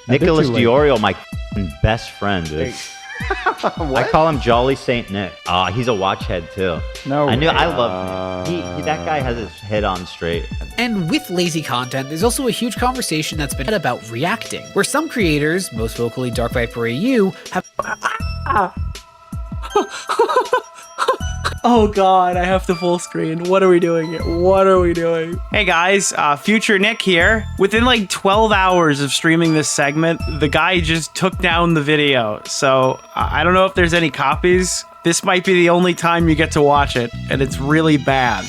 Nicholas DeOrio, my best friend, dude. I call him Jolly Saint Nick. He's a watch head too. No, I love him. That guy has his head on straight. And with lazy content, there's also a huge conversation that's been had about reacting, where some creators, most vocally Dark Viper AU, have Oh god, I have to full screen. What are we doing here? What are we doing? Hey guys, Future Nick here. Within like 12 hours of streaming this segment, the guy just took down the video. So I don't know if there's any copies. This might be the only time you get to watch it, and it's really bad.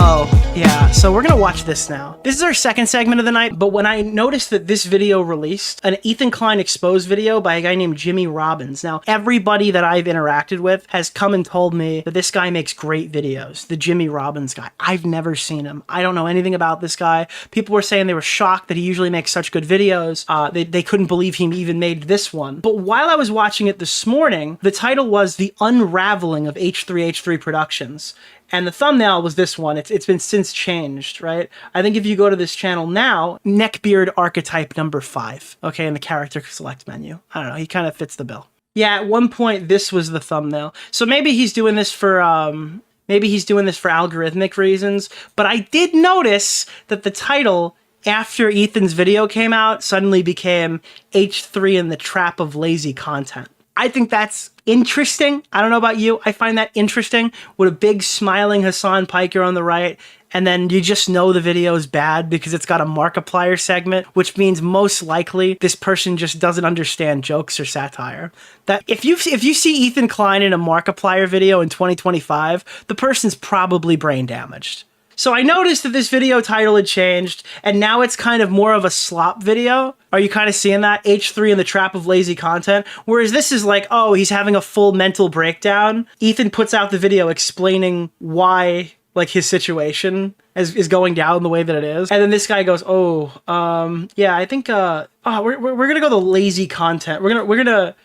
Oh, yeah, so we're gonna watch this now. This is our second segment of the night, but when I noticed that this video released, an Ethan Klein exposed video by a guy named Jimmy Robbins. Now, everybody that I've interacted with has come and told me that this guy makes great videos, the Jimmy Robbins guy. I've never seen him. I don't know anything about this guy. People were saying they were shocked that he usually makes such good videos. They couldn't believe he even made this one. But while I was watching it this morning, the title was The Unraveling of H3H3 Productions. And the thumbnail was this one. It's been since changed, right? I think if you go to this channel now, neckbeard archetype number 5, okay, in the character select menu. I don't know, he kind of fits the bill. Yeah, at one point this was the thumbnail. So maybe he's doing this for algorithmic reasons, but I did notice that the title after Ethan's video came out suddenly became H3 and the Trap of Lazy Content. I think that's interesting. I don't know about you. I find that interesting with a big smiling Hasan Piker on the right. And then you just know the video is bad because it's got a Markiplier segment, which means most likely this person just doesn't understand jokes or satire. That if you see Ethan Klein in a Markiplier video in 2025, the person's probably brain damaged. So I noticed that this video title had changed, and now it's kind of more of a slop video. Are you kind of seeing that? H3 and the Trap of Lazy Content. Whereas this is like, oh, he's having a full mental breakdown. Ethan puts out the video explaining why, like, his situation is going down the way that it is. And then this guy goes, yeah, I think, we're gonna go the lazy content. We're gonna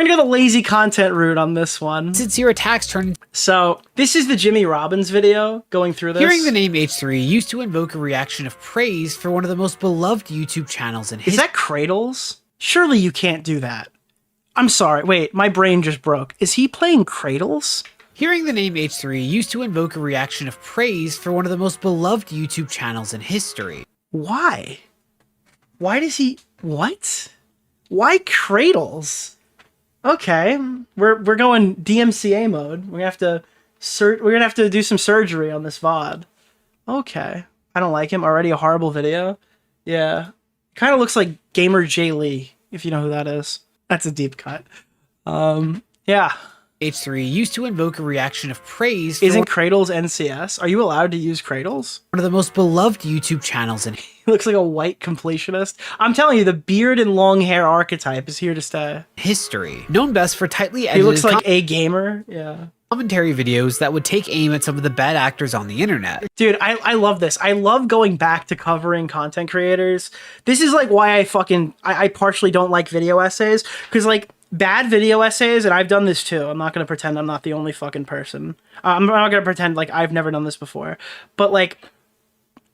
go the lazy content route on this one. sincere attacks turn. So this is the Jimmy Robbins video going through this. Hearing the name H3 used to invoke a reaction of praise for one of the most beloved YouTube channels in history. Is that Cradles? Surely you can't do that. I'm sorry. Wait, my brain just broke. Is he playing Cradles? Hearing the name H3 used to invoke a reaction of praise for one of the most beloved YouTube channels in history. Why? Why does he... What? Why Cradles? Okay, we're going DMCA mode. We're gonna have to do some surgery on this VOD. Okay. I don't like him. Already a horrible video. Yeah. Kind of looks like Gamer J Lee, if you know who that is. That's a deep cut. Yeah. H3 used to invoke a reaction of praise for Isn't Cradles NCS? Are you allowed to use Cradles? one of the most beloved YouTube channels in He looks like a white completionist. I'm telling you, the beard and long hair archetype is here to stay. history. Known best for tightly He edited looks like a gamer. Yeah. commentary videos that would take aim at some of the bad actors on the internet. Dude, I love this. I love going back to covering content creators. This is like why I partially don't like video essays. Because like bad video essays, and I've done this too. I'm not going to pretend I'm not the only fucking person. I'm not going to pretend like I've never done this before. But like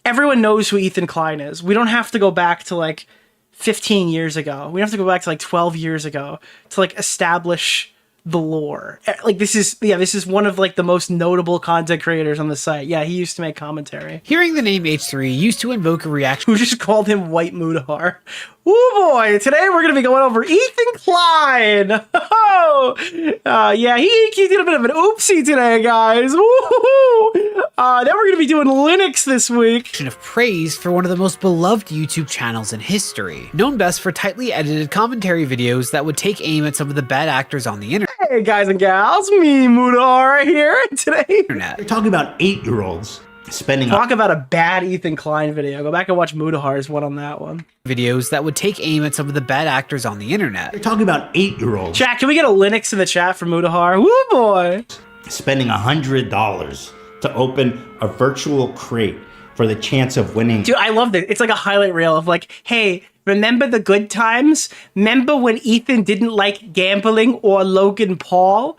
everyone knows who Ethan Klein is. We don't have to go back to like 15 years ago. We don't have to go back to like 12 years ago to like establish the lore. Like this is one of like the most notable content creators on the site. Yeah, he used to make commentary. Hearing the name H3 used to invoke a reaction. Who just called him White Mudahar. Woo boy, today we're going to be going over Ethan Klein. Yeah, he did a bit of an oopsie today, guys. Woo-hoo-hoo. Now we're going to be doing Linux this week. Of praise for one of the most beloved YouTube channels in history. Known best for tightly edited commentary videos that would take aim at some of the bad actors on the internet. Hey guys and gals, me Mudahar here today. We're talking about 8-year-olds spending... Talk about a bad Ethan Klein video. Go back and watch Mudahar's one on that one. Videos that would take aim at some of the bad actors on the internet. We're talking about 8-year-olds Chat, can we get a Linux in the chat for Mudahar? Woo boy! spending $100 to open a virtual crate for the chance of winning. Dude, I love this. It's like a highlight reel of like, hey, remember the good times? Remember when Ethan didn't like gambling or Logan Paul?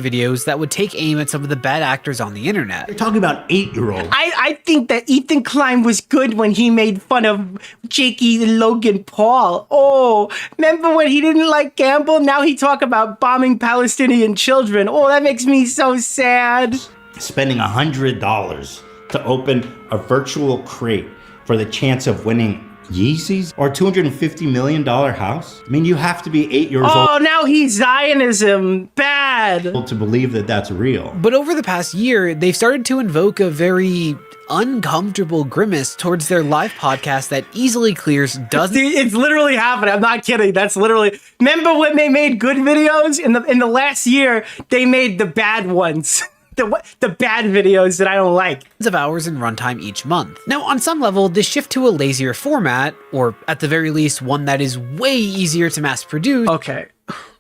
videos that would take aim at some of the bad actors on the internet. You're talking about 8-year-olds. I think that Ethan Klein was good when he made fun of Jakey and Logan Paul. Oh, remember when he didn't like Campbell? Now he talk about bombing Palestinian children. Oh, that makes me so sad. Spending $100 to open a virtual crate for the chance of winning Yeezys or $250 million house? I mean, you have to be 8 years old. Oh, now he's Zionism. Bad. To believe that that's real. But over the past year, they've started to invoke a very uncomfortable grimace towards their live podcast that easily clears dozens. It's literally happening. I'm not kidding. That's literally. Remember when they made good videos in the last year? They made the bad ones. The bad videos that I don't like. Of hours in runtime each month. Now, on some level, this shift to a lazier format, or at the very least, one that is way easier to mass produce. Okay.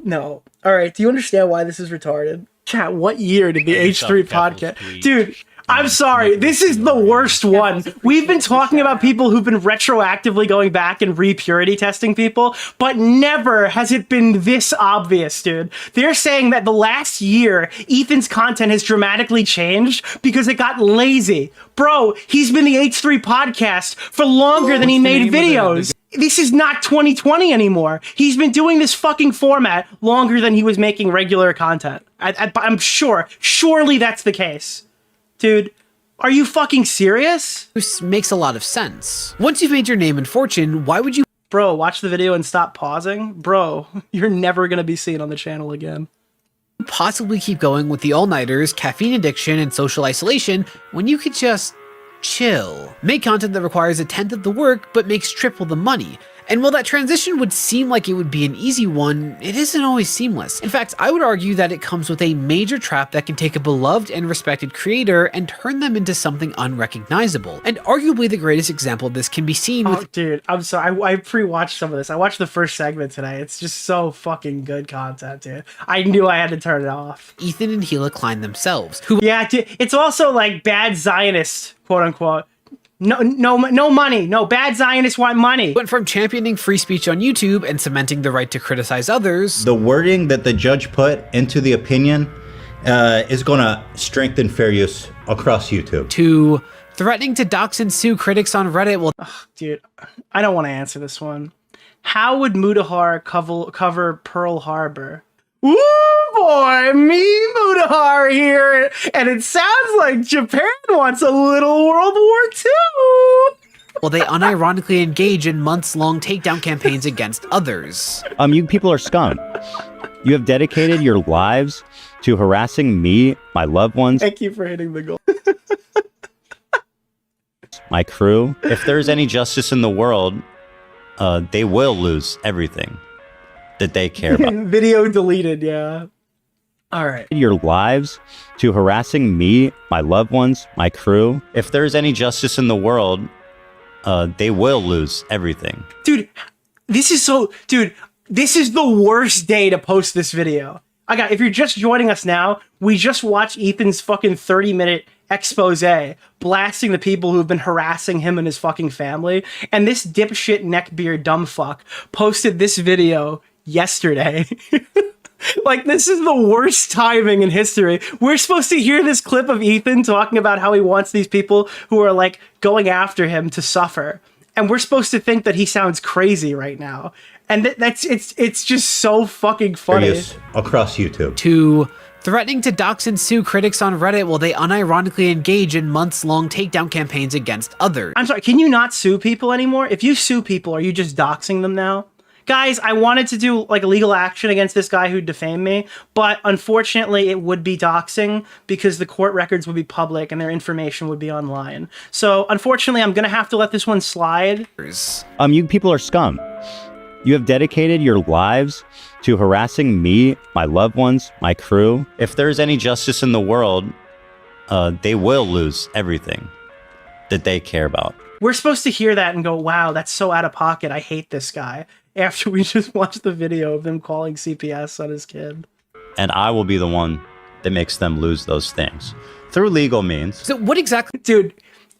No. All right. Do you understand why this is retarded? Chat, what year did the H3 podcast? Dude, I'm sorry. This is the worst one. We've been talking about people who've been retroactively going back and re-purity testing people, but never has it been this obvious, dude. They're saying that the last year, Ethan's content has dramatically changed because it got lazy. Bro, he's been the H3 podcast for longer than he made videos. This is not 2020 anymore. He's been doing this fucking format longer than he was making regular content. I'm sure. Surely that's the case. Dude, are you fucking serious? This makes a lot of sense. Once you've made your name and fortune, why would you Bro, watch the video and stop pausing? Bro, you're never gonna be seen on the channel again. possibly keep going with the all-nighters, caffeine addiction, and social isolation when you could just chill? Make content that requires a tenth of the work but makes triple the money. And while that transition would seem like it would be an easy one, it isn't always seamless. In fact, I would argue that it comes with a major trap that can take a beloved and respected creator and turn them into something unrecognizable. And arguably the greatest example of this can be seen with— dude, I'm sorry, I pre-watched some of this. I watched the first segment today. It's just so fucking good content, dude. I knew I had to turn it off. Ethan and Gila Klein themselves, who— yeah, dude, it's also like bad Zionists, quote unquote. No money. No, bad Zionists want money. went from championing free speech on YouTube and cementing the right to criticize others— The wording that the judge put into the opinion is going to strengthen fair use across YouTube. to threatening to dox and sue critics on Reddit while— Dude, I don't want to answer this one. How would Mudahar cover Pearl Harbor? Ooh, boy, me Mudahar here, and it sounds like Japan wants a little World War II. while they unironically engage in months-long takedown campaigns against others. You people are scum. You have dedicated your lives to harassing me, my loved ones, Thank you for hitting the goal. my crew. If there's any justice in the world, they will lose everything that they care about. Video deleted, yeah. All right. Your lives to harassing me, my loved ones, my crew. If there's any justice in the world, they will lose everything. Dude, this is the worst day to post this video. If you're just joining us now, we just watched Ethan's fucking 30-minute expose blasting the people who've been harassing him and his fucking family. And this dipshit neckbeard dumb fuck posted this video yesterday. Like, this is the worst timing in history. We're supposed to hear this clip of Ethan talking about how he wants these people who are like going after him to suffer. And we're supposed to think that he sounds crazy right now. And it's just so fucking funny. Yes, across YouTube. to threatening to dox and sue critics on Reddit while they unironically engage in months-long takedown campaigns against others. I'm sorry, can you not sue people anymore? If you sue people, are you just doxing them now? Guys, I wanted to do like a legal action against this guy who defamed me, but unfortunately it would be doxing because the court records would be public and their information would be online. So unfortunately, I'm gonna have to let this one slide. You people are scum. You have dedicated your lives to harassing me, my loved ones, my crew. If there's any justice in the world, they will lose everything that they care about. We're supposed to hear that and go, wow, that's so out of pocket. I hate this guy. After we just watched the video of them calling CPS on his kid. And I will be the one that makes them lose those things through legal means. So what exactly Dude,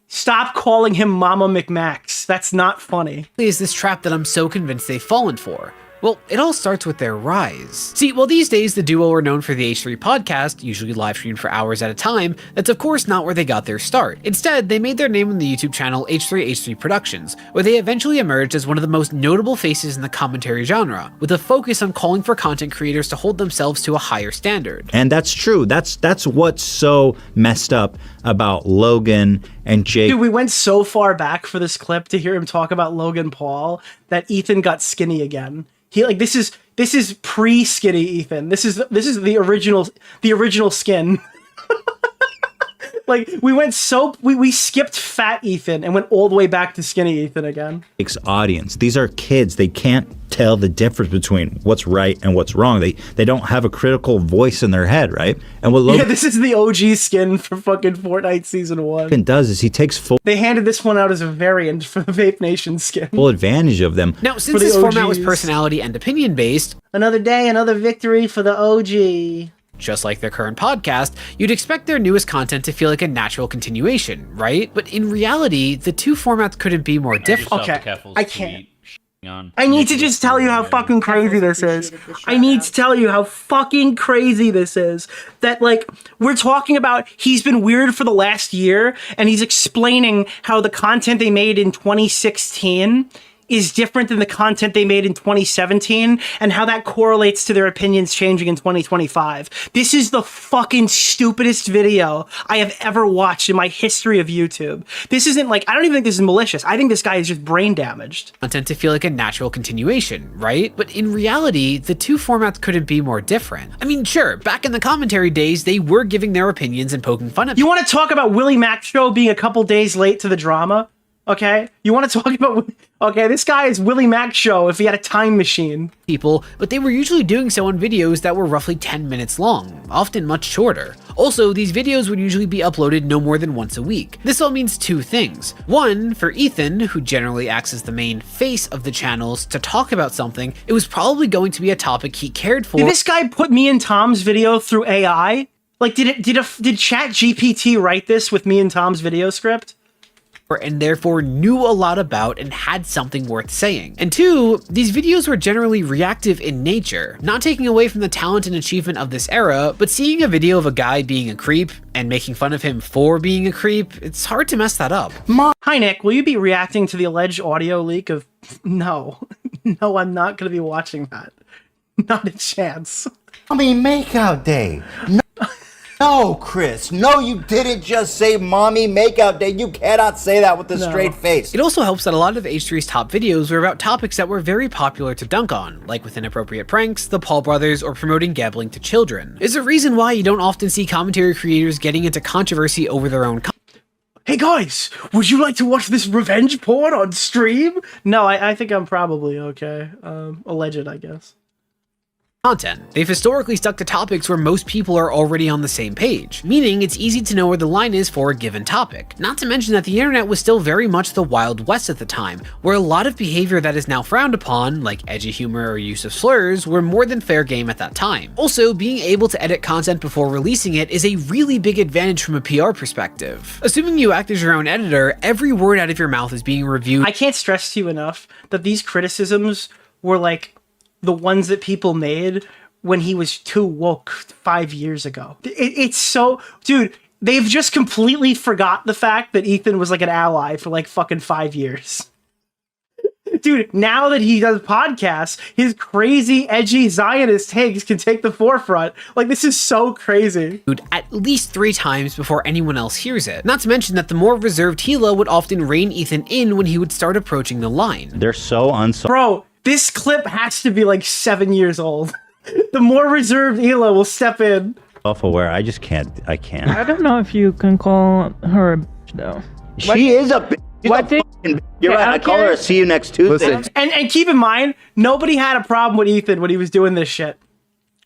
stop calling him Mama McMax. That's not funny. is this trap that I'm so convinced they've fallen for? Well, it all starts with their rise. See, while these days the duo are known for the H3 podcast, usually live streamed for hours at a time, that's of course not where they got their start. Instead, they made their name on the YouTube channel H3 Productions, where they eventually emerged as one of the most notable faces in the commentary genre, with a focus on calling for content creators to hold themselves to a higher standard. And that's true. That's what's so messed up about Logan and Jake. Dude, we went so far back for this clip to hear him talk about Logan Paul that Ethan got skinny again. He like this is pre-skinny Ethan. This is the original skin. Like we skipped fat Ethan and went all the way back to skinny Ethan again. Jake's audience. These are kids. They can't tell the difference between what's right and what's wrong. They don't have a critical voice in their head, right? And what Logan this is the OG skin for fucking Fortnite Season 1. does is he takes They handed this one out as a variant for the Vape Nation skin. full advantage of them. Now, since this format was personality and opinion based, Another day, another victory for the OG. just like their current podcast, you'd expect their newest content to feel like a natural continuation, right? But in reality, the two formats couldn't be more different. Okay, I can't. I need to just tell you how fucking crazy this is. I need to tell you how fucking crazy this is. That, like, we're talking about he's been weird for the last year, and he's explaining how the content they made in 2016 is different than the content they made in 2017, and how that correlates to their opinions changing in 2025. This is the fucking stupidest video I have ever watched in my history of YouTube. This isn't like, I don't even think this is malicious. I think this guy is just brain damaged. Content to feel like a natural continuation, right? But in reality, the two formats couldn't be more different. I mean, sure, back in the commentary days, they were giving their opinions and poking fun at You want to talk about Willie Mac Show being a couple days late to the drama? Okay? You want to talk about... Okay, this guy is Willie Mac Show if he had a time machine. people, but they were usually doing so on videos that were roughly 10 minutes long, often much shorter. Also, these videos would usually be uploaded no more than once a week. This all means two things. One, for Ethan, who generally acts as the main face of the channels, to talk about something, it was probably going to be a topic he cared for. Did this guy put me and Tom's video through AI? Like, did ChatGPT write this with me and Tom's video script? And therefore knew a lot about and had something worth saying. And two, these videos were generally reactive in nature, not taking away from the talent and achievement of this era, but seeing a video of a guy being a creep and making fun of him for being a creep, it's hard to mess that up. Hi Nick, will you be reacting to the alleged audio leak of... No. No, I'm not going to be watching that. Not a chance. Mommy makeout day. No, Chris. No, you didn't just say mommy makeout day. You cannot say that with a straight face. It also helps that a lot of H3's top videos were about topics that were very popular to dunk on, like with inappropriate pranks, the Paul brothers, or promoting gambling to children. There's a reason why you don't often see commentary creators getting into controversy over their own Hey guys, would you like to watch this revenge porn on stream? No, I think I'm probably okay. Alleged, I guess. content. They've historically stuck to topics where most people are already on the same page, meaning it's easy to know where the line is for a given topic. Not to mention that the internet was still very much the Wild West at the time, where a lot of behavior that is now frowned upon, like edgy humor or use of slurs, were more than fair game at that time. Also, being able to edit content before releasing it is a really big advantage from a PR perspective. Assuming you act as your own editor, every word out of your mouth is being reviewed. I can't stress to you enough that these criticisms were like the ones that people made when he was too woke 5 years ago. It's so... Dude, they've just completely forgot the fact that Ethan was like an ally for like fucking 5 years. Dude, now that he does podcasts, his crazy, edgy Zionist takes can take the forefront. Like, this is so crazy. At least 3 times before anyone else hears it. Not to mention that the more reserved Hila would often rein Ethan in when he would start approaching the line. They're so Bro, this clip has to be like 7 years old. The more reserved Hila will step in. self-aware. I just can't. I can't. I don't know if you can call her a bitch, though. She is a bitch. She's What a did- fucking bitch. You're right. I call her a see you next Tuesday. Listen. And keep in mind, nobody had a problem with Ethan when he was doing this shit.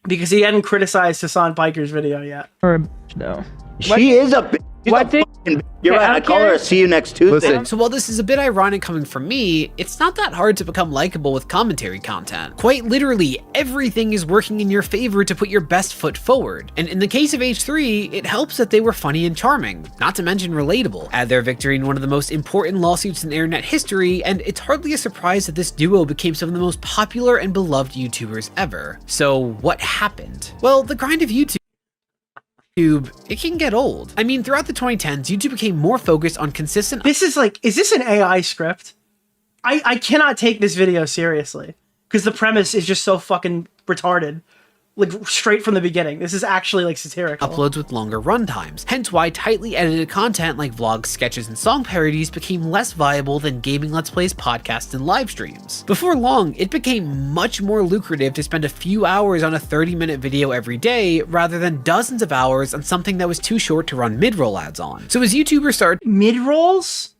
Because he hadn't criticized Hasan Piker's video yet. Her a bitch, though. She is a bitch. She's What a did- fucking You're right. I call her a see you next Tuesday. Listen. So while this is a bit ironic coming from me, it's not that hard to become likable with commentary content. Quite literally, everything is working in your favor to put your best foot forward. And in the case of H3, it helps that they were funny and charming, not to mention relatable. Add their victory in one of the most important lawsuits in internet history, and it's hardly a surprise that this duo became some of the most popular and beloved YouTubers ever. So what happened? Well, the grind of YouTube, it can get old. I mean, throughout the 2010s, YouTube became more focused on consistent— This is like, is this an AI script? I cannot take this video seriously because the premise is just so fucking retarded. Like, straight from the beginning. This is actually, like, satirical. uploads with longer runtimes, hence why tightly edited content like vlogs, sketches, and song parodies became less viable than gaming let's plays, podcasts, and live streams. Before long, it became much more lucrative to spend a few hours on a 30-minute video every day rather than dozens of hours on something that was too short to run mid-roll ads on. So as YouTubers started Mid-rolls?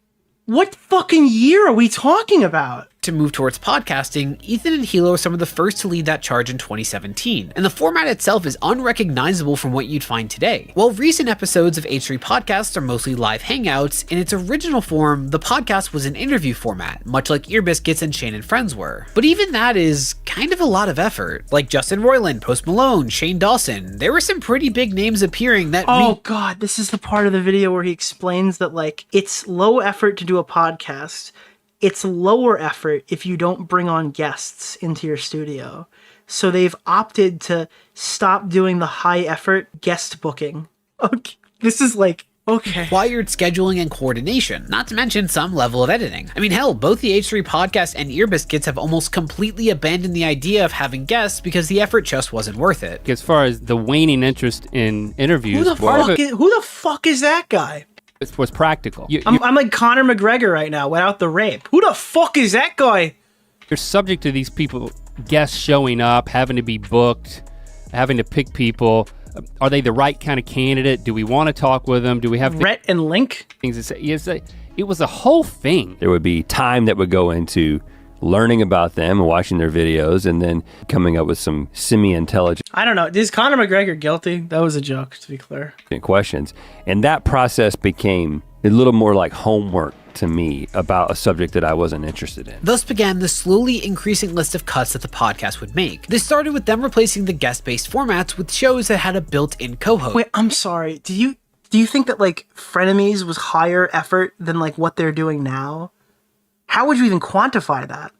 What fucking year are we talking about? to move towards podcasting, Ethan and Hilo were some of the first to lead that charge in 2017, and the format itself is unrecognizable from what you'd find today. While recent episodes of H3 podcasts are mostly live hangouts, in its original form, the podcast was an interview format, much like Ear Biscuits and Shane and Friends were. But even that is kind of a lot of effort. Like Justin Roiland, Post Malone, Shane Dawson, there were some pretty big names appearing that— Oh god, this is the part of the video where he explains that, like, it's low effort to do a podcast. It's lower effort if you don't bring on guests into your studio. So they've opted to stop doing the high effort guest booking. Okay, this is like, okay. required scheduling and coordination, not to mention some level of editing. I mean, hell, both the H3 podcast and Ear Biscuits have almost completely abandoned the idea of having guests because the effort just wasn't worth it. As far as the waning interest in interviews, Who the fuck is that guy? it was practical. I'm like Conor McGregor right now without the rape. Who the fuck is that guy? You're subject to these people, guests showing up, having to be booked, having to pick people. Are they the right kind of candidate? Do we want to talk with them? Do we have Rhett and Link? things to say? Yes, it was a whole thing. There would be time that would go into learning about them and watching their videos and then coming up with some semi-intelligent I don't know. Is Conor McGregor guilty? That was a joke, to be clear. questions. And that process became a little more like homework to me about a subject that I wasn't interested in. Thus began the slowly increasing list of cuts that the podcast would make. This started with them replacing the guest-based formats with shows that had a built-in co-host. Wait, I'm sorry. Do you think that, like, Frenemies was higher effort than, like, what they're doing now? How would you even quantify that?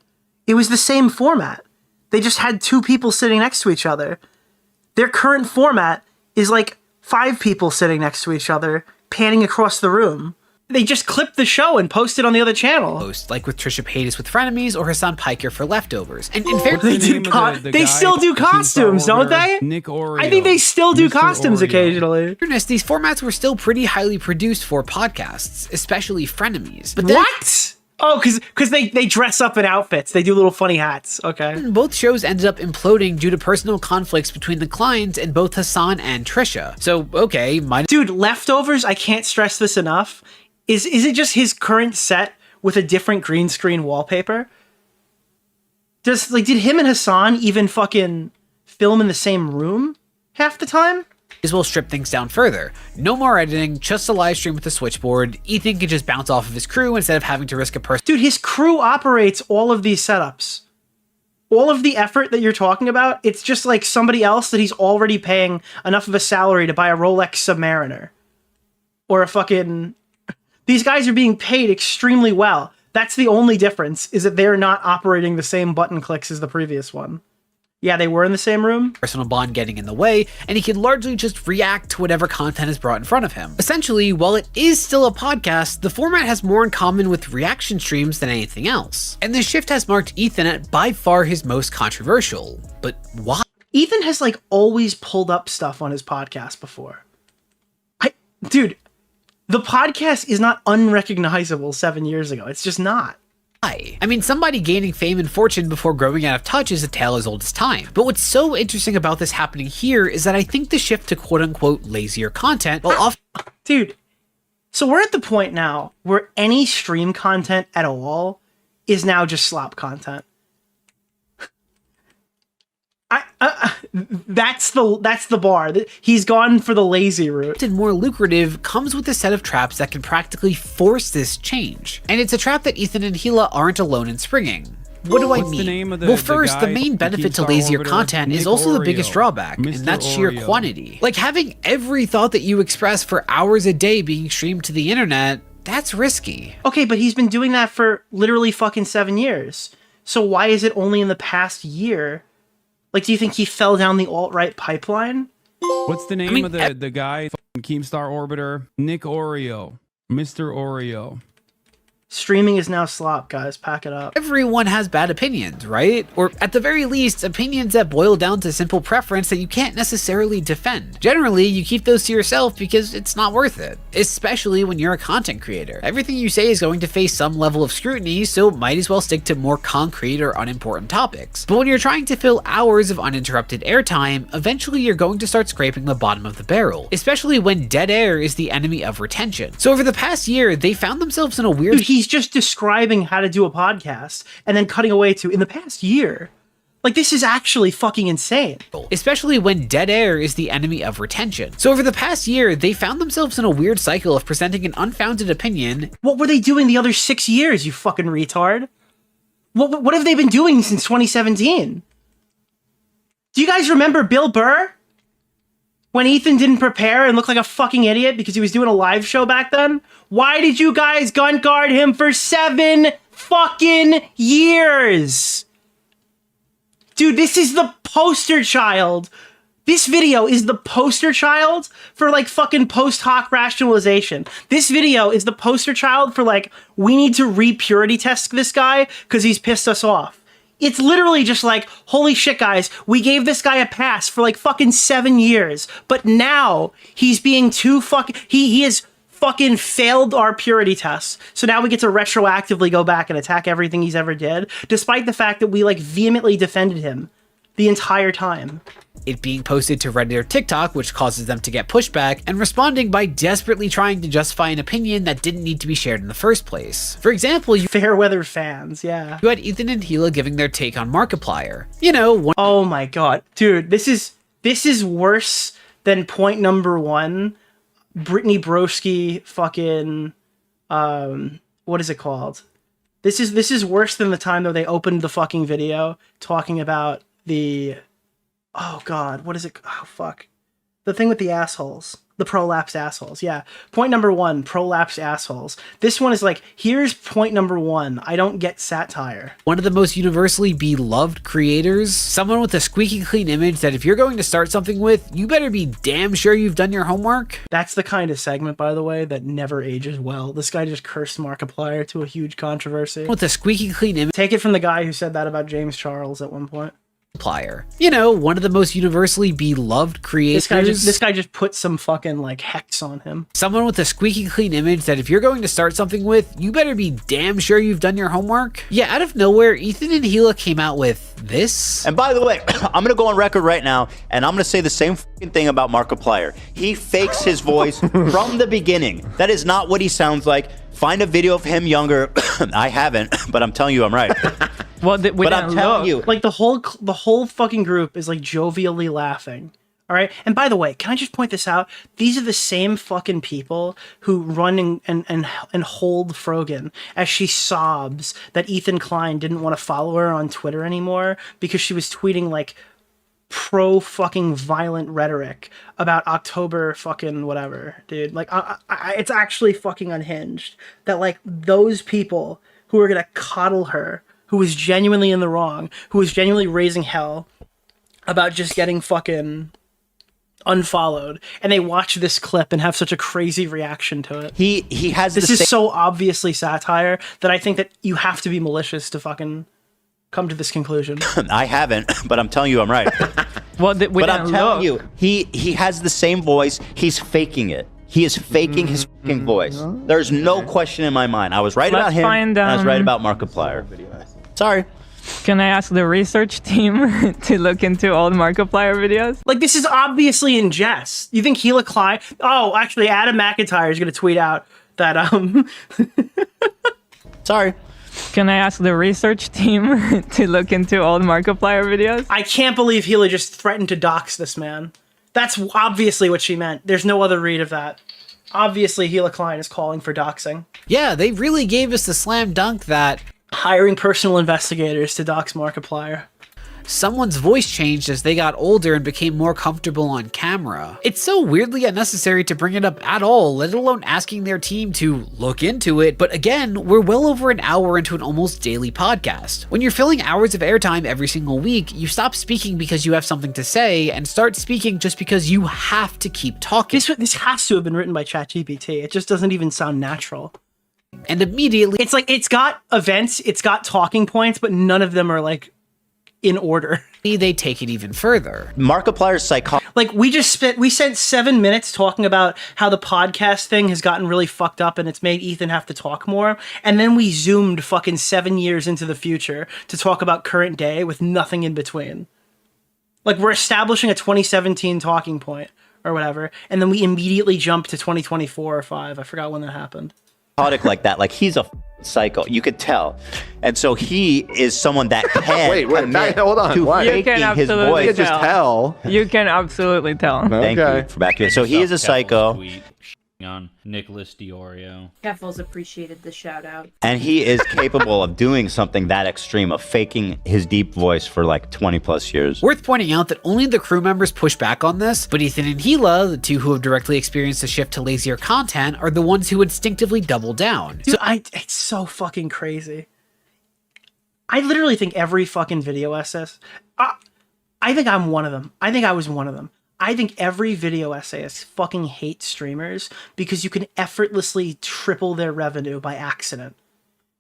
It was the same format. They just had two people sitting next to each other. Their current format is like 5 people sitting next to each other, panning across the room. They just clip the show and post it on the other channel. Like with Trisha Paytas with Frenemies or Hasan Piker for Leftovers. And in fairness, They still do costumes, don't they? Nick DeOrio. I think they still do Mr. costumes Oreo. occasionally. these formats were still pretty highly produced for podcasts, especially Frenemies. But then What? Oh, because they dress up in outfits. They do little funny hats. Okay. both shows ended up imploding due to personal conflicts between the Kleins and both Hasan and Trisha. So, okay, Dude, Leftovers, I can't stress this enough. Is it just his current set with a different green screen wallpaper? Did him and Hasan even fucking film in the same room half the time? as well strip things down further. No more editing, just a live stream with the switchboard. Ethan can just bounce off of his crew instead of having to risk a person. Dude, his crew operates all of these setups. All of the effort that you're talking about, it's just like somebody else that he's already paying enough of a salary to buy a Rolex Submariner. Or a fucking... These guys are being paid extremely well. That's the only difference, is that they're not operating the same button clicks as the previous one. Yeah, they were in the same room. Personal bond getting in the way, and he can largely just react to whatever content is brought in front of him. Essentially, while it is still a podcast, the format has more in common with reaction streams than anything else. And this shift has marked Ethan at by far his most controversial. But why? Ethan has like always pulled up stuff on his podcast before. Dude, the podcast is not unrecognizable 7 years ago. It's just not. I mean, somebody gaining fame and fortune before growing out of touch is a tale as old as time. But what's so interesting about this happening here is that I think the shift to quote-unquote lazier content will often... Dude, so we're at the point now where any stream content at all is now just slop content. That's the bar. He's gone for the lazy route. And more lucrative comes with a set of traps that can practically force this change. And it's a trap that Ethan and Gila aren't alone in springing. What do I mean? Well, first, the main benefit to lazier content is also the biggest drawback, and that's sheer quantity. Like having every thought that you express for hours a day being streamed to the internet, that's risky. Okay, but he's been doing that for literally fucking 7 years. So why is it only in the past year? Like, do you think he fell down the alt-right pipeline? What's the name of the guy, Keemstar Orbiter? Nick Oreo. Mr. Oreo. Streaming is now slop, guys. Pack it up. Everyone has bad opinions, right? Or at the very least, opinions that boil down to simple preference that you can't necessarily defend. Generally, you keep those to yourself because it's not worth it, especially when you're a content creator. Everything you say is going to face some level of scrutiny, so might as well stick to more concrete or unimportant topics. But when you're trying to fill hours of uninterrupted airtime, eventually you're going to start scraping the bottom of the barrel, especially when dead air is the enemy of retention. So over the past year, they found themselves in a weird... He's just describing how to do a podcast and then cutting away to in the past year. Like, this is actually fucking insane. Especially when dead air is the enemy of retention. So over the past year, they found themselves in a weird cycle of presenting an unfounded opinion. What were they doing the other 6 years, you fucking retard? What have they been doing since 2017? Do you guys remember Bill Burr? When Ethan didn't prepare and looked like a fucking idiot because he was doing a live show back then? Why did you guys gun guard him for 7 fucking years? Dude, this is the poster child. This video is the poster child for like fucking post hoc rationalization. This video is the poster child for like, we need to re-purity test this guy because he's pissed us off. It's literally just like, holy shit, guys, we gave this guy a pass for like fucking 7 years, but now he's being too fucking, he has fucking failed our purity tests. So now we get to retroactively go back and attack everything he's ever did, despite the fact that we like vehemently defended him the entire time. It being posted to Reddit or TikTok, which causes them to get pushback, and responding by desperately trying to justify an opinion that didn't need to be shared in the first place. For example, Fairweather fans, yeah. You had Ethan and Gila giving their take on Markiplier. You know, oh my god, dude, this is worse than point number 1. Brittany Broski fucking what is it called? This is worse than the time though they opened the fucking video talking about the, oh god, what is it? Oh fuck. The thing with the assholes. The prolapsed assholes. Yeah. Point number 1, prolapsed assholes. This one is like, here's point number 1. I don't get satire. One of the most universally beloved creators. Someone with a squeaky clean image that if you're going to start something with, you better be damn sure you've done your homework. That's the kind of segment, by the way, that never ages well. This guy just cursed Markiplier to a huge controversy. With a squeaky clean image. Take it from the guy who said that about James Charles at one point. You know, one of the most universally beloved creators. This guy just put some fucking like hex on him. Someone with a squeaky clean image that if you're going to start something with, you better be damn sure you've done your homework. Yeah, out of nowhere, Ethan and Gila came out with this. And by the way, I'm gonna go on record right now, and I'm gonna say the same fucking thing about Markiplier. He fakes his voice from the beginning. That is not what he sounds like. Find a video of him younger. I haven't, but I'm telling you, I'm right. Well, but I'm telling you, like the whole fucking group is like jovially laughing. All right. And by the way, can I just point this out? These are the same fucking people who run and hold Frogan as she sobs that Ethan Klein didn't want to follow her on Twitter anymore because she was tweeting like pro fucking violent rhetoric about October fucking whatever, dude. Like, it's actually fucking unhinged that like those people who are gonna coddle her, who was genuinely in the wrong, who was genuinely raising hell about just getting fucking unfollowed, and they watch this clip and have such a crazy reaction to it. He has this is so obviously satire that I think that you have to be malicious to fucking come to this conclusion. I haven't, but I'm telling you, I'm right. Well, but I'm telling you, he has the same voice. He's faking it. He is faking his fucking voice. There's no question in my mind. I was right about him, and I was right about Markiplier. Sorry. Can I ask the research team to look into all the Markiplier videos? Like, this is obviously in jest. You think Gila Klein... Oh, actually, Adam McIntyre is going to tweet out that, Sorry. Can I ask the research team to look into all the Markiplier videos? I can't believe Hila just threatened to dox this man. That's obviously what she meant. There's no other read of that. Obviously, Hila Klein is calling for doxing. Yeah, they really gave us the slam dunk that hiring personal investigators to dox Markiplier. Someone's voice changed as they got older and became more comfortable on camera. It's so weirdly unnecessary to bring it up at all, let alone asking their team to look into it, but again, we're well over an hour into an almost daily podcast. When you're filling hours of airtime every single week, you stop speaking because you have something to say and start speaking just because you have to keep talking. This has to have been written by ChatGPT. It just doesn't even sound natural. And immediately, it's like, it's got events, it's got talking points, but none of them are like in order. They take it even further. Markiplier's psychology. Like we spent 7 minutes talking about how the podcast thing has gotten really fucked up and it's made Ethan have to talk more. And then we zoomed fucking 7 years into the future to talk about current day with nothing in between. Like we're establishing a 2017 talking point or whatever. And then we immediately jump to 2024 or 5. I forgot when that happened. Like that. Like he's a psycho. You could tell. And so he is someone that can wait, hold on. to You can faking his absolutely voice. Just tell. You can absolutely tell. Thank you for backing it. So he is a psycho. On Nicholas DeOrio. Keffels appreciated the shout out. And he is capable of doing something that extreme, of faking his deep voice for like 20 plus years. Worth pointing out that only the crew members push back on this, but Ethan and Hila, the two who have directly experienced the shift to lazier content, are the ones who instinctively double down. Dude, it's so fucking crazy. I literally think every fucking video essay, I think I'm one of them. I think I was one of them. I think every video essayist fucking hates streamers because you can effortlessly triple their revenue by accident.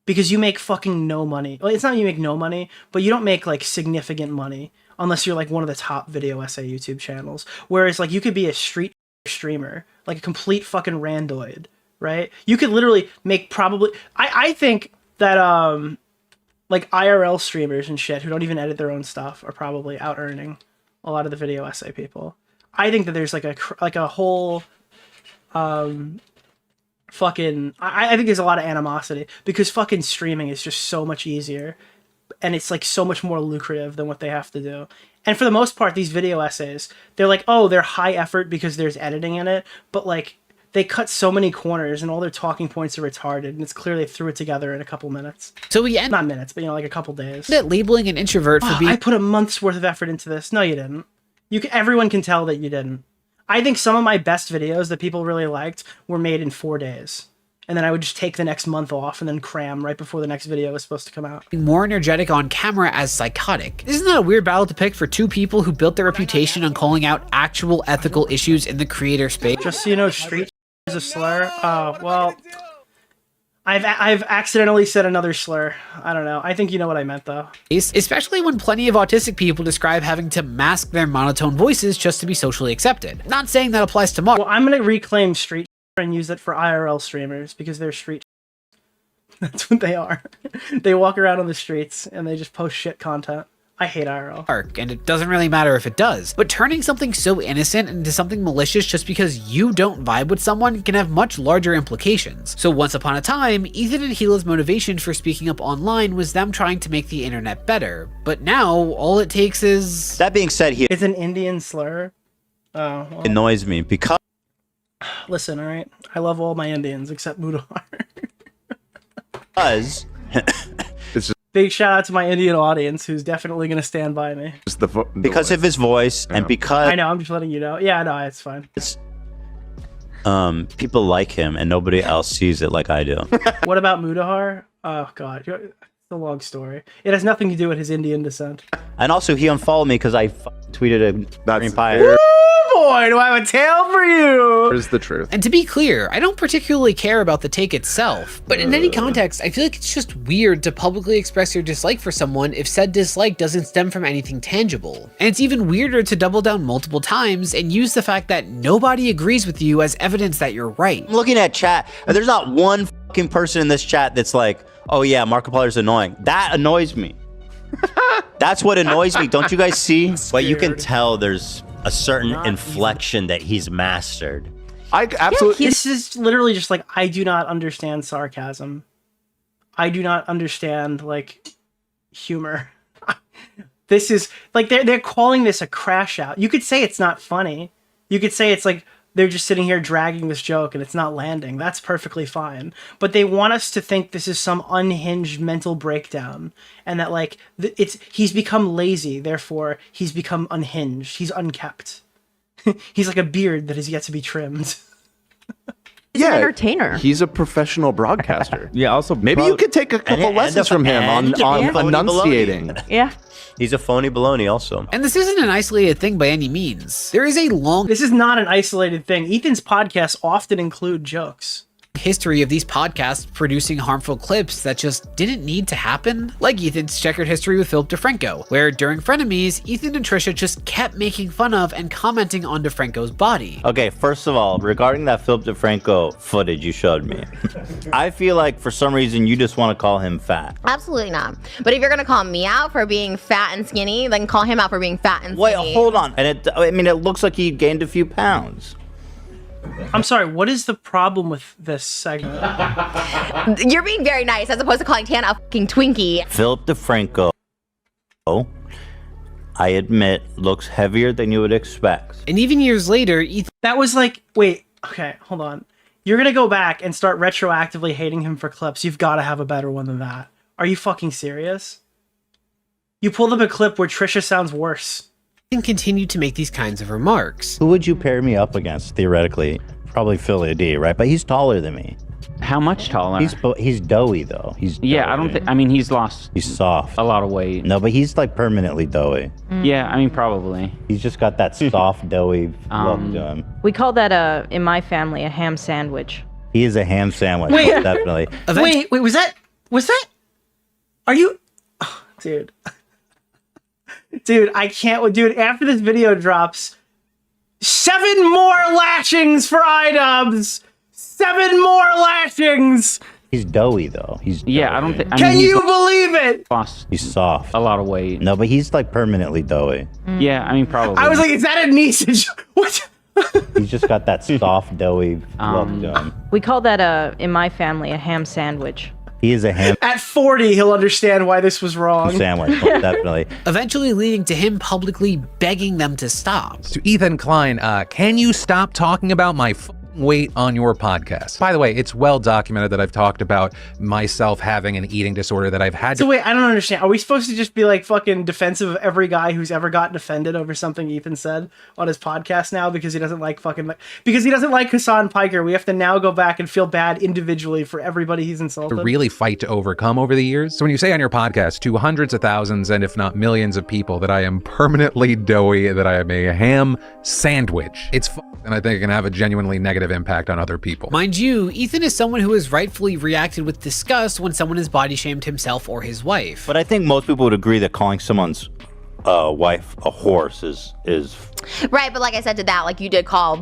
Because you make fucking no money. Well, it's not you make no money, but you don't make like significant money unless you're like one of the top video essay YouTube channels. Whereas like you could be a street streamer, like a complete fucking randoid, right? You could literally make probably, I think that like IRL streamers and shit who don't even edit their own stuff are probably out earning a lot of the video essay people. I think that there's like a whole fucking I think there's a lot of animosity because fucking streaming is just so much easier and it's like so much more lucrative than what they have to do. And for the most part, these video essays, they're like, oh, they're high effort because there's editing in it, but like they cut so many corners and all their talking points are retarded and it's clear they threw it together in a couple minutes. So we end, not minutes, but you know, like a couple days. That labeling an introvert for being— I put a month's worth of effort into this. No, you didn't. Everyone can tell that you didn't. I think some of my best videos that people really liked were made in 4 days. And then I would just take the next month off and then cram right before the next video was supposed to come out. More energetic on camera as psychotic. Isn't that a weird battle to pick for two people who built their reputation on calling out actual ethical issues in the creator space? Just so you know, street is a slur. Oh, well, I've accidentally said another slur. I don't know. I think you know what I meant, though. Especially when plenty of autistic people describe having to mask their monotone voices just to be socially accepted. Not saying that applies to Mark. Well, I'm going to reclaim street and use it for IRL streamers because they're street. That's what they are. They walk around on the streets and they just post shit content. I hate IRL. And it doesn't really matter if it does. But turning something so innocent into something malicious just because you don't vibe with someone can have much larger implications. So once upon a time, Ethan and Hila's motivation for speaking up online was them trying to make the internet better. But now, all it takes is— That being said, it's an Indian slur. Oh, well. Annoys me because— Listen, all right? I love all my Indians except Mudahar. Because big shout out to my Indian audience who's definitely going to stand by me. Because of his voice and because— I know, I'm just letting you know. Yeah, no, it's fine. People like him and nobody else sees it like I do. What about Mudahar? Oh, God. It's a long story. It has nothing to do with his Indian descent. And also, he unfollowed me because I tweeted a green pie. Boy, do I have a tale for you! Here's the truth. And to be clear, I don't particularly care about the take itself, but in any context, I feel like it's just weird to publicly express your dislike for someone if said dislike doesn't stem from anything tangible. And it's even weirder to double down multiple times and use the fact that nobody agrees with you as evidence that you're right. I'm looking at chat, and there's not one fucking person in this chat that's like, oh yeah, Markiplier's annoying. That annoys me. That's what annoys me. Don't you guys see? But you can tell there's a certain inflection that he's mastered. I absolutely. This is literally just like, I do not understand sarcasm. I do not understand like humor. This is like they're calling this a crash out. You could say it's not funny. You could say it's like they're just sitting here dragging this joke and it's not landing. That's perfectly fine. But they want us to think this is some unhinged mental breakdown and that like he's become lazy, therefore he's become unhinged. He's unkept. He's like a beard that is yet to be trimmed. He's an entertainer. He's a professional broadcaster. Yeah, also maybe you could take a couple lessons from him on enunciating. Yeah. He's a phony baloney also. And this isn't an isolated thing by any means. There is a long... This is not an isolated thing. Ethan's podcasts often include jokes. History of these podcasts producing harmful clips that just didn't need to happen, like Ethan's checkered history with Philip DeFranco, where during Frenemies, Ethan and Trisha just kept making fun of and commenting on DeFranco's body. Okay, first of all, regarding that Philip DeFranco footage you showed me, I feel like for some reason you just want to call him fat. Absolutely not. But if you're gonna call me out for being fat and skinny, then call him out for being fat and skinny. Wait, hold on. And it looks like he gained a few pounds. I'm sorry, what is the problem with this segment? You're being very nice as opposed to calling Tana a fucking Twinkie. Philip DeFranco, I admit, looks heavier than you would expect. And even years later, Ethan... That was like, wait, okay, hold on. You're gonna go back and start retroactively hating him for clips. You've gotta have a better one than that. Are you fucking serious? You pulled up a clip where Trisha sounds worse. And continued to make these kinds of remarks. Who would you pair me up against, theoretically? Probably Philly D, right? But he's taller than me. How much taller? He's doughy, though. Yeah, I don't think... I mean, he's lost... He's soft. A lot of weight. No, but he's, like, permanently doughy. Yeah, I mean, probably. He's just got that soft, doughy look to him. We call that, in my family, a ham sandwich. He is a ham sandwich, Wait. definitely. Wait, was that... Are you... Oh, dude. Dude, I can't... Dude, after this video drops, 7 more lashings for iDubbbz! 7 more lashings! He's doughy, though. Yeah, I don't think... Can you believe it? He's soft. A lot of weight. No, but he's, like, permanently doughy. Yeah, I mean, probably. I was like, is that a niece? What? He's just got that soft, doughy look to him. We call that, in my family, a ham sandwich. He is a ham At 40, he'll understand why this was wrong. sandwich, definitely. Eventually leading to him publicly begging them to stop. To Ethan Klein, can you stop talking about my weight on your podcast? By the way, it's well documented that I've talked about myself having an eating disorder that I've had. So wait, I don't understand. Are we supposed to just be like fucking defensive of every guy who's ever gotten offended over something Ethan said on his podcast now because he doesn't like because he doesn't like Hasan Piker? We have to now go back and feel bad individually for everybody he's insulted. To really fight to overcome over the years. So when you say on your podcast to hundreds of thousands and if not millions of people that I am permanently doughy, that I am a ham sandwich, it's and I think it can have a genuinely negative impact on other people. Mind you, Ethan is someone who has rightfully reacted with disgust when someone has body shamed himself or his wife. But I think most people would agree that calling someone's wife a horse is Right, but like I said to that, like you did call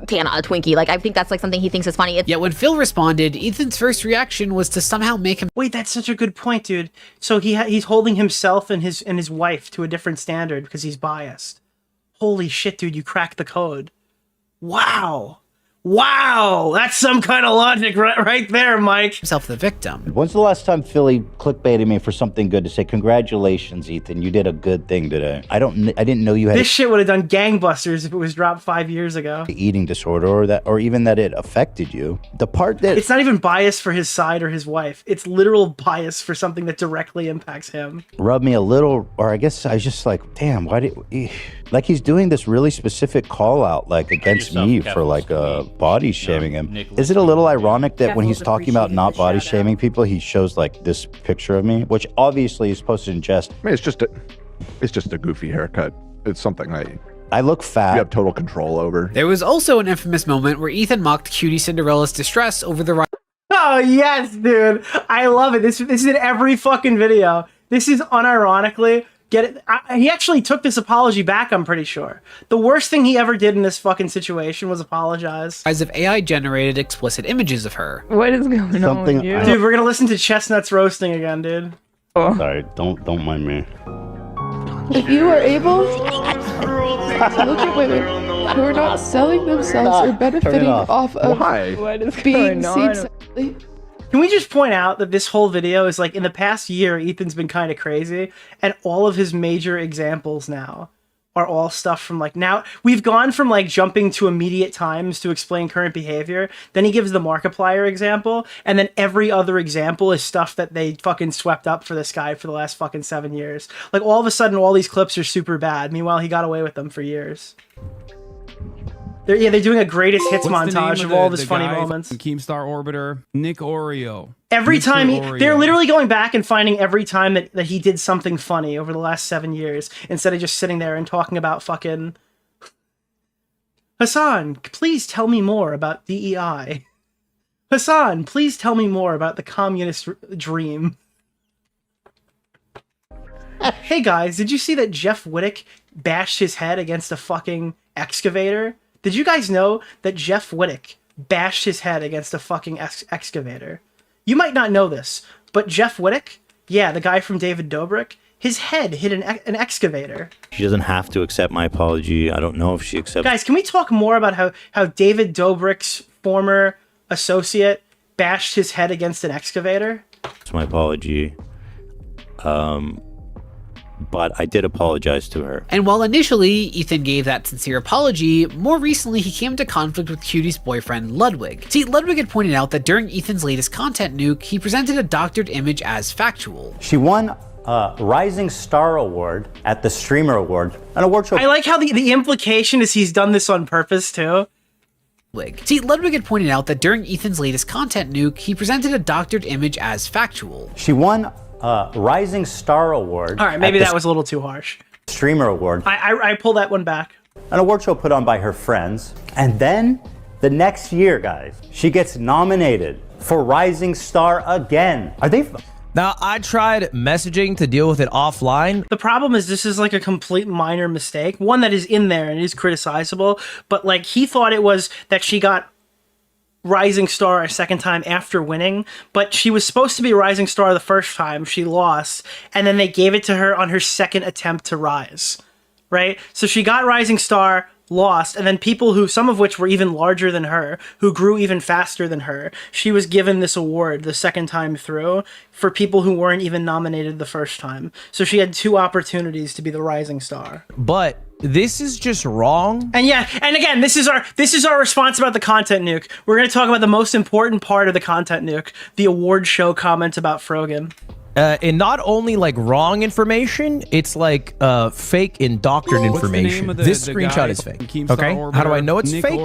Tana a Twinkie. Like I think that's like something he thinks is funny. Yet when Phil responded, Ethan's first reaction was to somehow make him... Wait, that's such a good point, dude. So he's holding himself and his wife to a different standard because he's biased. Holy shit, dude, you cracked the code. Wow. Wow, that's some kind of logic right there, Mike. Himself the victim. When's the last time Philly clickbaited me for something good to say, congratulations, Ethan, you did a good thing today? I didn't know you had this shit would have done gangbusters if it was dropped 5 years ago. The eating disorder or even that it affected you. The part that it's not even bias for his side or his wife. It's literal bias for something that directly impacts him. Rubbed me a little, or I guess I was just like, damn, why did like he's doing this really specific call out like against me for like body shaming him. Is it a little ironic that when he's talking about not body shaming people, he shows like this picture of me, which obviously is posted in jest? I mean, it's just a goofy haircut. It's something I look fat. You have total control over. There was also an infamous moment where Ethan mocked Cutie Cinderella's distress over the... Oh yes, dude. I love it. This is in every fucking video. This is unironically... Get it? He actually took this apology back, I'm pretty sure. The worst thing he ever did in this fucking situation was apologize. As if AI generated explicit images of her. What is going on with you? Dude, we're gonna listen to Chestnuts roasting again, dude. Oh. Sorry, don't mind me. If you are able to look at women who are not selling themselves or benefiting off of What is being going seen on? sexually, Can we just point out that this whole video is like, in the past year, Ethan's been kind of crazy, and all of his major examples now are all stuff from like, now we've gone from like jumping to immediate times to explain current behavior. Then he gives the Markiplier example, and then every other example is stuff that they fucking swept up for this guy for the last fucking 7 years. Like, all of a sudden, all these clips are super bad. Meanwhile, he got away with them for years. They're doing a greatest hits montage of all of his funny moments. Keemstar Orbiter, Nick DeOrio. Every time they're literally going back and finding every time that he did something funny over the last 7 years, instead of just sitting there and talking about fucking Hasan, please tell me more about DEI. Hasan, please tell me more about the communist dream. Hey guys, did you see that Jeff Wittick bashed his head against a fucking excavator? Did you guys know that Jeff Wittick bashed his head against a fucking excavator? You might not know this, but Jeff Wittick, yeah, the guy from David Dobrik, his head hit an excavator. She doesn't have to accept my apology. I don't know if she accepts. Guys, can we talk more about how David Dobrik's former associate bashed his head against an excavator? my apology. But I did apologize to her. And while initially Ethan gave that sincere apology, more recently he came into conflict with Cutie's boyfriend Ludwig. See, Ludwig had pointed out that during Ethan's latest content nuke, he presented a doctored image as factual. She won a Rising Star Award at the Streamer Awards, an award show. I like how the implication is he's done this on purpose too. See, Ludwig had pointed out that during Ethan's latest content nuke, he presented a doctored image as factual. She won a Rising Star Award. All right, maybe that was a little too harsh. Streamer Award. I pull that one back. An award show put on by her friends. And then the next year, guys, she gets nominated for Rising Star again. Are they... Now, I tried messaging to deal with it offline. The problem is this is like a complete minor mistake. One that is in there and is criticizable, but like he thought it was that she got Rising Star a second time after winning, but she was supposed to be Rising Star the first time, she lost, and then they gave it to her on her second attempt to rise, right? So she got Rising Star, lost, and then people who, some of which were even larger than her, who grew even faster than her, she was given this award the second time through for people who weren't even nominated the first time. So she had 2 opportunities to be the Rising Star. But this is just wrong. And yeah, and again, this is our response about the content nuke. We're going to talk about the most important part of the content nuke, the award show comment about Frogan. And not only like wrong information, it's like fake and doctored information. This screenshot is fake. Okay, how do I know it's fake?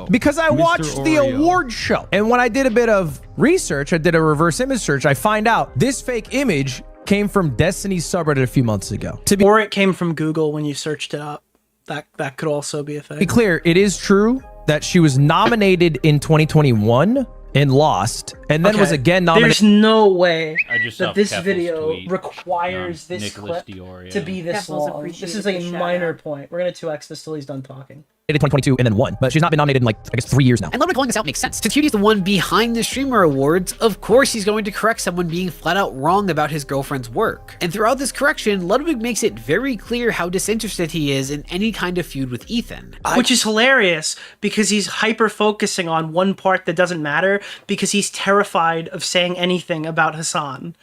Because I watched the award show, and when I did a bit of research, I did a reverse image search. I find out this fake image came from Destiny's subreddit a few months ago. Or it came from Google when you searched it up. That could also be a thing. Be clear, it is true that she was nominated in 2021 and lost, and then was again nominated. There's no way that this Keffel's video tweet requires this Nicholas clip DeOrio. to be this long. This is a minor point. We're gonna 2x this till he's done talking. 2022 and then won, but she's not been nominated in like, I guess, 3 years now. And Ludwig calling this out makes sense. Since Cutie's the one behind the Streamer Awards, of course he's going to correct someone being flat out wrong about his girlfriend's work. And throughout this correction, Ludwig makes it very clear how disinterested he is in any kind of feud with Ethan. Which is hilarious because he's hyper focusing on one part that doesn't matter because he's terrified of saying anything about Hasan.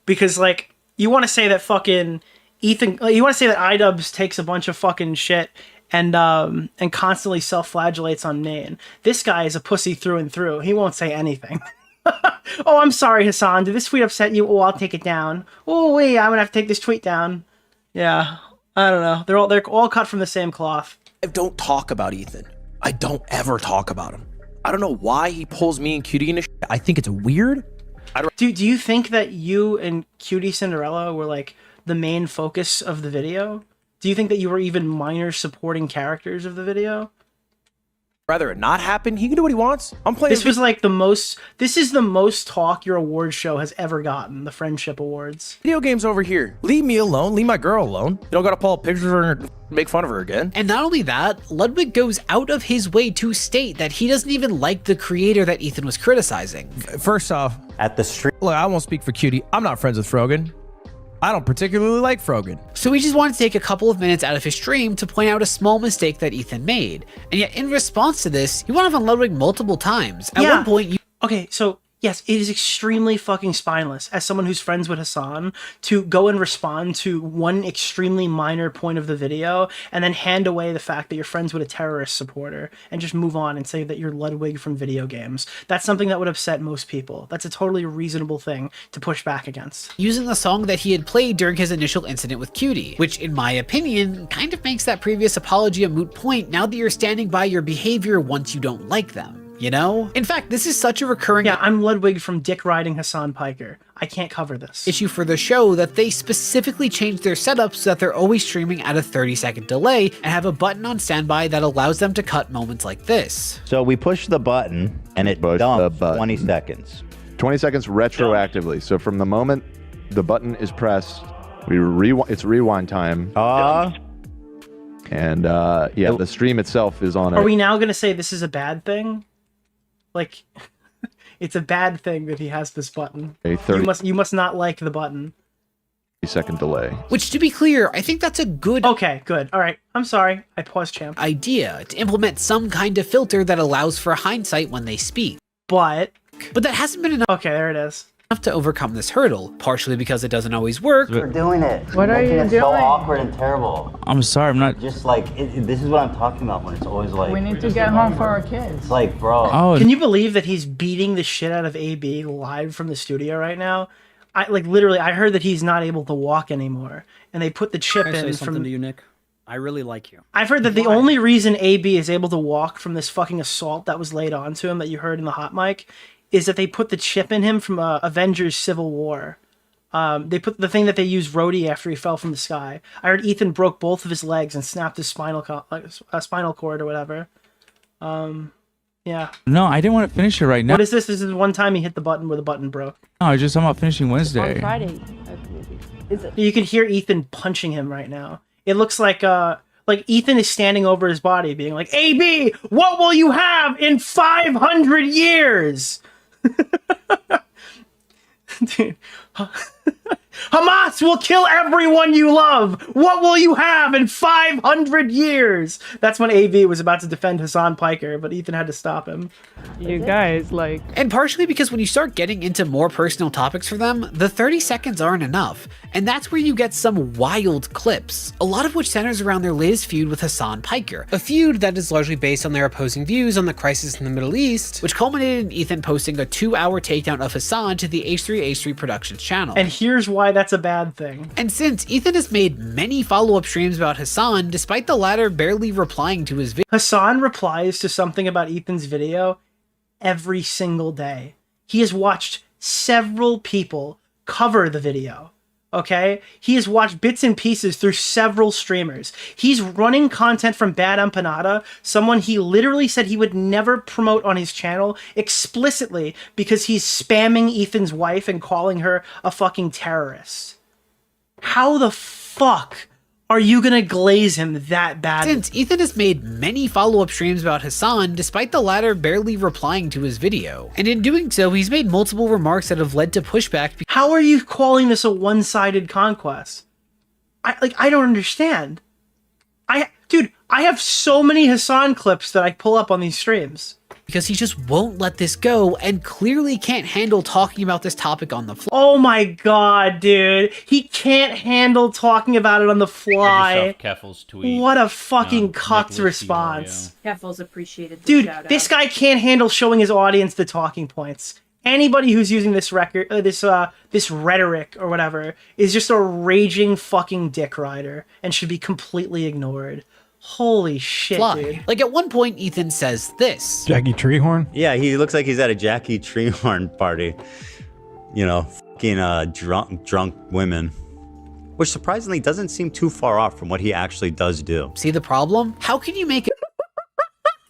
Because like, you want to say that fucking Ethan, you want to say that iDubbbz takes a bunch of fucking shit and constantly self-flagellates on Nain. This guy is a pussy through and through. He won't say anything. Oh, I'm sorry, Hasan. Did this tweet upset you? Oh, I'll take it down. Oh, wait, I'm gonna have to take this tweet down. Yeah, I don't know. They're all cut from the same cloth. I don't talk about Ethan. I don't ever talk about him. I don't know why he pulls me and Cutie into shit. I think it's weird. Do you think that you and Cutie Cinderella were like the main focus of the video? Do you think that you were even minor supporting characters of the video? Rather it not happen. He can do what he wants. I'm playing. This was like the most. This is the most talk your award show has ever gotten. The Friendship Awards. Video games over here. Leave me alone. Leave my girl alone. You don't gotta pull up pictures of her and make fun of her again. And not only that, Ludwig goes out of his way to state that he doesn't even like the creator that Ethan was criticizing. First off, at the street. Look, I won't speak for Cutie. I'm not friends with Frogan. I don't particularly like Frogan. So he just wanted to take a couple of minutes out of his stream to point out a small mistake that Ethan made. And yet in response to this, he went off on Ludwig multiple times. At one point, Okay, so Yes, it is extremely fucking spineless as someone who's friends with Hasan to go and respond to one extremely minor point of the video and then hand away the fact that you're friends with a terrorist supporter and just move on and say that you're Ludwig from video games. That's something that would upset most people. That's a totally reasonable thing to push back against. Using the song that he had played during his initial incident with Cutie, which in my opinion kind of makes that previous apology a moot point now that you're standing by your behavior once you don't like them. You know? In fact, this is such a recurring— Yeah, I'm Ludwig from dick riding Hasan Piker. I can't cover this. issue for the show that they specifically changed their setup so that they're always streaming at a 30-second delay and have a button on standby that allows them to cut moments like this. So we push the button and it dumps 20 seconds. 20 seconds retroactively. So from the moment the button is pressed, it's rewind time. And yeah, the stream itself is on. Are we now going to say this is a bad thing? Like, it's a bad thing that he has this button. You must not like the button. 30-second delay. Which, to be clear, I think that's a good— Okay, good. All right. I'm sorry. I paused, champ. idea to implement some kind of filter that allows for hindsight when they speak. But that hasn't been enough. Okay, there it is. Enough to overcome this hurdle, partially because it doesn't always work. We're doing it. What are you It's doing? so awkward and terrible. I'm sorry, I'm not. Just like, this is what I'm talking about when it's always like. We need to get home for our kids. It's like, bro. Oh, Can you believe that he's beating the shit out of AB live from the studio right now? I heard that he's not able to walk anymore, and they put the chip Can I say in something from. to you, Nick? I really like you. I've heard that the only reason AB is able to walk from this fucking assault that was laid onto him that you heard in the hot mic is that they put the chip in him from Avengers Civil War. They put the thing that they used Rhodey after he fell from the sky. I heard Ethan broke both of his legs and snapped his spinal cord or whatever. Yeah. No, I didn't want to finish it right now. What is this? This is one time he hit the button where the button broke. No, I'm about finishing Wednesday. On Friday. You can hear Ethan punching him right now. It looks like Ethan is standing over his body being like, AB, what will you have in 500 years? Dude. Hamas will kill everyone you love. What will you have in 500 years? That's when AB was about to defend Hasan Piker, but Ethan had to stop him. You guys, like... And partially because when you start getting into more personal topics for them, the 30 seconds aren't enough. And that's where you get some wild clips, a lot of which centers around their latest feud with Hasan Piker, a feud that is largely based on their opposing views on the crisis in the Middle East, which culminated in Ethan posting a 2-hour takedown of Hasan to the H3H3 Productions channel. And here's why that's a bad thing. And since Ethan has made many follow-up streams about Hasan, despite the latter barely replying to his video. Hasan replies to something about Ethan's video every single day. He has watched several people cover the video. Okay? He has watched bits and pieces through several streamers. He's running content from Bad Empanada, someone he literally said he would never promote on his channel explicitly because he's spamming Ethan's wife and calling her a fucking terrorist. How the fuck are you gonna glaze him that bad? Since Ethan has made many follow-up streams about Hasan, despite the latter barely replying to his video. And in doing so, he's made multiple remarks that have led to pushback. How are you calling this a one-sided conquest? I don't understand. Dude, I have so many Hasan clips that I pull up on these streams. Because he just won't let this go and clearly can't handle talking about this topic on the fly. Oh my god, dude. He can't handle talking about it on the fly. Keffel's tweet. What a fucking cucked response. Keffel's appreciated the Dude, shout this out. guy can't handle showing his audience the talking points. Anybody who's using this this rhetoric or whatever is just a raging fucking dick rider and should be completely ignored. Holy shit, dude. Like at one point, Ethan says this. Jackie Treehorn? Yeah, he looks like he's at a Jackie Treehorn party. You know, fucking drunk women. Which surprisingly doesn't seem too far off from what he actually does do. See the problem? How can you make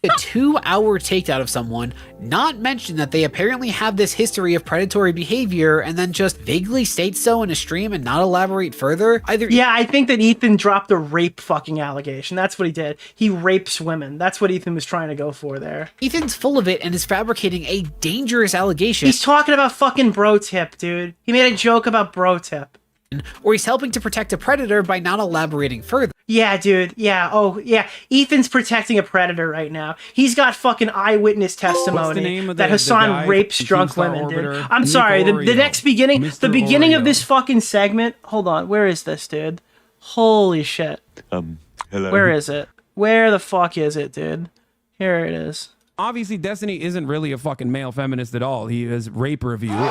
a 2-hour takedown of someone, not mention that they apparently have this history of predatory behavior, and then just vaguely state so in a stream and not elaborate further? Yeah, I think that Ethan dropped a rape fucking allegation. That's what he did. He rapes women. That's what Ethan was trying to go for there. Ethan's full of it and is fabricating a dangerous allegation. He's talking about fucking bro tip, dude. He made a joke about bro tip. Or he's helping to protect a predator by not elaborating further. Yeah, dude. Yeah. Oh, yeah. Ethan's protecting a predator right now. He's got fucking eyewitness testimony name of that the Hassan guy rapes from drunk Keemstar women, dude. Orbiter? I'm Nick sorry. The Oreo. next beginning, the Mr. beginning of Oreo. this fucking segment. Hold on. Where is this, dude? Holy shit. Hello. Where is it? Where the fuck is it, dude? Here it is. Obviously, Destiny isn't really a fucking male feminist at all. He is rape review.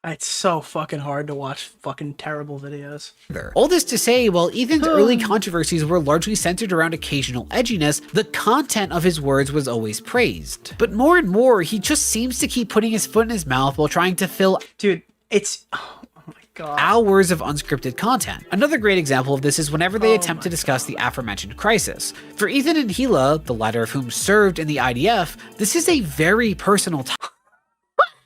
It's so fucking hard to watch fucking terrible videos. All this to say, while Ethan's early controversies were largely centered around occasional edginess, the content of his words was always praised. But more and more, he just seems to keep putting his foot in his mouth while trying to fill it's God. hours of unscripted content. Another great example of this is whenever they attempt to discuss the aforementioned crisis. For Ethan and Hila, the latter of whom served in the IDF, this is a very personal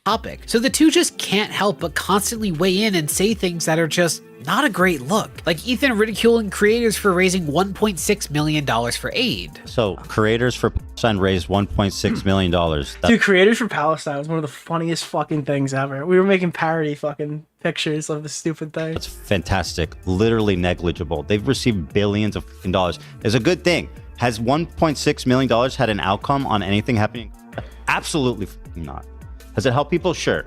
topic, so the two just can't help but constantly weigh in and say things that are just not a great look. Like Ethan ridiculing creators for raising $1.6 million for aid. So creators for Palestine raised $1.6 million. Dude, Creators for Palestine was one of the funniest fucking things ever. We were making parody fucking pictures of the stupid thing. That's fantastic. Literally negligible. They've received billions of fucking dollars. It's a good thing. Has $1.6 million had an outcome on anything happening? Absolutely fucking not. Has it helped people? Sure.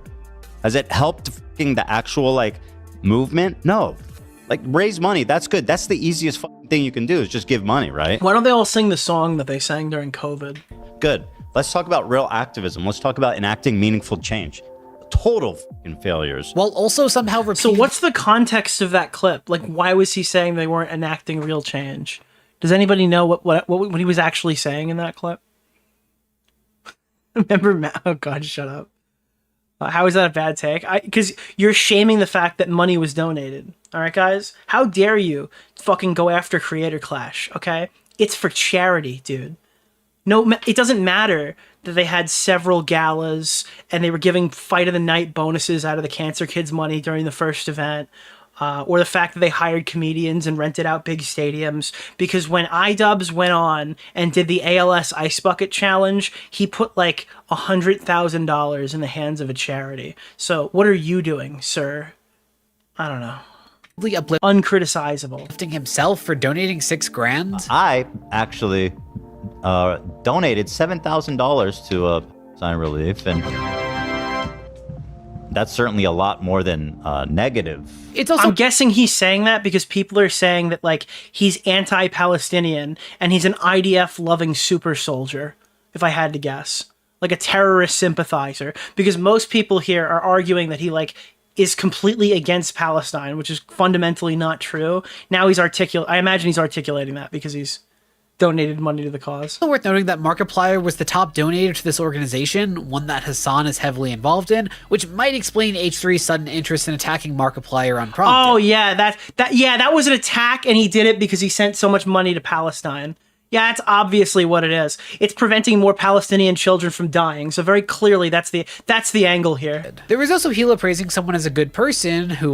Has it helped fucking the actual like movement? No. Like raise money. That's good. That's the easiest fucking thing you can do is just give money, right? Why don't they all sing the song that they sang during COVID? Good. Let's talk about real activism. Let's talk about enacting meaningful change. Total fucking failures. While also somehow So what's the context of that clip? Like, why was he saying they weren't enacting real change? Does anybody know what he was actually saying in that clip? Remember Matt? Oh God, shut up. How is that a bad take? Because you're shaming the fact that money was donated. All right, guys? How dare you fucking go after Creator Clash, okay? It's for charity, dude. No, it doesn't matter that they had several galas and they were giving Fight of the Night bonuses out of the Cancer Kids money during the first event. Or the fact that they hired comedians and rented out big stadiums. Because when iDubbbz went on and did the ALS Ice Bucket Challenge, he put like $100,000 in the hands of a charity. So what are you doing, sir? I don't know. Uncriticizable. Uplifting himself for donating $6,000? I actually donated $7,000 to Sign Relief, and that's certainly a lot more than negative. It's also I'm guessing he's saying that because people are saying that like he's anti-Palestinian and he's an IDF-loving super soldier, if I had to guess. Like a terrorist sympathizer. Because most people here are arguing that he like is completely against Palestine, which is fundamentally not true. Now I imagine he's articulating that because he's donated money to the cause. Also worth noting that Markiplier was the top donator to this organization, one that Hasan is heavily involved in, which might explain H3's sudden interest in attacking Markiplier unprompted. Oh yeah, that was an attack, and he did it because he sent so much money to Palestine. Yeah, that's obviously what it is. It's preventing more Palestinian children from dying. So very clearly, that's the angle here. There was also Hila praising someone as a good person who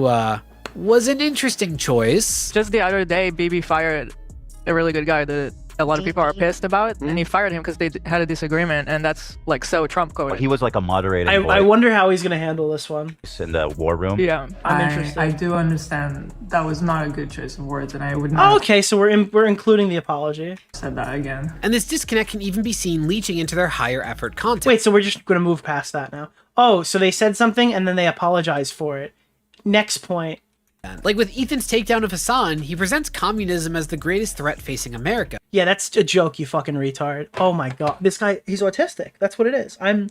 was an interesting choice. Just the other day, BB fired a really good guy that a lot of people are pissed about, and he fired him because they had a disagreement, and that's like so Trump coded. He was like a moderating I wonder how he's gonna handle this one. in the war room. Yeah, I'm interested. I do understand that was not a good choice of words, and I would Oh, not okay, so we're including the apology. have said that again. And this disconnect can even be seen leaching into their higher effort content. Wait, so we're just gonna move past that now? Oh, so they said something and then they apologized for it. Next point. Like with Ethan's takedown of Hasan, he presents communism as the greatest threat facing America. Yeah, that's a joke, you fucking retard. Oh my god, this guy, he's autistic. That's what it is. I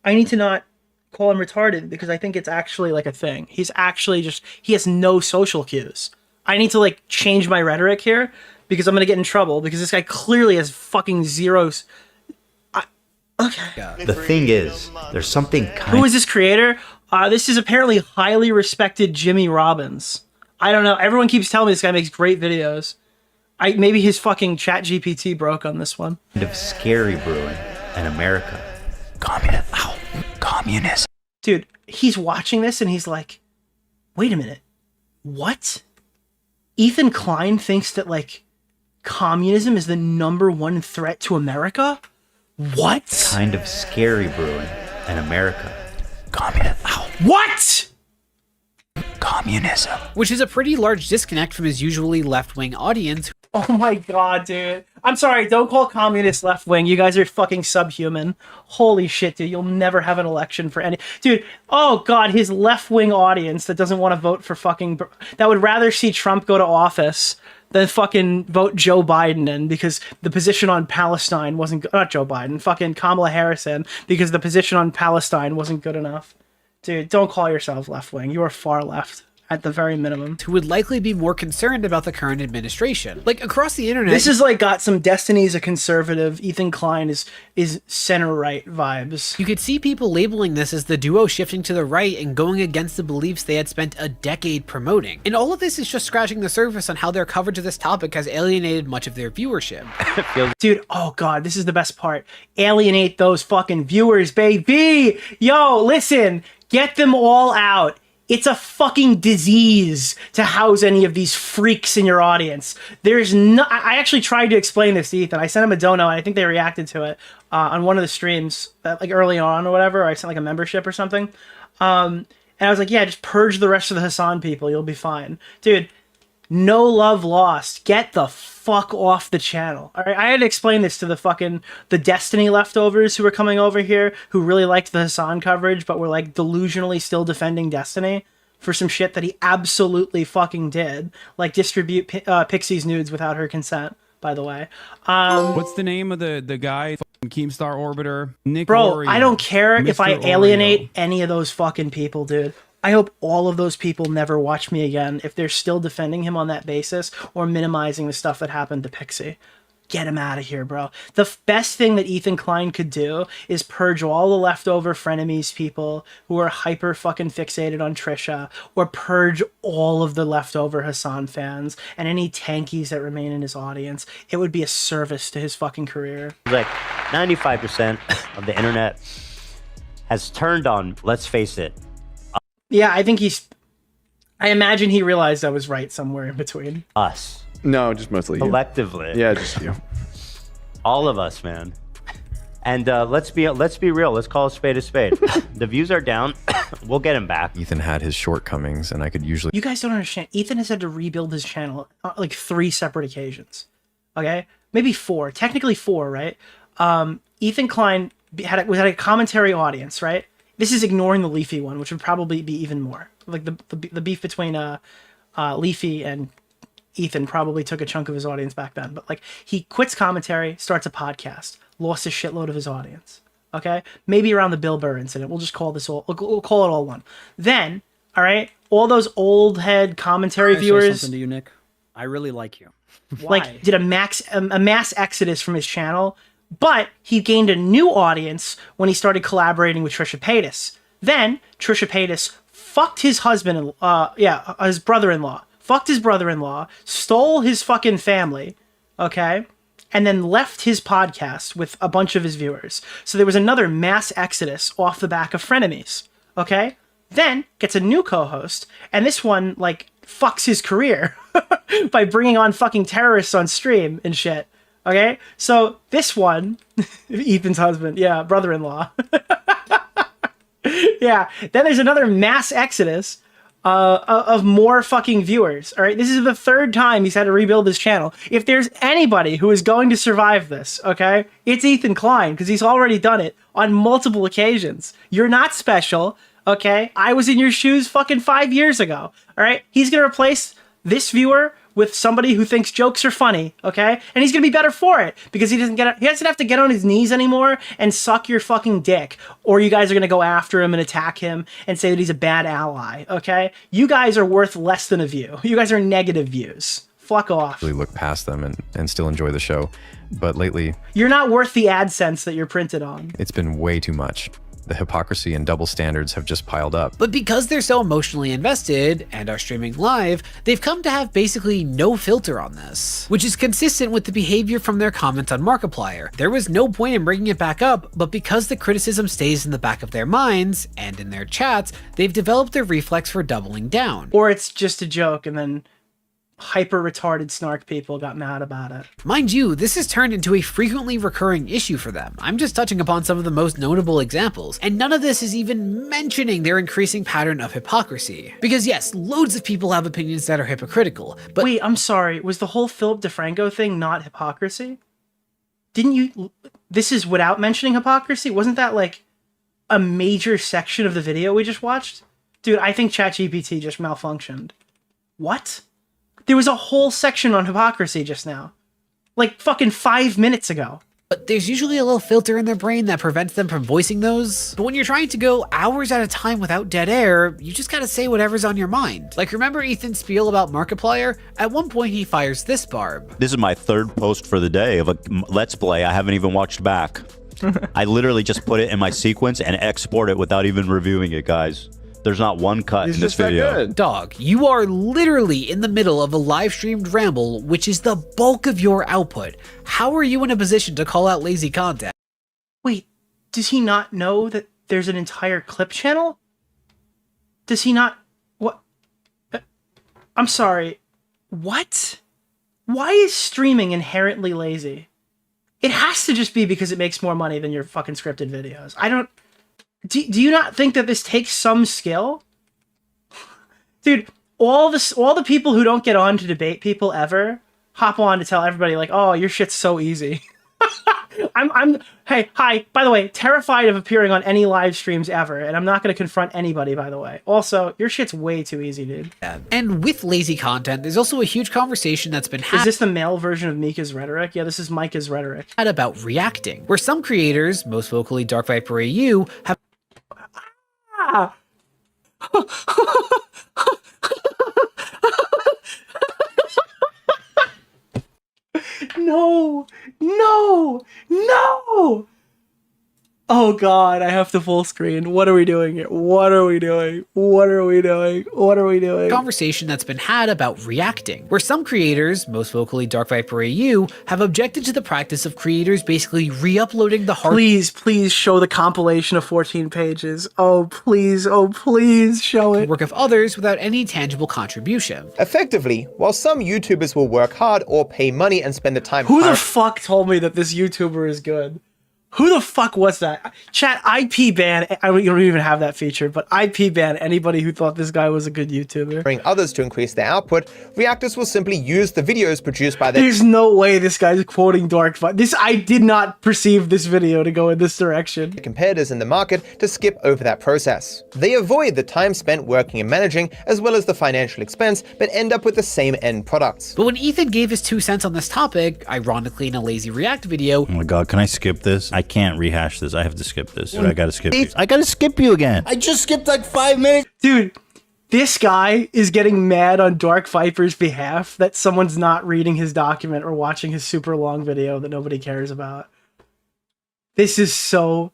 need to not call him retarded because I think it's actually like a thing. He's actually he has no social cues. I need to like change my rhetoric here because I'm gonna get in trouble because this guy clearly has fucking zeros. Okay. The thing is, there's something kind Who is this creator? This is apparently highly respected Jimmy Robbins. I don't know. Everyone keeps telling me this guy makes great videos. Maybe his fucking chat GPT broke on this one. of scary brewing in America. Communism. Dude, he's watching this and he's like, wait a minute. What? Ethan Klein thinks that, like, communism is the #1 threat to America? What? Kind of scary brewing in America. Communism. What? Communism. Which is a pretty large disconnect from his usually left-wing audience. Oh my god, dude. I'm sorry, don't call communists left wing. You guys are fucking subhuman. Holy shit, dude. You'll never have an election for any. Dude, oh god, his left wing audience that doesn't want to vote for fucking. That would rather see Trump go to office than fucking vote Joe Biden in because the position on Palestine wasn't. Not Joe Biden, fucking Kamala Harris in because the position on Palestine wasn't good enough. Dude, don't call yourself left wing. You are far left. At the very minimum, who would likely be more concerned about the current administration. Like across the internet, this is like got some Destiny's a conservative. Ethan Klein is center right vibes. You could see people labeling this as the duo shifting to the right and going against the beliefs they had spent a decade promoting. And all of this is just scratching the surface on how their coverage of this topic has alienated much of their viewership. Dude, oh god, this is the best part. Alienate those fucking viewers, baby. Yo, listen, get them all out. It's a fucking disease to house any of these freaks in your audience. There's no. I actually tried to explain this to Ethan. I sent him a dono, and I think they reacted to it on one of the streams, like early on or whatever. Or I sent like a membership or something, and I was like, "Yeah, just purge the rest of the Hasan people. You'll be fine, dude." No love lost. Get the fuck off the channel. All right, I had to explain this to the Destiny leftovers who were coming over here who really liked the Hasan coverage, but were like delusionally still defending Destiny for some shit that he absolutely fucking did, like distribute Pixie's nudes without her consent. By the way, what's the name of the guy? Keemstar Orbiter, Nick. Bro, I don't care if I Mr. alienate any of those fucking people, dude. I hope all of those people never watch me again if they're still defending him on that basis or minimizing the stuff that happened to Pixie. Get him out of here, bro. The best thing that Ethan Klein could do is purge all the leftover frenemies people who are hyper fucking fixated on Trisha, or purge all of the leftover Hasan fans and any tankies that remain in his audience. It would be a service to his fucking career. Like 95% of the internet has turned on, let's face it. Yeah, I think I imagine he realized I was right somewhere in between. Us. No, just mostly you. Collectively. Yeah, just you. All of us, man. And let's be real. Let's call a spade a spade. The views are down. We'll get him back. Ethan had his shortcomings, and I could usually. You guys don't understand. Ethan has had to rebuild his channel like 3 separate occasions. Okay, maybe 4. Technically 4, right? Ethan Klein had a commentary audience, right? This is ignoring the Leafy one, which would probably be even more. Like the beef between Leafy and Ethan probably took a chunk of his audience back then. But like he quits commentary, starts a podcast, lost a shitload of his audience. Okay, maybe around the Bill Burr incident. We'll just call this all. We'll call it all one. Then, all right, all those old head commentary viewers. Say something to you, Nick. I really like you. Like did a mass exodus from his channel. But he gained a new audience when he started collaborating with Trisha Paytas. Then Trisha Paytas fucked his husband, his brother-in-law. Fucked his brother-in-law, stole his fucking family, okay? And then left his podcast with a bunch of his viewers. So there was another mass exodus off the back of frenemies, okay? Then gets a new co-host, and this one, like, fucks his career by bringing on fucking terrorists on stream and shit. Okay, so this one, Ethan's husband, brother-in-law. Yeah, then there's another mass exodus of more fucking viewers. All right, this is the 3rd time he's had to rebuild his channel. If there's anybody who is going to survive this, okay, it's Ethan Klein, because he's already done it on multiple occasions. You're not special, okay? I was in your shoes fucking 5 years ago. All right, he's gonna replace this viewer with somebody who thinks jokes are funny, okay? And he's gonna be better for it because he doesn't have to get on his knees anymore and suck your fucking dick, or you guys are gonna go after him and attack him and say that he's a bad ally, okay? You guys are worth less than a view. You guys are negative views. Fuck off. Really look past them and still enjoy the show. But lately, you're not worth the AdSense that you're printed on. It's been way too much. The hypocrisy and double standards have just piled up. But because they're so emotionally invested and are streaming live, they've come to have basically no filter on this, which is consistent with the behavior from their comments on Markiplier. There was no point in bringing it back up, but because the criticism stays in the back of their minds and in their chats, they've developed a reflex for doubling down. Or it's just a joke and then hyper retarded Snark people got mad about it. Mind you, this has turned into a frequently recurring issue for them. I'm just touching upon some of the most notable examples, and none of this is even mentioning their increasing pattern of hypocrisy. Because yes, loads of people have opinions that are hypocritical, but— Wait, I'm sorry, was the whole Philip DeFranco thing not hypocrisy? Didn't you— this is without mentioning hypocrisy? Wasn't that like a major section of the video we just watched? Dude, I think ChatGPT just malfunctioned. What? There was a whole section on hypocrisy just now. Like fucking 5 minutes ago. But there's usually a little filter in their brain that prevents them from voicing those. But when you're trying to go hours at a time without dead air, you just gotta say whatever's on your mind. Like, remember Ethan's spiel about Markiplier? At one point he fires this barb. This is my third post for the day of a Let's Play I haven't even watched back. I literally just put it in my sequence and export it without even reviewing it, guys. There's not one cut in this video. Dog, you are literally in the middle of a live streamed ramble, which is the bulk of your output. How are you in a position to call out lazy content? Wait, does he not know that there's an entire clip channel? Does he not— what? I'm sorry. What? Why is streaming inherently lazy? It has to just be because it makes more money than your fucking scripted videos. I don't— Do you not think that this takes some skill? Dude, all the people who don't get on to debate people ever hop on to tell everybody like, oh, your shit's so easy. Hey, hi, by the way, terrified of appearing on any live streams ever, and I'm not going to confront anybody, by the way. Also, your shit's way too easy, dude. And with lazy content, there's also a huge conversation that's been had— Is this the male version of Mika's rhetoric? Yeah, this is Micah's rhetoric. About reacting, where some creators, most vocally Dark Viper AU, have— No! No! No! Oh god, I have to full screen. What are we doing here? What are we doing? What are we doing? What are we doing? Conversation that's been had about reacting, where some creators, most vocally Dark Viper AU, have objected to the practice of creators basically re-uploading the hard— Please show the compilation of 14 pages. Oh please show it. Work of others without any tangible contribution. Effectively, while some YouTubers will work hard or pay money and spend the time— Who the fuck told me that this YouTuber is good? Who the fuck was that? Chat, IP ban— I don't even have that feature, but IP ban anybody who thought this guy was a good YouTuber. Bring others to increase their output, reactors will simply use the videos produced by their— There's no way this guy's quoting Dark Viper. I did not perceive this video to go in this direction. competitors in the market to skip over that process. They avoid the time spent working and managing, as well as the financial expense, but end up with the same end products. But when Ethan gave his 2 cents on this topic, ironically in a lazy react video— Oh my god, can I skip this? I can't rehash this. I have to skip this. Dude, I gotta skip you. I gotta skip you again. I just skipped like 5 minutes. Dude, this guy is getting mad on Dark Viper's behalf that someone's not reading his document or watching his super long video that nobody cares about. This is so—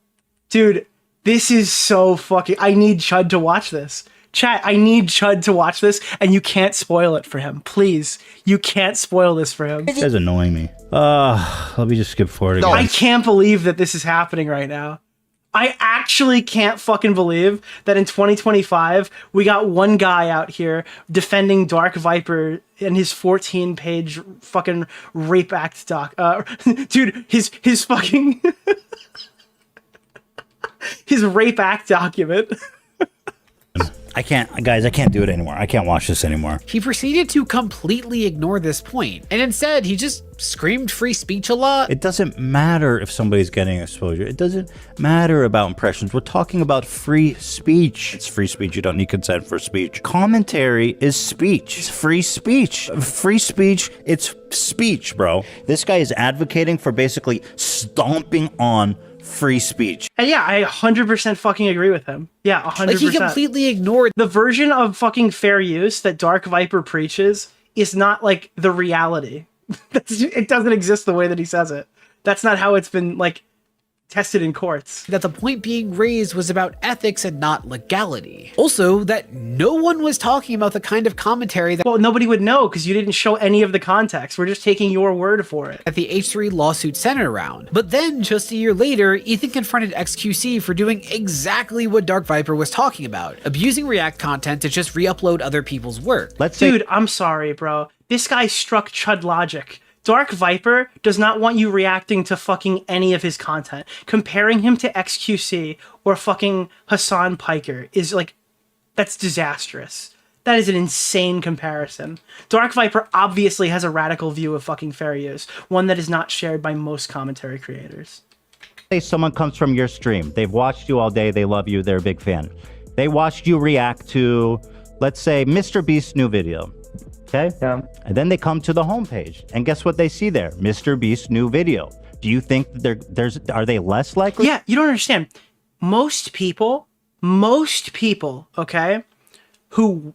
Dude, this is so fucking— I need Chud to watch this. Chat, I need Chud to watch this, and you can't spoil it for him. Please. You can't spoil this for him. This guy's annoying me. Let me just skip forward again. I can't believe that this is happening right now. I actually can't fucking believe that in 2025, we got one guy out here defending Dark Viper and his 14-page fucking rape act doc. Dude, his fucking... his rape act document. I can't, guys, I can't do it anymore. I can't watch this anymore. He proceeded to completely ignore this point, and instead he just screamed free speech a lot. It doesn't matter if somebody's getting exposure. It doesn't matter about impressions. We're talking about free speech. It's free speech. You don't need consent for speech. Commentary is speech. It's free speech. Free speech, it's speech, bro. This guy is advocating for basically stomping on free speech. And yeah, I 100% fucking agree with him. Yeah, 100%. Like, he completely ignored the version of fucking fair use that Dark Viper preaches is not like the reality. It doesn't exist the way that he says it. That's not how it's been like tested in courts. That the point being raised was about ethics and not legality. Also, that no one was talking about the kind of commentary that— Well, nobody would know because you didn't show any of the context. We're just taking your word for it. That the H3 lawsuit centered around. But then, just a year later, Ethan confronted XQC for doing exactly what Dark Viper was talking about, abusing React content to just re-upload other people's work. Dude, I'm sorry, bro. This guy struck Chud logic. Dark Viper does not want you reacting to fucking any of his content. Comparing him to XQC or fucking Hasan Piker is like, that's disastrous. That is an insane comparison. Dark Viper obviously has a radical view of fucking fair use, one that is not shared by most commentary creators. Say someone comes from your stream. They've watched you all day. They love you. They're a big fan. They watched you react to, let's say, Mr. Beast's new video. Okay? Yeah. And then they come to the homepage, and guess what they see there? Mr. Beast's new video. Do you think that are they less likely? Yeah, you don't understand. Most people, okay, who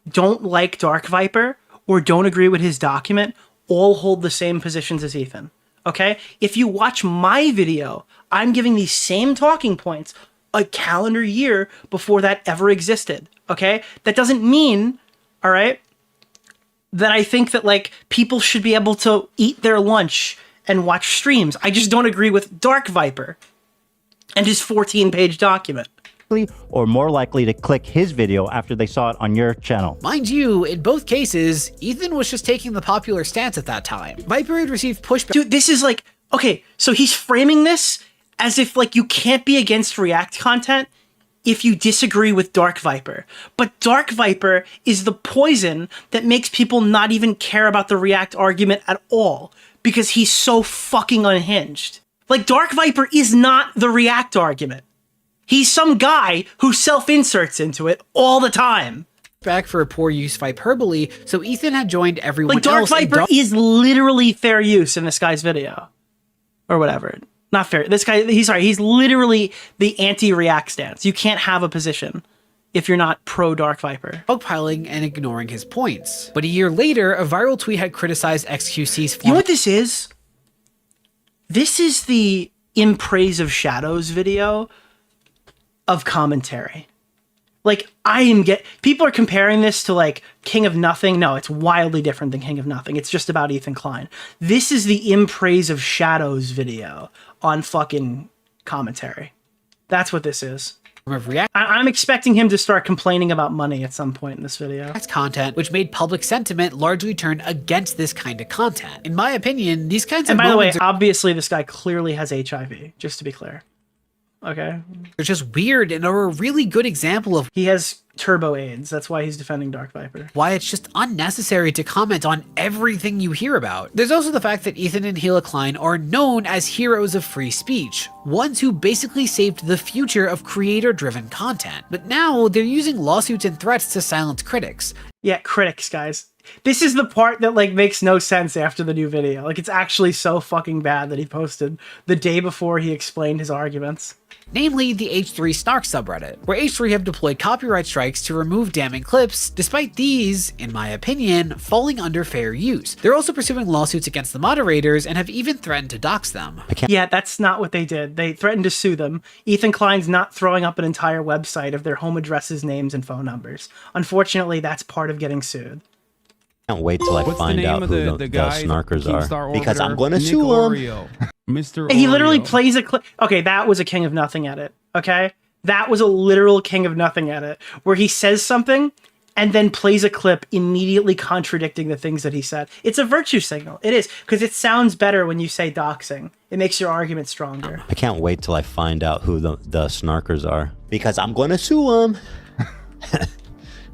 don't like Dark Viper or don't agree with his document, all hold the same positions as Ethan. Okay? If you watch my video, I'm giving these same talking points a calendar year before that ever existed. Okay? That doesn't mean, all right, that I think that like people should be able to eat their lunch and watch streams. I just don't agree with Dark Viper and his 14-page document. Or more likely to click his video after they saw it on your channel. Mind you, in both cases, Ethan was just taking the popular stance at that time. Viper had received pushback. Dude, this is like, okay, so he's framing this as if like you can't be against React content if you disagree with Dark Viper. But Dark Viper is the poison that makes people not even care about the React argument at all because he's so fucking unhinged. Like, Dark Viper is not the React argument. He's some guy who self-inserts into it all the time. Back for a poor use of hyperbole, so Ethan had joined everyone like, Dark else. Viper is literally fair use in this guy's video. Or whatever. Not fair. This guy, he's literally the anti-React stance. You can't have a position if you're not pro-Dark Viper. Dogpiling and ignoring his points. But a year later, a viral tweet had criticized XQC's form. You know what this is? This is the In Praise of Shadows video of commentary. Like, people are comparing this to like King of Nothing. No, it's wildly different than King of Nothing. It's just about Ethan Klein. This is the In Praise of Shadows video on fucking commentary. That's what this is. I'm expecting him to start complaining about money at some point in this video. That's content, which made public sentiment largely turn against this kind of content. In my opinion, these kinds of moments— And by the way, obviously this guy clearly has HIV, just to be clear. Okay. They're just weird and are a really good example of— He has turbo AIDS. That's why he's defending Dark Viper. Why it's just unnecessary to comment on everything you hear about. There's also the fact that Ethan and Hila Klein are known as heroes of free speech, ones who basically saved the future of creator-driven content. But now they're using lawsuits and threats to silence critics. Yeah, critics, guys. This is the part that like makes no sense after the new video. Like, it's actually so fucking bad that he posted the day before he explained his arguments. Namely the H3 Snark subreddit, where H3 have deployed copyright strikes to remove damning clips, despite these, in my opinion, falling under fair use. They're also pursuing lawsuits against the moderators and have even threatened to dox them. Yeah, that's not what they did. They threatened to sue them. Ethan Klein's not throwing up an entire website of their home addresses, names, and phone numbers. Unfortunately, that's part of getting sued. Can't wait till I find out who the snarkers are, because I'm going to sue them. Mr. He literally plays a clip. Okay, that was a King of Nothing edit. Okay, that was a literal King of Nothing edit where he says something and then plays a clip immediately contradicting the things that he said. It's a virtue signal. It is, because it sounds better when you say doxing. It makes your argument stronger. I can't wait till I find out who the snarkers are, because I'm going to sue them.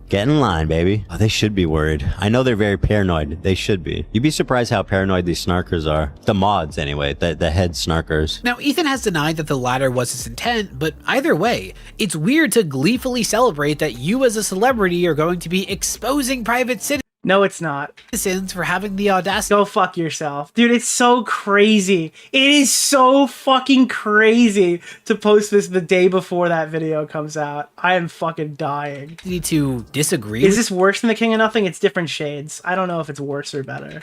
Get in line, baby. Oh, they should be worried. I know they're very paranoid. They should be. You'd be surprised how paranoid these snarkers are. The mods, anyway. The head snarkers. Now, Ethan has denied that the latter was his intent, but either way, it's weird to gleefully celebrate that you as a celebrity are going to be exposing private citizens. No, it's not. Citizens for having the audacity. Go fuck yourself. Dude, it's so crazy. It is so fucking crazy to post this the day before that video comes out. I am fucking dying. To disagree. Is this worse than The King of Nothing? It's different shades. I don't know if it's worse or better.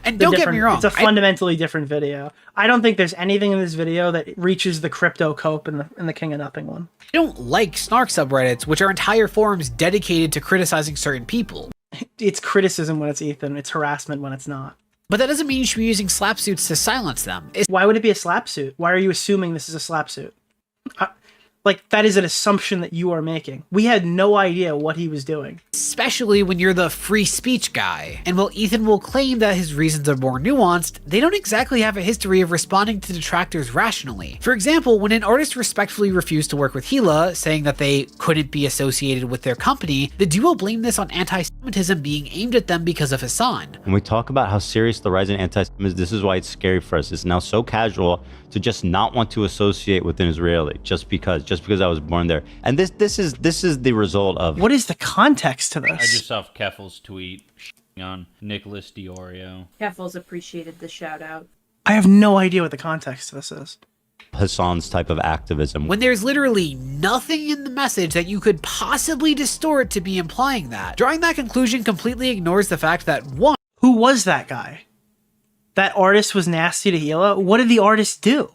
And don't get me wrong. It's a fundamentally different video. I don't think there's anything in this video that reaches the crypto cope in the King of Nothing one. I don't like Snark subreddits, which are entire forums dedicated to criticizing certain people. It's criticism when it's Ethan. It's harassment when it's not. But that doesn't mean you should be using slap suits to silence them. Why would it be a slap suit? Why are you assuming this is a slap suit? Like, that is an assumption that you are making. We had no idea what he was doing. Especially when you're the free speech guy. And while Ethan will claim that his reasons are more nuanced, they don't exactly have a history of responding to detractors rationally. For example, when an artist respectfully refused to work with Gila, saying that they couldn't be associated with their company, the duo blamed this on anti-Semitism being aimed at them because of Hasan. When we talk about how serious the rise in anti-Semitism is, this is why it's scary for us. It's now so casual to just not want to associate with an Israeli just because I was born there. And this is the result of... What is the context to this? I just saw Keffel's tweet on Nicholas DeOrio. Keffel's appreciated the shout out. I have no idea what the context to this is. Hasan's type of activism. When there's literally nothing in the message that you could possibly distort to be implying that. Drawing that conclusion completely ignores the fact that one... Who was that guy? That artist was nasty to Gila? What did the artist do?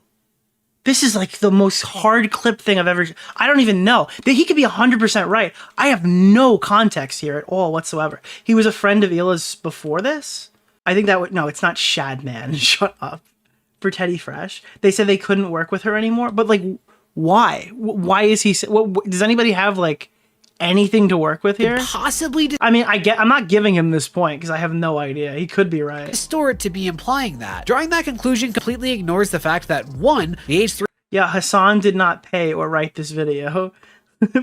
This is like the most hard clip thing I've ever... I don't even know. He could be 100% right. I have no context here at all whatsoever. He was a friend of Gila's before this? I think that would... No, it's not Shadman. Shut up. For Teddy Fresh. They said they couldn't work with her anymore. But like, why? Why is he... Does anybody have like anything to work with here? Possibly... I mean, I'm not giving him this point because I have no idea. He could be right. Distort to be implying that. Drawing that conclusion completely ignores the fact that one, the age 3... Yeah, Hasan did not pay or write this video.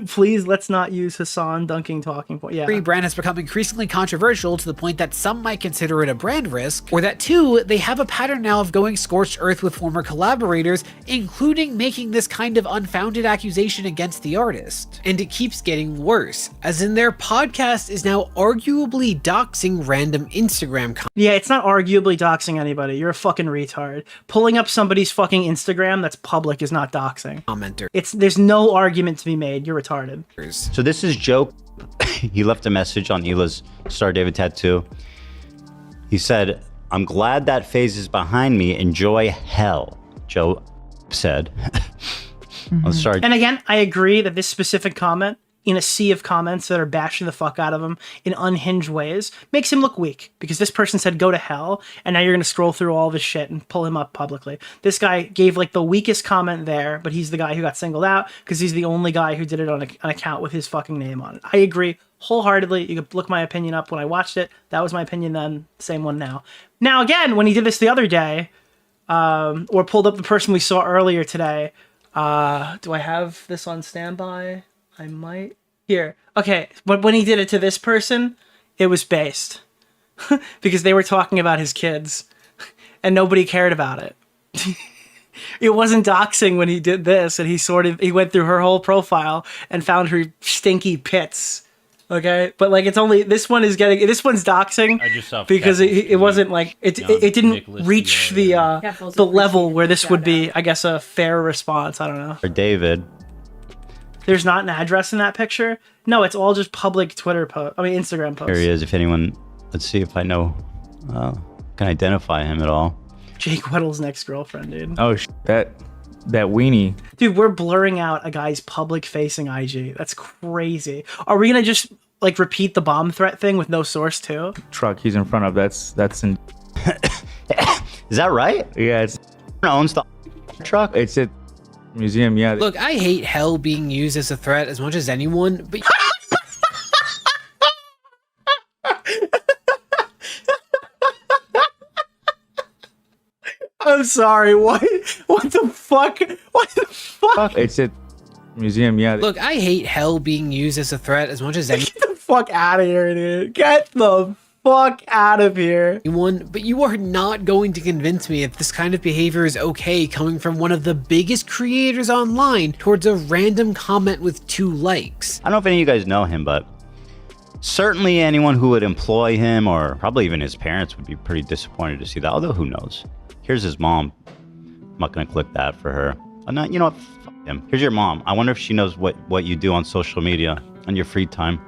Please, let's not use Hasan dunking talking point. Yeah. Brand has become increasingly controversial to the point that some might consider it a brand risk, or that two, they have a pattern now of going scorched earth with former collaborators, including making this kind of unfounded accusation against the artist. And it keeps getting worse, as in their podcast is now arguably doxing random Instagram comments. Yeah, it's not arguably doxing anybody. You're a fucking retard. Pulling up somebody's fucking Instagram that's public is not doxing. Commenter. There's no argument to be made. You're retarded. So this is Joe. He left a message on Hila's Star David tattoo. He said, "I'm glad that phase is behind me. Enjoy hell," Joe said. Let's start. And again, I agree that this specific comment, in a sea of comments that are bashing the fuck out of him in unhinged ways, makes him look weak, because this person said go to hell, and now you're going to scroll through all this shit and pull him up publicly. This guy gave like the weakest comment there, but he's the guy who got singled out because he's the only guy who did it on an account with his fucking name on it. I agree wholeheartedly. You could look my opinion up when I watched it. That was my opinion then, same one now. Now again, when he did this the other day, or pulled up the person we saw earlier today, do I have this on standby? I might. Here. Okay, but when he did it to this person, it was based. Because they were talking about his kids. And nobody cared about it. It wasn't doxing when he did this, and he went through her whole profile and found her stinky pits. Okay? But like, it's only, this one's doxing. I just saw because it wasn't like, it didn't reach the level where this would be, I guess, a fair response. I don't know. Or David. There's not an address in that picture? No, it's all just public Twitter post. I mean, Instagram posts. Here he is. If anyone, let's see if I know, can identify him at all. Jake Weddle's next girlfriend, dude. Oh, that weenie. Dude, we're blurring out a guy's public-facing IG. That's crazy. Are we gonna just like repeat the bomb threat thing with no source too? Truck he's in front of. That's in. Is that right? Yeah, it's owns the truck. It's at museum. Yeah. Look, I hate hell being used as a threat as much as anyone, but. I'm sorry, what the fuck? What the fuck? It's at museum, yeah. Look, I hate hell being used as a threat as much as anyone. Get the fuck out of here, dude. Get the fuck out of here. But you are not going to convince me if this kind of behavior is okay coming from one of the biggest creators online towards a random comment with 2 likes. I don't know if any of you guys know him, but Certainly anyone who would employ him, or probably even his parents, would be pretty disappointed to see that, although who knows. Here's his mom. I'm not gonna click that for her. No, you know what? Fuck him. Here's your mom. I wonder if she knows what you do on social media on your free time.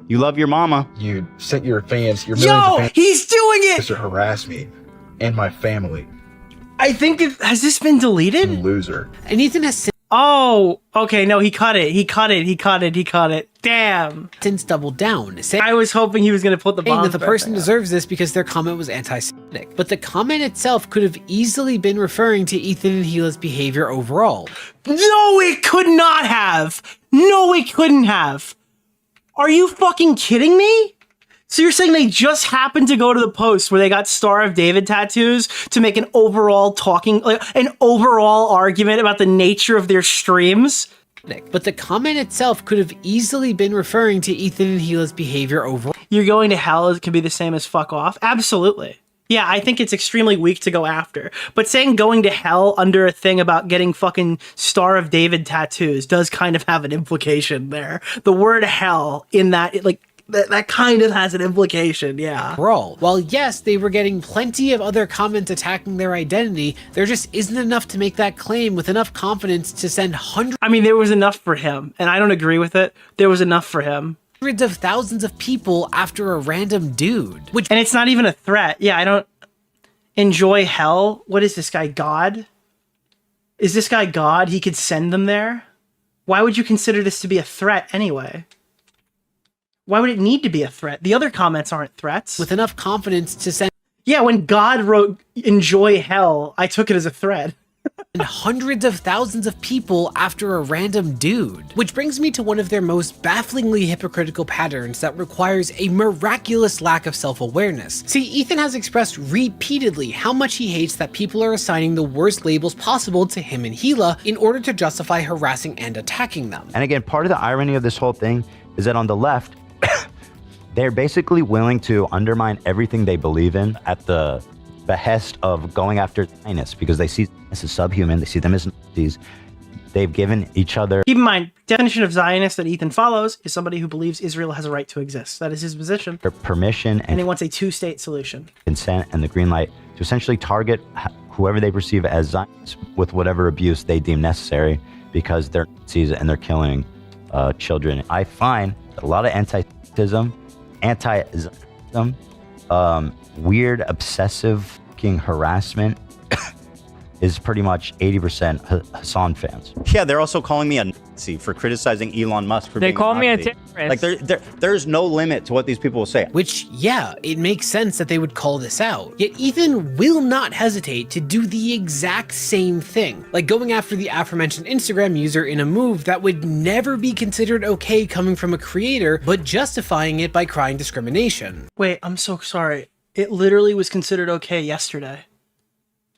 You love your mama. You sent your fans, your millions of fans, he's doing it! to harass me and my family. I think has this been deleted? Loser. And Ethan has Oh, okay, no, he cut it. Damn. since doubled down, saying I was hoping he was going to put the bomb. that the person deserves this because their comment was anti-Semitic. But the comment itself could have easily been referring to Ethan and Gila's behavior overall. No, it could not have. No, it couldn't have. Are you fucking kidding me? So you're saying they just happened to go to the post where they got Star of David tattoos to make an overall argument about the nature of their streams? But the comment itself could have easily been referring to Ethan and Gila's behavior overall. You're going to hell can be the same as fuck off? Absolutely. Yeah, I think it's extremely weak to go after. But saying going to hell under a thing about getting fucking Star of David tattoos does kind of have an implication there. The word hell in that, that kind of has an implication, yeah. While yes, they were getting plenty of other comments attacking their identity, there just isn't enough to make that claim with enough confidence to send hundreds. I mean, there was enough for him, and I don't agree with it. There was enough for him. Hundreds of thousands of people after a random dude. And it's not even a threat. Yeah, I don't enjoy hell. What is this guy, God? Is this guy God? He could send them there? Why would you consider this to be a threat anyway? Why would it need to be a threat? The other comments aren't threats. With enough confidence to send... Yeah, when God wrote enjoy hell, I took it as a threat. And hundreds of thousands of people after a random dude. Which brings me to one of their most bafflingly hypocritical patterns that requires a miraculous lack of self-awareness. See, Ethan has expressed repeatedly how much he hates that people are assigning the worst labels possible to him and Gila in order to justify harassing and attacking them. And again, part of the irony of this whole thing is that on the left, they're basically willing to undermine everything they believe in at the behest of going after Zionists because they see this as subhuman, they see them as Nazis. They've given each other... Keep in mind, definition of Zionist that Ethan follows is somebody who believes Israel has a right to exist. That is his position. Permission and he wants a two-state solution. Consent and the green light to essentially target whoever they perceive as Zionists with whatever abuse they deem necessary because they're Nazis and they're killing children. I find a lot of anti-Semitism, anti-Zionism, weird, obsessive harassment is pretty much 80% Hasan fans. Yeah, they're also calling me a Nazi for criticizing Elon Musk for They being call me a Nazi. terrorist. Like there's no limit to what these people will say. Which, yeah, it makes sense that they would call this out. Yet Ethan will not hesitate to do the exact same thing, like going after the aforementioned Instagram user in a move that would never be considered okay coming from a creator, but justifying it by crying discrimination. Wait, I'm so sorry. It literally was considered okay yesterday.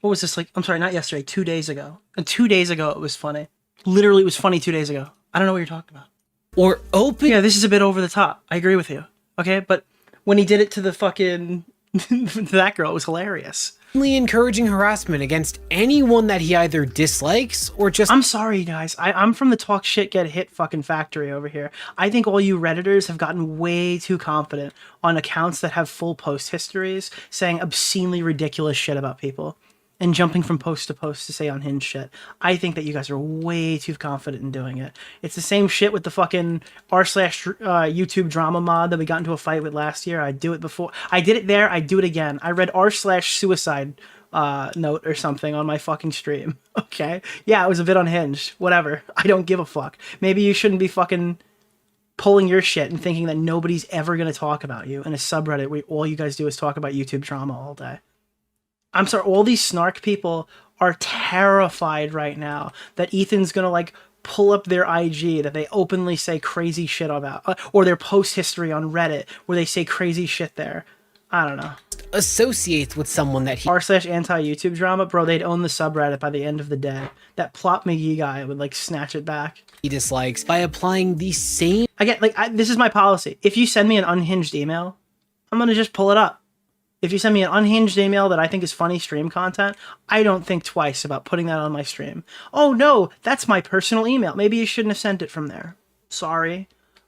What was this, like? I'm sorry, not yesterday, 2 days ago. And 2 days ago, it was funny. Literally, it was funny 2 days ago. I don't know what you're talking about. Or open... Yeah, this is a bit over the top. I agree with you. Okay, but when he did it to the fucking... to that girl, it was hilarious. Encouraging harassment against anyone that he either dislikes or just... I'm sorry, guys. I'm from the talk shit, get hit fucking factory over here. I think all you Redditors have gotten way too confident on accounts that have full post histories saying obscenely ridiculous shit about people and jumping from post to post to say unhinged shit. I think that you guys are way too confident in doing it. It's the same shit with the fucking r/YouTube drama mod that we got into a fight with last year. I do it before. I did it there. I do it again. I read r/suicide note or something on my fucking stream. Okay. Yeah, it was a bit unhinged. Whatever. I don't give a fuck. Maybe you shouldn't be fucking pulling your shit and thinking that nobody's ever going to talk about you in a subreddit where all you guys do is talk about YouTube drama all day. I'm sorry, all these Snark people are terrified right now that Ethan's gonna like pull up their IG that they openly say crazy shit about, or their post history on Reddit where they say crazy shit there. I don't know. Associates with someone that he... r/anti-YouTube drama, bro, they'd own the subreddit by the end of the day. That Plop McGee guy would like snatch it back. He dislikes by applying the same... Again, like, this is my policy. If you send me an unhinged email, I'm gonna just pull it up. If you send me an unhinged email that I think is funny stream content, I don't think twice about putting that on my stream. Oh no, that's my personal email. Maybe you shouldn't have sent it from there. Sorry.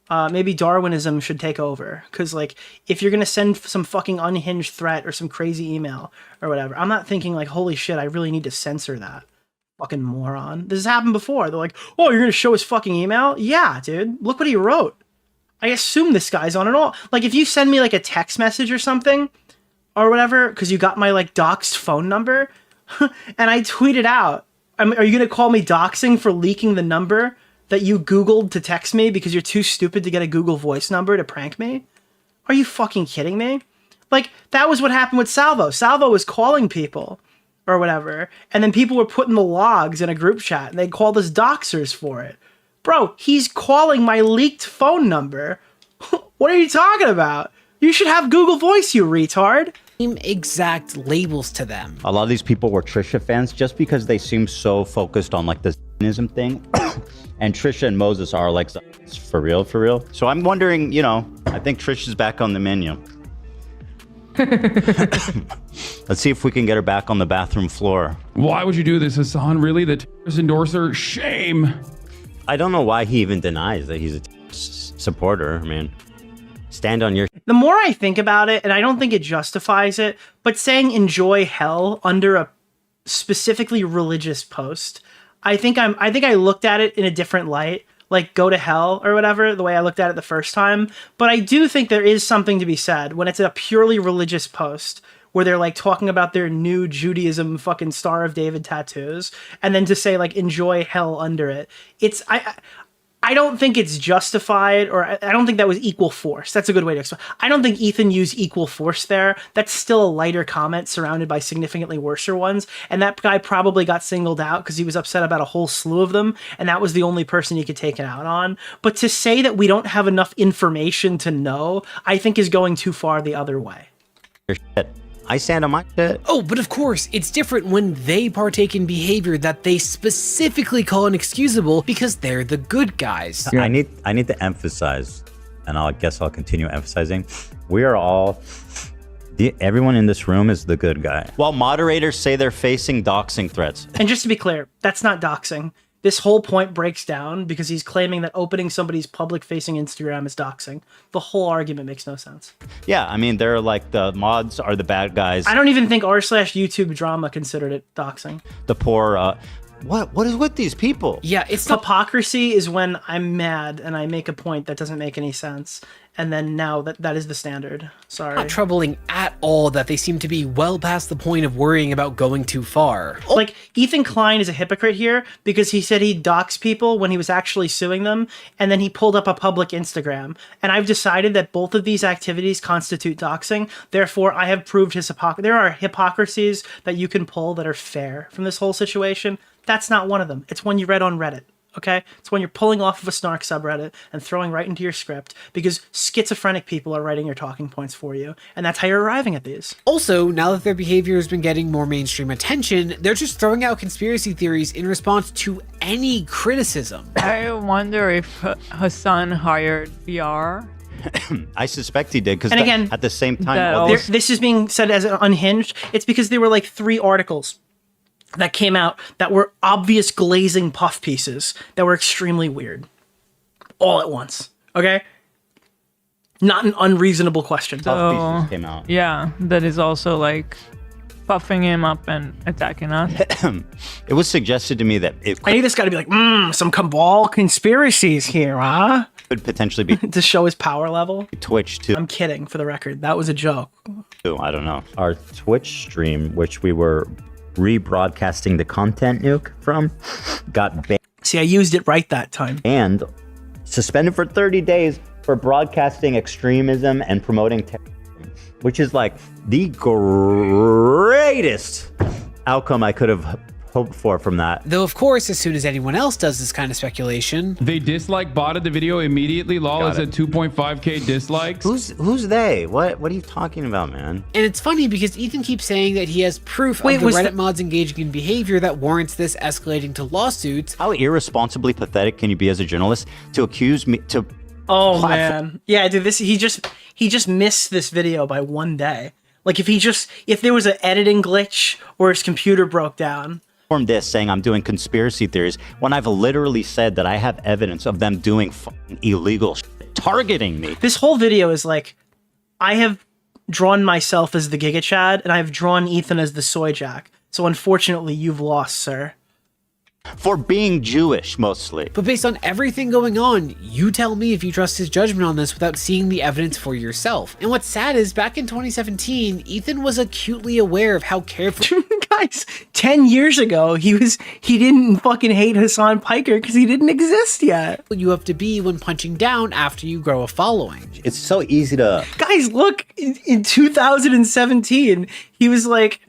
maybe Darwinism should take over. Because, like, if you're going to send some fucking unhinged threat or some crazy email or whatever, I'm not thinking, like, holy shit, I really need to censor that. Fucking moron. This has happened before. They're like, oh, you're going to show his fucking email? Yeah, dude. Look what he wrote. I assume this guy's on it all. Like, if you send me, like, a text message or something, or whatever, because you got my, like, doxed phone number, and I tweet it out, are you going to call me doxing for leaking the number that you Googled to text me because you're too stupid to get a Google Voice number to prank me? Are you fucking kidding me? Like, that was what happened with Salvo. Salvo was calling people or whatever, and then people were putting the logs in a group chat, and they called us doxers for it. Bro, he's calling my leaked phone number. What are you talking about? You should have Google Voice, you retard. Exact labels to them. A lot of these people were Trisha fans just because they seem so focused on like the Zionism thing. And Trisha and Moses are like for real, for real. So I'm wondering, you know, I think Trisha's back on the menu. Let's see if we can get her back on the bathroom floor. Why would you do this, Hasan? Really? The terrorist endorser? Shame. I don't know why he even denies that he's a supporter. I mean, stand on your... The more I think about it, and I don't think it justifies it, but saying enjoy hell under a specifically religious post, I think I looked at it in a different light, like go to hell or whatever, the way I looked at it the first time. But I do think there is something to be said when it's a purely religious post where they're like talking about their new Judaism fucking Star of David tattoos, and then to say like enjoy hell under it. I don't think it's justified, or I don't think that was equal force. That's a good way to explain. I don't think Ethan used equal force there. That's still a lighter comment surrounded by significantly worser ones. And that guy probably got singled out because he was upset about a whole slew of them. And that was the only person he could take it out on. But to say that we don't have enough information to know, I think is going too far the other way. I stand on my shit. Oh, but of course, it's different when they partake in behavior that they specifically call inexcusable because they're the good guys. I need to emphasize, and I guess I'll continue emphasizing, we are all, everyone in this room is the good guy. While moderators say they're facing doxing threats. And just to be clear, that's not doxing. This whole point breaks down because he's claiming that opening somebody's public-facing Instagram is doxing. The whole argument makes no sense. Yeah, I mean, they're like, the mods are the bad guys. I don't even think r/YouTube drama considered it doxing. The poor, what is with these people? Yeah, it's hypocrisy is when I'm mad and I make a point that doesn't make any sense. And then now that is the standard. Sorry. Not troubling at all that they seem to be well past the point of worrying about going too far. Like, Ethan Klein is a hypocrite here because he said he'd dox people when he was actually suing them, and then he pulled up a public Instagram. And I've decided that both of these activities constitute doxing. Therefore, I have proved his hypocrisy. There are hypocrisies that you can pull that are fair from this whole situation. That's not one of them. It's one you read on Reddit. Okay? It's when you're pulling off of a Snark subreddit and throwing right into your script because schizophrenic people are writing your talking points for you, and that's how you're arriving at these. Also, now that their behavior has been getting more mainstream attention, they're just throwing out conspiracy theories in response to any criticism. I wonder if Hasan hired PR. I suspect he did, because again, at the same time... this is being said as unhinged. It's because there were like 3 articles that came out that were obvious glazing puff pieces that were extremely weird. All at once. Okay? Not an unreasonable question. So, pieces came out. Yeah, that is also like puffing him up and attacking us. It was suggested to me that it I need this guy to be like, some cabal conspiracies here, huh? Could potentially be to show his power level. Twitch too. I'm kidding, for the record. That was a joke. I don't know. Our Twitch stream, which we were rebroadcasting the content nuke from, got banned. See, I used it right that time. And suspended for 30 days for broadcasting extremism and promoting terrorism, which is like the greatest outcome I could have hoped for from that. Though, of course, as soon as anyone else does this kind of speculation... They dislike botted the video immediately. Lol is at 2.5k dislikes. Who's they? What are you talking about, man? And it's funny because Ethan keeps saying that he has proof of the Reddit mods engaging in behavior that warrants this escalating to lawsuits. How irresponsibly pathetic can you be as a journalist to accuse me to... Oh, man. Yeah, dude, he just missed this video by 1 day. Like, if there was an editing glitch or his computer broke down... This saying I'm doing conspiracy theories when I've literally said that I have evidence of them doing illegal shit. targeting me. This whole video is like, I have drawn myself as the Giga Chad, and I've drawn Ethan as the Soy Jack. So unfortunately, you've lost, sir. For being Jewish, mostly. But based on everything going on, you tell me if you trust his judgment on this without seeing the evidence for yourself. And what's sad is, back in 2017, Ethan was acutely aware of how careful— Guys, 10 years ago, he didn't fucking hate Hasan Piker because he didn't exist yet. You have to be when punching down after you grow a following. It's so easy to... Guys, look, in 2017, he was like,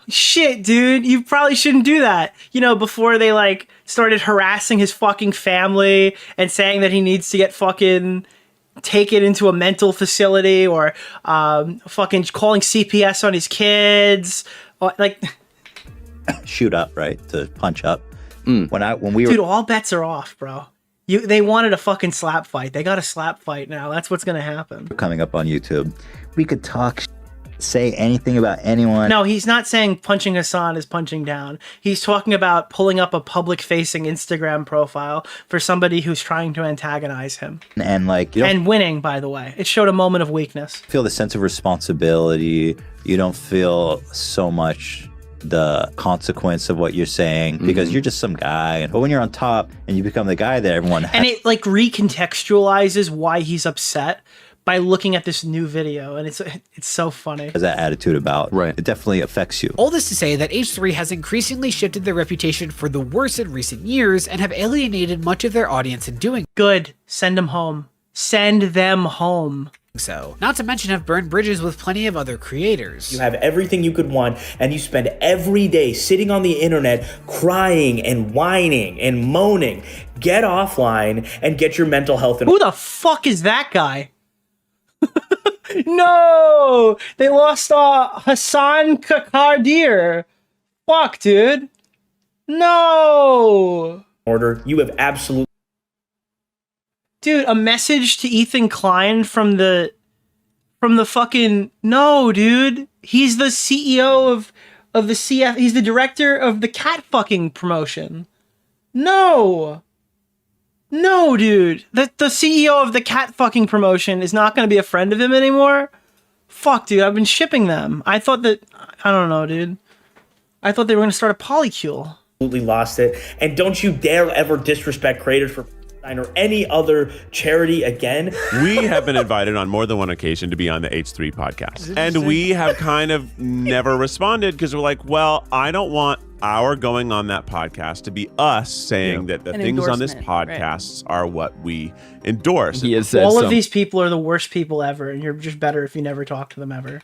shit, dude, you probably shouldn't do that. You know, before they like started harassing his fucking family and saying that he needs to get fucking taken into a mental facility or fucking calling CPS on his kids. Like, shoot up, right? To punch up. When we were, dude, all bets are off, bro. They wanted a fucking slap fight. They got a slap fight now. That's what's gonna happen. Coming up on YouTube, we could talk, say anything about anyone. No, he's not saying punching Hasan is punching down. He's talking about pulling up a public-facing Instagram profile for somebody who's trying to antagonize him. And like, you don't and winning, by the way. It showed a moment of weakness. feel the sense of responsibility. You don't feel so much the consequence of what you're saying because you're just some guy. But when you're on top and you become the guy that everyone has, and it like recontextualizes why he's upset by looking at this new video, and it's so funny. has that attitude about, right? It definitely affects you. All this to say that H3 has increasingly shifted their reputation for the worse in recent years and have alienated much of their audience in doing good. Send them home. Send them home. So, not to mention have burned bridges with plenty of other creators. You have everything you could want, and you spend every day sitting on the internet crying and whining and moaning. Get offline and get your mental health in. Who the fuck is that guy? No! They lost Hasan Piker. Fuck, dude. No! Order. You have absolute. Dude, a message to Ethan Klein from the fucking... No, dude. He's the CEO of the CF... He's the director of the cat fucking promotion. No! No, dude. The CEO of the cat fucking promotion is not going to be a friend of him anymore? Fuck, dude. I've been shipping them. I thought that... I don't know, dude. I thought they were going to start a polycule. Absolutely lost it. And don't you dare ever disrespect creators for or any other charity again. We have been invited on more than one occasion to be on the H3 podcast. And we have kind of never responded because we're like, well, I don't want our going on that podcast to be us saying that the things on this podcast are what we endorse. He has said all of these people are the worst people ever, and you're just better if you never talk to them ever.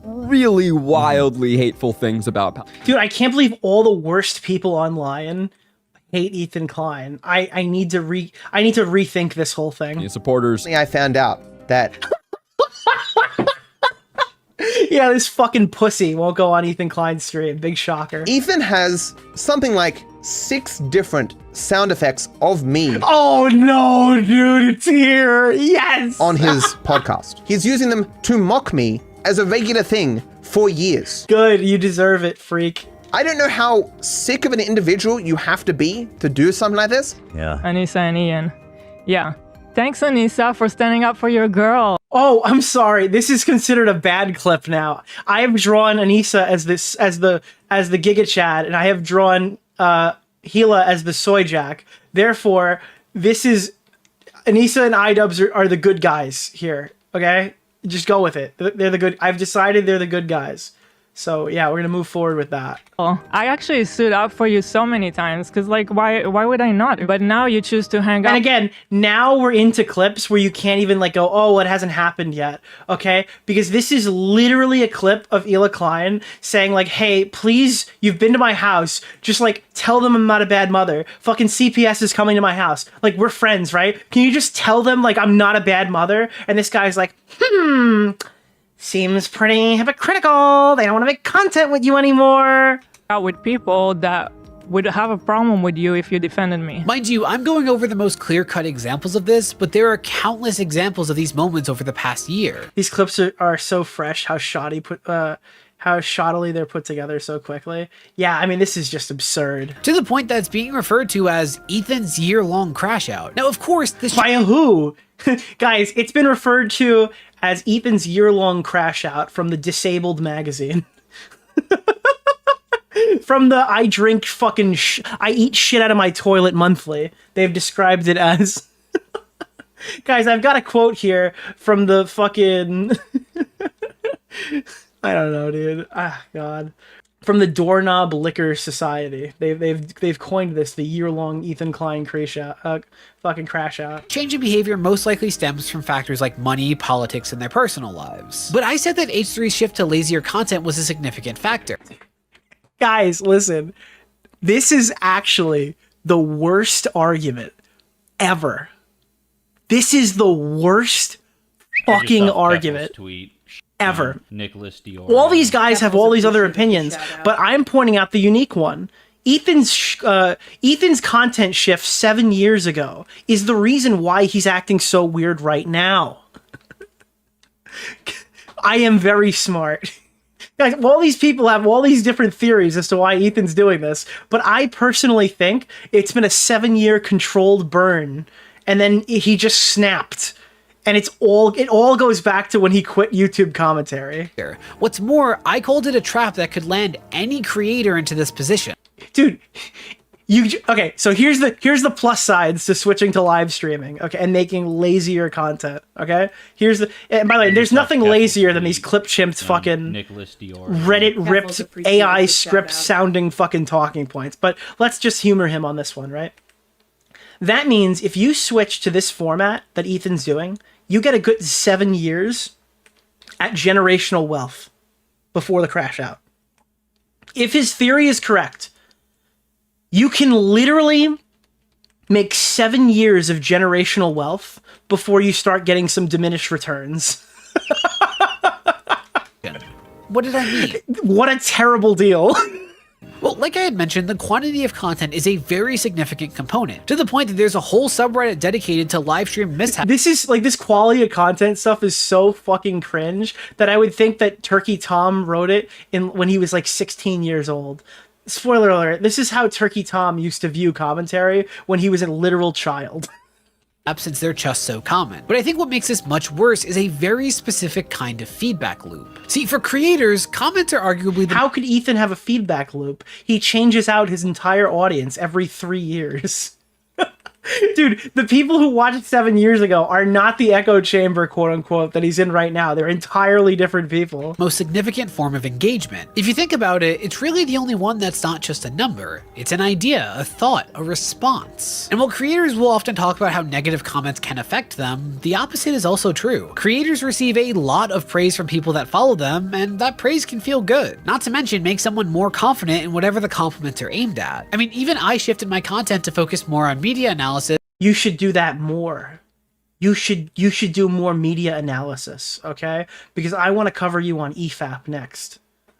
Really wildly hateful things about... Dude, I can't believe all the worst people online hate Ethan Klein. I need to rethink this whole thing. Supporters. I found out that yeah, this fucking pussy won't go on Ethan Klein's stream. Big shocker. Ethan has something like 6 different sound effects of me. Oh no, dude, it's here. Yes. On his podcast. He's using them to mock me as a regular thing for years. Good, you deserve it, freak. I don't know how sick of an individual you have to be to do something like this. Yeah. Anissa and Ian. Yeah. Thanks, Anissa, for standing up for your girl. Oh, I'm sorry. This is considered a bad clip now. I have drawn Anissa as the Giga Chad, and I have drawn Gila as the Soy Jack. Therefore, this is Anissa and iDubbbz are the good guys here. Okay, just go with it. They're the good. I've decided they're the good guys. So yeah, we're gonna move forward with that. Oh, I actually stood up for you so many times because like why would I not? But now you choose to hang out. And again, now we're into clips where you can't even like go, oh, it hasn't happened yet, okay? Because this is literally a clip of Hila Klein saying like, hey, please, you've been to my house, just like tell them I'm not a bad mother. Fucking CPS is coming to my house. Like we're friends, right? Can you just tell them like I'm not a bad mother? And this guy's like, seems pretty hypocritical. They don't want to make content with you anymore. Out with people that would have a problem with you if you defended me. Mind you, I'm going over the most clear-cut examples of this, but there are countless examples of these moments over the past year. These clips are so fresh. How Shoddy how shoddily they're put together so quickly. Yeah, I mean, this is just absurd. To the point that it's being referred to as Ethan's year-long crash out. Now, of course, this by who? Guys, it's been referred to as Ethan's year-long crash out from the Disabled magazine. From the I drink fucking I eat shit out of my toilet monthly. They've described it as. Guys, I've got a quote here from the fucking I don't know, dude. Ah, God. From the Doorknob Liquor Society. They've coined this the year-long Ethan Klein fucking crash out. Change in behavior most likely stems from factors like money, politics, and their personal lives. But I said that H3's shift to lazier content was a significant factor. Guys, listen. This is actually the worst argument ever. This is the worst fucking argument ever. Nicholas DeOrio. All these guys have all these other opinions, but I'm pointing out the unique one. Ethan's content shift 7 years ago is the reason why he's acting so weird right now. I am very smart. Guys, all these people have all these different theories as to why Ethan's doing this, but I personally think it's been a 7-year controlled burn, and then he just snapped. And it all goes back to when he quit YouTube commentary. What's more, I called it a trap that could land any creator into this position. Dude, okay, so here's the plus sides to switching to live streaming, okay, and making lazier content, okay? And by the way, there's nothing lazier than these clip chimped fucking Nicholas DeOrio. Reddit ripped AI script sounding fucking talking points. But let's just humor him on this one, right? That means if you switch to this format that Ethan's doing, you get a good 7 years at generational wealth before the crash out. If his theory is correct, you can literally make 7 years of generational wealth before you start getting some diminished returns. What did I mean? What a terrible deal. Well, like I had mentioned, the quantity of content is a very significant component, to the point that there's a whole subreddit dedicated to live stream mishaps. This quality of content stuff is so fucking cringe that I would think that Turkey Tom wrote it when he was like 16 years old. Spoiler alert, this is how Turkey Tom used to view commentary when he was a literal child. Since they're just so common. But I think what makes this much worse is a very specific kind of feedback loop. See, for creators, comments are arguably How could Ethan have a feedback loop? He changes out his entire audience every 3 years. Dude, the people who watched 7 years ago are not the echo chamber, quote unquote, that he's in right now. They're entirely different people. Most significant form of engagement. If you think about it, it's really the only one that's not just a number. It's an idea, a thought, a response. And while creators will often talk about how negative comments can affect them, the opposite is also true. Creators receive a lot of praise from people that follow them, and that praise can feel good. Not to mention make someone more confident in whatever the compliments are aimed at. I mean, even I shifted my content to focus more on media analysis. You should do that more. You should do more media analysis, okay? Because I want to cover you on EFAP next.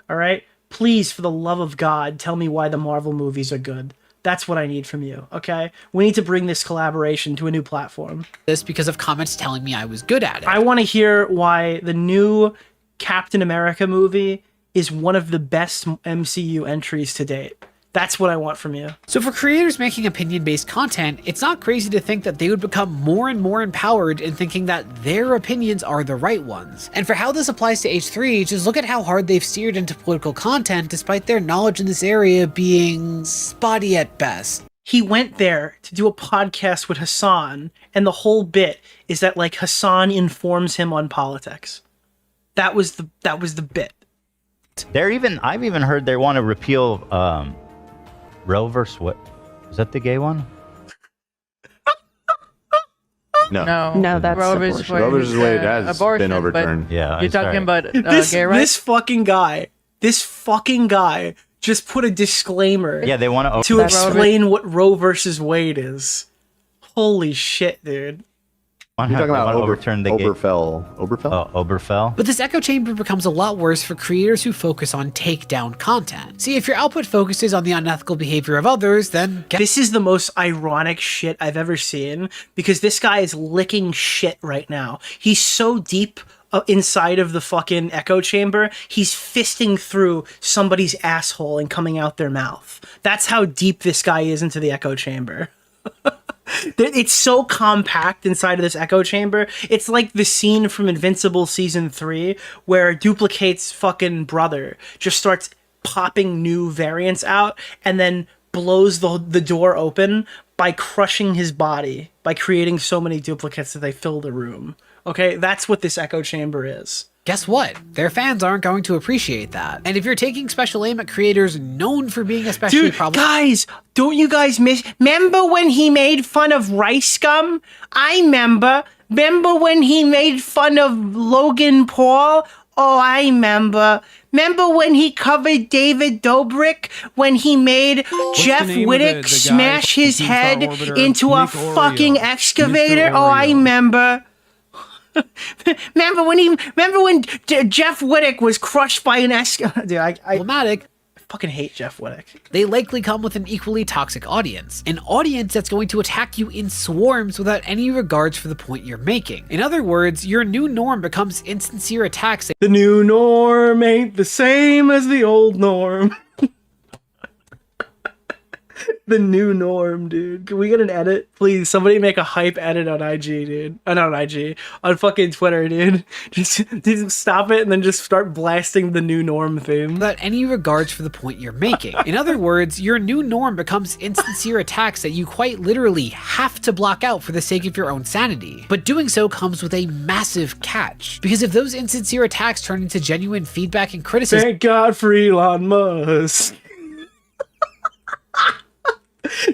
All right? Please, for the love of God, tell me why the Marvel movies are good. That's what I need from you, okay? We need to bring this collaboration to a new platform. This because of comments telling me I was good at it. I want to hear why the new Captain America movie is one of the best MCU entries to date. That's what I want from you. So for creators making opinion-based content, it's not crazy to think that they would become more and more empowered in thinking that their opinions are the right ones. And for how this applies to H3, just look at how hard they've steered into political content despite their knowledge in this area being spotty at best. He went there to do a podcast with Hasan, and the whole bit is that like Hasan informs him on politics. That was the bit. I've even heard they want to repeal Roe versus what? Is that the gay one? No, that's Roe versus Wade has been overturned. Yeah, you're talking about gay This rights. fucking guy just put a disclaimer. Yeah, they want to explain what Roe versus Wade is. Holy shit, dude. You're talking about overturn the Oberfell. Oh, Oberfell. But this echo chamber becomes a lot worse for creators who focus on takedown content. See, if your output focuses on the unethical behavior of others, then this is the most ironic shit I've ever seen, because this guy is licking shit right now. He's so deep inside of the fucking echo chamber, he's fisting through somebody's asshole and coming out their mouth. That's how deep this guy is into the echo chamber. It's so compact inside of this echo chamber. It's like the scene from Invincible season 3 where Duplicate's fucking brother just starts popping new variants out and then blows the door open by crushing his body, by creating so many duplicates that they fill the room. Okay, that's what this echo chamber is. Guess what? Their fans aren't going to appreciate that. And if you're taking special aim at creators known for being especially guys, don't you guys remember when he made fun of Rice Gum? I remember. Remember when he made fun of Logan Paul? Oh, I remember. Remember when he covered David Dobrik? When he made Jeff Wittick smash his head into a fucking excavator? Oh, I remember. remember when Jeff Wittick was crushed by an excavator? Dude, I fucking hate Jeff Wittick. They likely come with an equally toxic audience. An audience that's going to attack you in swarms without any regards for the point you're making. In other words, your new norm becomes insincere attacks. The new norm ain't the same as the old norm. The new norm, dude. Can we get an edit? Please, somebody make a hype edit on IG, dude. Not on IG. On fucking Twitter, dude. Just stop it and then just start blasting the new norm theme. Without any regards for the point you're making. In other words, your new norm becomes insincere attacks that you quite literally have to block out for the sake of your own sanity. But doing so comes with a massive catch. Because if those insincere attacks turn into genuine feedback and criticism— Thank God for Elon Musk.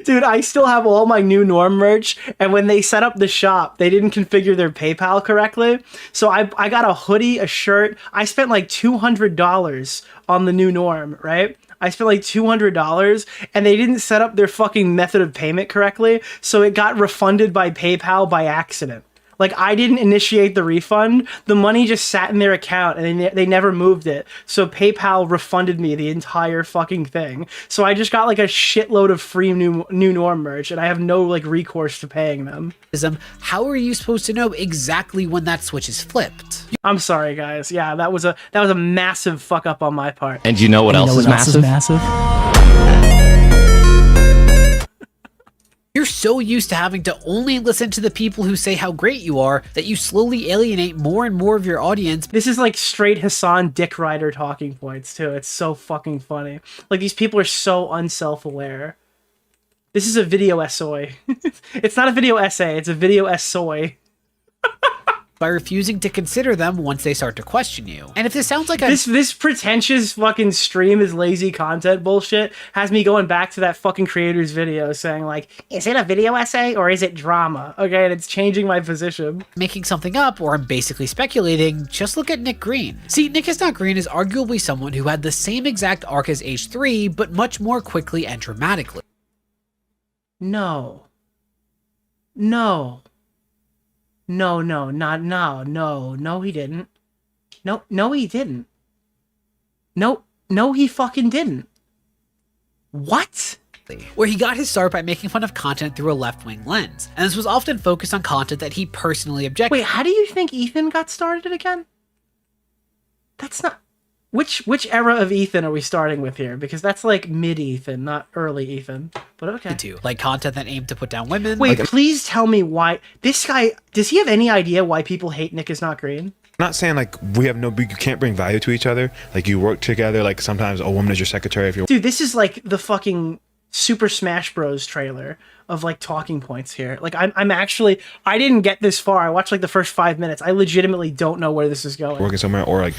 Dude, I still have all my new norm merch, and when they set up the shop, they didn't configure their PayPal correctly. So I got a hoodie, a shirt. I spent like $200 on the new norm, right? I spent like $200, and they didn't set up their fucking method of payment correctly, so it got refunded by PayPal by accident. Like, I didn't initiate the refund. The money just sat in their account, and they never moved it. So PayPal refunded me the entire fucking thing. So I just got like a shitload of free new norm merch, and I have no like recourse to paying them. How are you supposed to know exactly when that switch is flipped? I'm sorry, guys. Yeah, that was a massive fuck up on my part. And you know what else is massive? You're so used to having to only listen to the people who say how great you are that you slowly alienate more and more of your audience. This is like straight Hasan Dick Rider talking points too. It's so fucking funny. Like, these people are so unself-aware. This is a video SOI. It's not a video essay, it's a video SOI. By refusing to consider them once they start to question you. And if this sounds like this pretentious fucking stream is lazy content bullshit has me going back to that fucking creator's video saying like, is it a video essay or is it drama? Okay, and it's changing my position. Making something up, or I'm basically speculating, just look at Nick Green. See, Nick is Not Green is arguably someone who had the same exact arc as H3, but much more quickly and dramatically. No, he didn't. No, he didn't. No, he fucking didn't. What? Where he got his start by making fun of content through a left-wing lens, and this was often focused on content that he personally objected. Wait, how do you think Ethan got started again? That's not... Which era of Ethan are we starting with here? Because that's like mid-Ethan, not early Ethan. But okay. Like content that aimed to put down women. Wait, please tell me why... This guy... Does he have any idea why people hate Nick is Not Green? I'm not saying like you can't bring value to each other. Like, you work together. Like, sometimes a woman is your secretary if you're... Dude, this is like the fucking Super Smash Bros. Trailer of like talking points here. Like, I'm actually... I didn't get this far. I watched like the first 5 minutes. I legitimately don't know where this is going. Working somewhere, or like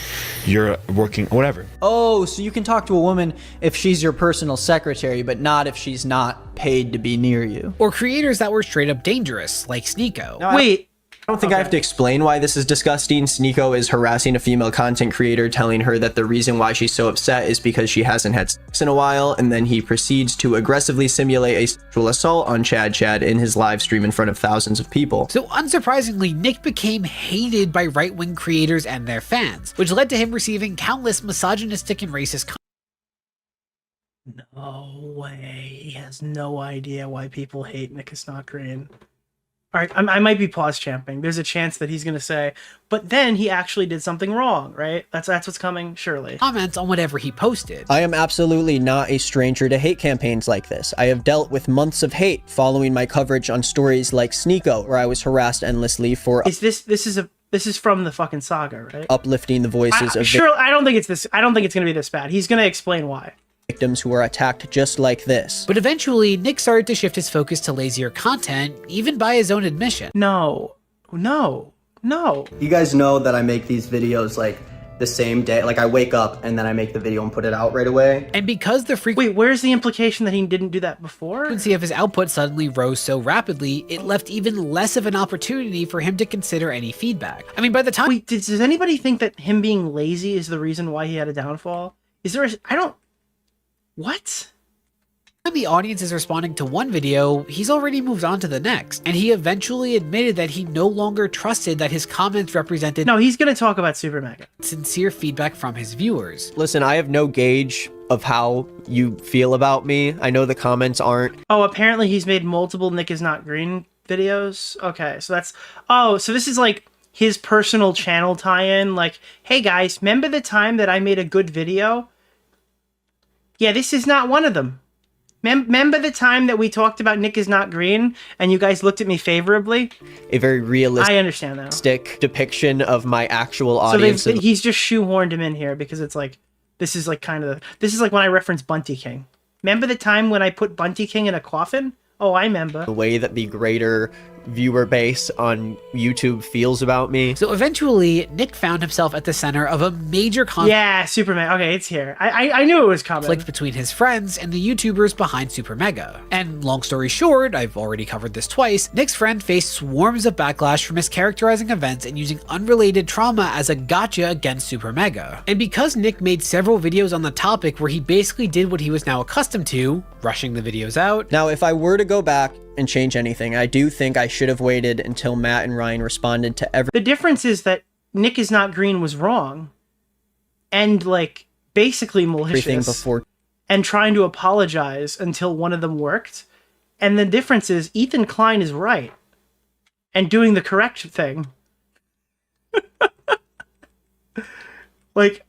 you're working, whatever. Oh, so you can talk to a woman if she's your personal secretary, but not if she's not paid to be near you. Or creators that were straight up dangerous, like Sneeko. No, Wait. I don't think I have to explain why this is disgusting. Sneeko is harassing a female content creator, telling her that the reason why she's so upset is because she hasn't had sex in a while, and then he proceeds to aggressively simulate a sexual assault on Chad in his live stream in front of thousands of people. So unsurprisingly, Nick became hated by right-wing creators and their fans, which led to him receiving countless misogynistic and racist No way. He has no idea why people hate Nick is Not Green. All right, I might be pause champing. There's a chance that he's going to say, but then he actually did something wrong, right? That's what's coming, surely. Comments on whatever he posted. I am absolutely not a stranger to hate campaigns like this. I have dealt with months of hate following my coverage on stories like Sneeko, where I was harassed endlessly for This is from the fucking saga, right? uplifting the voices of Sure, I don't think it's this. I don't think it's going to be this bad. He's going to explain why. victims who are attacked just like this. But eventually, Nick started to shift his focus to lazier content, even by his own admission. No. You guys know that I make these videos like the same day. Like I wake up and then I make the video and put it out right away. And because the Wait, where's the implication that he didn't do that before? frequency of his output suddenly rose so rapidly, it left even less of an opportunity for him to consider any feedback. I mean, by the time— Wait, does anybody think that him being lazy is the reason why he had a downfall? Is there what? When the audience is responding to one video, he's already moved on to the next, and he eventually admitted that he no longer trusted that his comments represented— No, he's gonna talk about Super Mega. —sincere feedback from his viewers. Listen, I have no gauge of how you feel about me. I know the comments aren't. Oh, apparently he's made multiple Nick is Not Green videos. Okay, so that's— oh, so this is like his personal channel tie-in, like, hey guys, remember the time that I made a good video? Yeah, this is not one of them. Remember the time that we talked about Nick is Not Green and you guys looked at me favorably? A very realistic I understand now. depiction of my actual So audience. he's just shoehorned him in here because it's like, this is like when I reference Bunty King. Remember the time when I put Bunty King in a coffin? Oh, I remember. The way that the greater viewer base on YouTube feels about me. So eventually, Nick found himself at the center of a major conflict. Yeah, Superman. Okay, it's here. I knew it was coming. Between his friends and the YouTubers behind Super Mega. And long story short, I've already covered this twice, Nick's friend faced swarms of backlash for mischaracterizing events and using unrelated trauma as a gotcha against Super Mega. And because Nick made several videos on the topic where he basically did what he was now accustomed to, rushing the videos out. Now, if I were to go back and change anything, I do think I should have waited until Matt and Ryan responded to every— The difference is that Nick is Not Green was wrong and like basically malicious before and trying to apologize until one of them worked. And the difference is Ethan Klein is right and doing the correct thing. Like,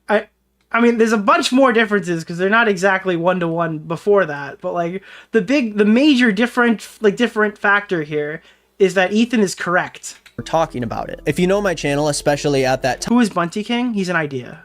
I mean, there's a bunch more differences because they're not exactly one-to-one before that, but like the major different factor here is that Ethan is correct. We're talking about it. If you know my channel, especially at that time— Who is Bunty King? He's an idea.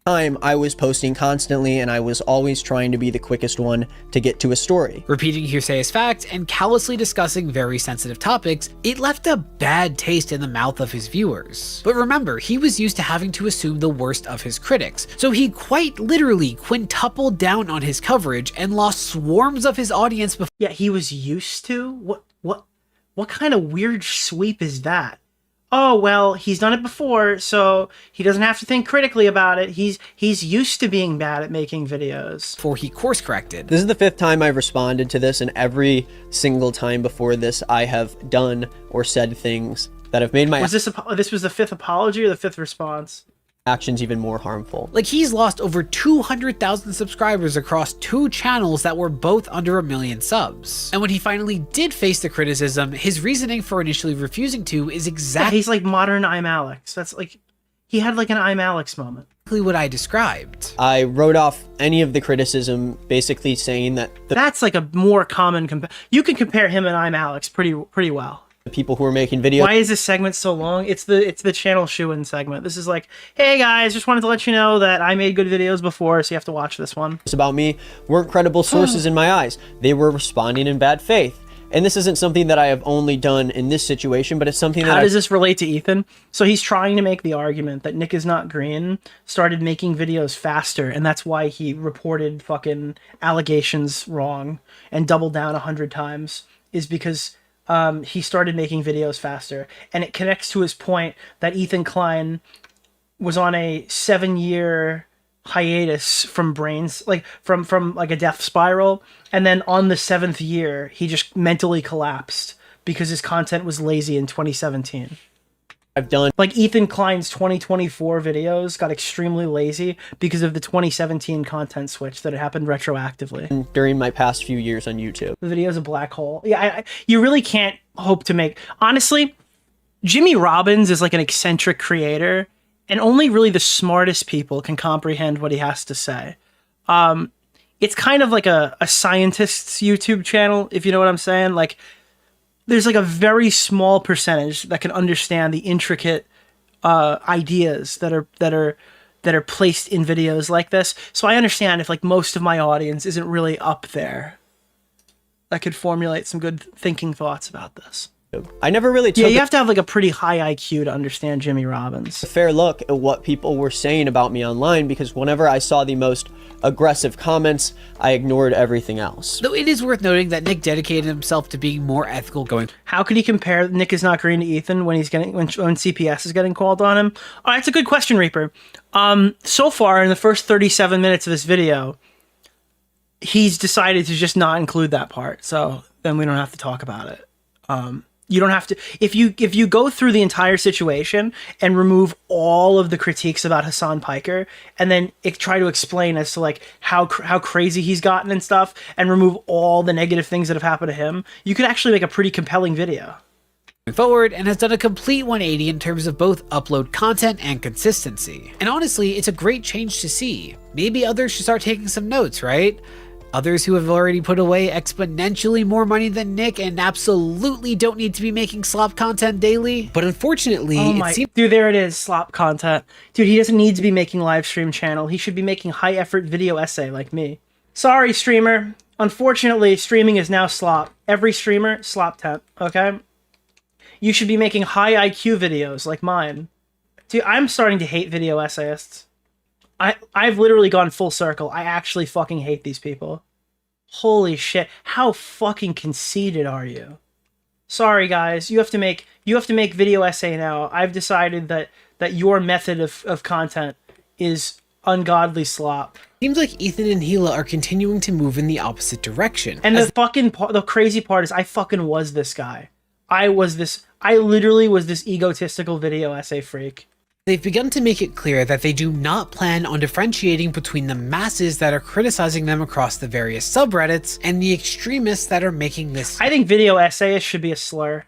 I was posting constantly and I was always trying to be the quickest one to get to a story. Repeating hearsay as fact and callously discussing very sensitive topics, it left a bad taste in the mouth of his viewers. But remember, he was used to having to assume the worst of his critics, so he quite literally quintupled down on his coverage and lost swarms of his audience before— Yeah, he was used to? What kind of weird sweep is that? Oh, well, he's done it before, so he doesn't have to think critically about it. He's used to being bad at making videos. Before he course corrected. This is the 5th time I've responded to this, and every single time before this, I have done or said things that have made my— This was the 5th apology or the 5th response? Actions even more harmful. Like, he's lost over 200,000 subscribers across 2 channels that were both under 1 million subs. And when he finally did face the criticism, his reasoning for initially refusing to is exactly— Yeah, he's like modern I'm Alex. That's like, he had like an I'm Alex moment. What I described. I wrote off any of the criticism, basically saying that— That's like a more common you can compare him and I'm Alex pretty well. The people who are making videos— Why is this segment so long? It's the channel shoo-in segment. This is like, hey guys, just wanted to let you know that I made good videos before, so you have to watch this one. It's about me weren't credible sources in my eyes. They were responding in bad faith. And this isn't something that I have only done in this situation, but it's something that— How does this relate to Ethan? So he's trying to make the argument that Nick is Not Green started making videos faster, and that's why he reported fucking allegations wrong and doubled down 100 times, is because he started making videos faster. And it connects to his point that Ethan Klein was on a 7-year hiatus from brains, like from like a death spiral, and then on the 7th year he just mentally collapsed because his content was lazy in 2017. I've done like Ethan Klein's 2024 videos got extremely lazy because of the 2017 content switch that had happened retroactively during my past few years on YouTube. The video's a black hole. Yeah, you really can't hope to make. Honestly, Jimmy Robbins is like an eccentric creator, and only really the smartest people can comprehend what he has to say. It's kind of like a scientist's YouTube channel, if you know what I'm saying. Like, there's like a very small percentage that can understand the intricate ideas that are placed in videos like this. So I understand if like most of my audience isn't really up there, that could formulate some good thinking thoughts about this. I never really took you have to have like a pretty high IQ to understand Jimmy Robbins. a fair look at what people were saying about me online, because whenever I saw the most aggressive comments, I ignored everything else. Though it is worth noting that Nick dedicated himself to being more ethical going. How could he compare Nick is not green to Ethan when he's getting when CPS is getting called on him? Oh, that's a good question, Reaper. So far in the first 37 minutes of this video, he's decided to just not include that part. So then we don't have to talk about it. You don't have to, if you go through the entire situation and remove all of the critiques about Hasan Piker and then try to explain as to like how crazy he's gotten and stuff, and remove all the negative things that have happened to him, you could actually make a pretty compelling video. Forward, and has done a complete 180 in terms of both upload content and consistency. And honestly, it's a great change to see. Maybe others should start taking some notes, right? Others who have already put away exponentially more money than Nick and absolutely don't need to be making slop content daily. But unfortunately, dude, there it is, slop content. Dude, he doesn't need to be making live stream channel. He should be making high effort video essay like me. Sorry, streamer. Unfortunately, streaming is now slop. Every streamer, slop temp, okay? You should be making high IQ videos like mine. Dude, I'm starting to hate video essayists. I've literally gone full circle. I actually fucking hate these people. Holy shit. How fucking conceited are you? Sorry guys, you have to make video essay now. I've decided that your method of content is ungodly slop. Seems like Ethan and Gila are continuing to move in the opposite direction. And the crazy part is I fucking was this guy. I literally was this egotistical video essay freak. They've begun to make it clear that they do not plan on differentiating between the masses that are criticizing them across the various subreddits and the extremists that are making this. I think video essayist should be a slur.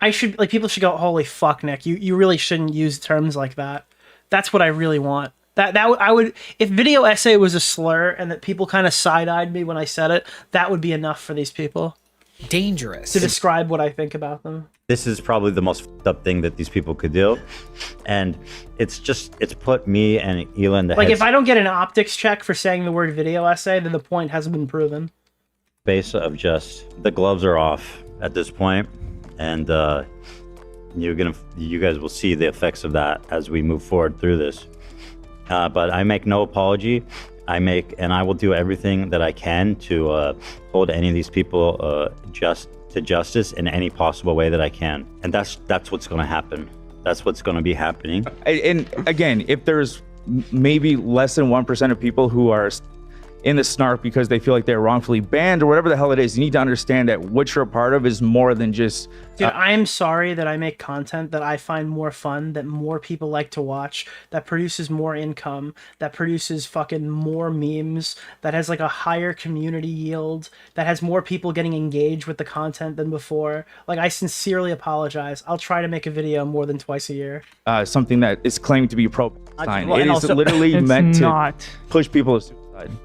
People should go, holy fuck, Nick, you really shouldn't use terms like that. That's what I really want. I would, if video essay was a slur and that people kind of side-eyed me when I said it, that would be enough for these people. Dangerous. To describe what I think about them. This is probably the most fucked up thing that these people could do. And it's put me and Elon in the Like, if I don't get an optics check for saying the word video essay, then the point hasn't been proven. Base of just, the gloves are off at this point, and you guys will see the effects of that as we move forward through this. But I make no apology. I will do everything that I can to hold any of these people to justice in any possible way that I can. And that's what's going to happen. That's what's going to be happening. And again, if there's maybe less than 1% of people who are in the Snark because they feel like they're wrongfully banned or whatever the hell it is, you need to understand that what you're a part of is more than just... Dude, I am sorry that I make content that I find more fun, that more people like to watch, that produces more income, that produces fucking more memes, that has like a higher community yield, that has more people getting engaged with the content than before. Like, I sincerely apologize. I'll try to make a video more than twice a year. Something that is claiming to be pro-Palestine. It is literally meant to push people to...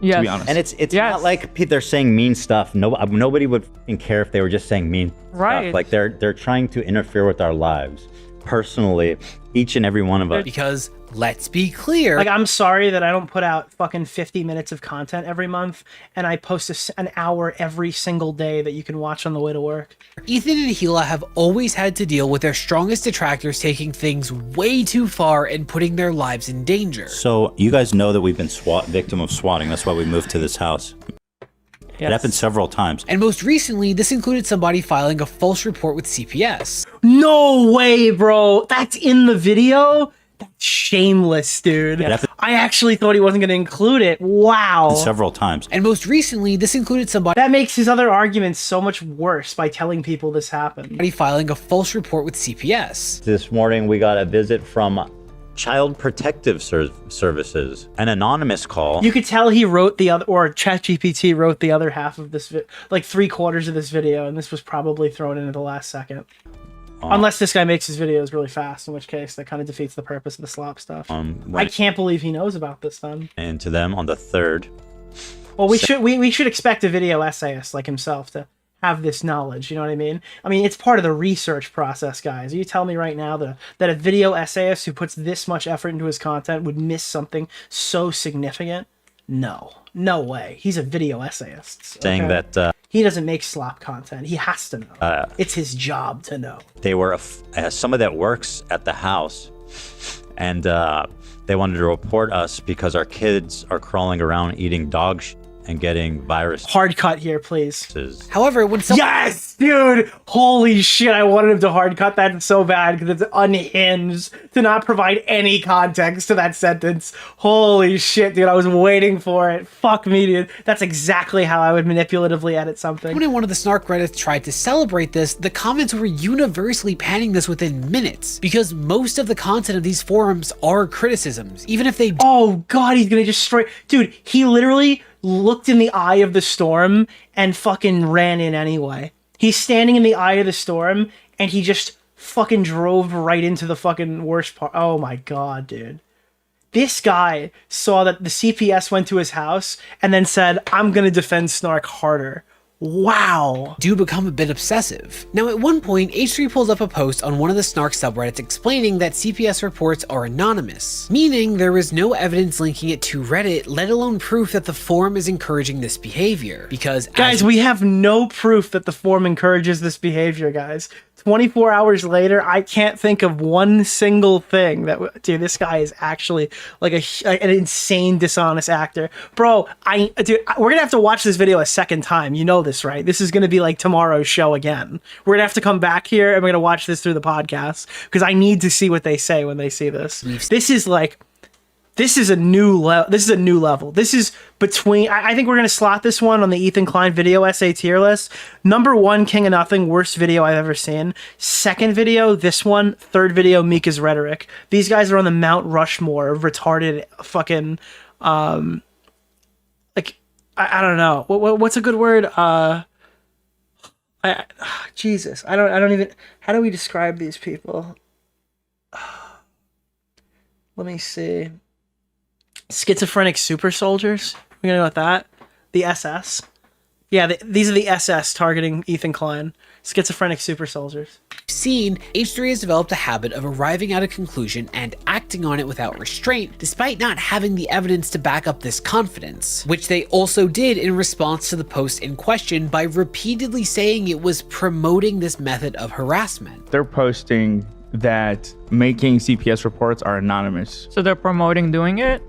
Yes. To be honest. And it's not like they're saying mean stuff. Nobody would care if they were just saying mean stuff. Like they're trying to interfere with our lives personally, each and every one of us. Because let's be clear. Like, I'm sorry that I don't put out fucking 50 minutes of content every month, and I post an hour every single day that you can watch on the way to work. Ethan and Gila have always had to deal with their strongest detractors taking things way too far and putting their lives in danger. So you guys know that we've been victim of swatting. That's why we moved to this house. It happened several times. And most recently, this included somebody filing a false report with CPS. No way, bro. That's in the video? That's shameless, dude. I actually thought he wasn't going to include it. Wow. Several times. And most recently, this included somebody... That makes his other arguments so much worse by telling people this happened. Filing a false report with CPS. This morning, we got a visit from Child Protective Services. An anonymous call. You could tell he wrote the other, or ChatGPT wrote the other half of this, like 3/4 of this video, and this was probably thrown in at the last second. Unless this guy makes his videos really fast, in which case that kind of defeats the purpose of the slop stuff. I can't believe he knows about this then. And to them on the 3rd. Well, we should expect a video essayist like himself to have this knowledge, you know what I mean? I mean, it's part of the research process, guys. You tell me right now that a video essayist who puts this much effort into his content would miss something so significant? No way. He's a video essayist. Saying that he doesn't make slop content. He has to know. It's his job to know. they were somebody that works at the house, and they wanted to report us because our kids are crawling around eating dog shit and getting viruses. Hard cut here, please. However, when someone... Yes, dude! Holy shit, I wanted him to hard cut that so bad because it's unhinged to not provide any context to that sentence. Holy shit, dude, I was waiting for it. Fuck me, dude. That's exactly how I would manipulatively edit something. When one of the Snark Reddits tried to celebrate this, the comments were universally panning this within minutes, because most of the content of these forums are criticisms, even if they... Oh god, he's gonna just straight... Dude, he literally looked in the eye of the storm and fucking ran in anyway. He's standing in the eye of the storm and he just fucking drove right into the fucking worst part. Oh my god, dude. This guy saw that the CPS went to his house and then said, I'm gonna defend Snark harder. Wow. Do become a bit obsessive. Now, at one point, H3 pulls up a post on one of the Snark subreddits explaining that CPS reports are anonymous, meaning there is no evidence linking it to Reddit, let alone proof that the forum is encouraging this behavior. Because guys, we have no proof that the forum encourages this behavior, guys. 24 hours later, I can't think of one single thing that, dude, this guy is actually like an insane dishonest actor. Bro, dude, we're gonna have to watch this video a second time. You know this, right? This is gonna be like tomorrow's show again. We're gonna have to come back here and we're gonna watch this through the podcast because I need to see what they say when they see this. This is a new level. This is between, I think we're going to slot this one on the Ethan Klein video essay tier list. Number 1, King of Nothing, worst video I've ever seen. Second video, this one. Third video, Mika's Rhetoric. These guys are on the Mount Rushmore of retarded fucking, like, I don't know. What's a good word? Jesus. I don't even, how do we describe these people? Let me see. Schizophrenic super soldiers. We're gonna go with that. The SS. Yeah, these are the SS targeting Ethan Klein. Schizophrenic super soldiers. Seen, H3 has developed a habit of arriving at a conclusion and acting on it without restraint, despite not having the evidence to back up this confidence, which they also did in response to the post in question by repeatedly saying it was promoting this method of harassment. They're posting that making CPS reports are anonymous. So they're promoting doing it?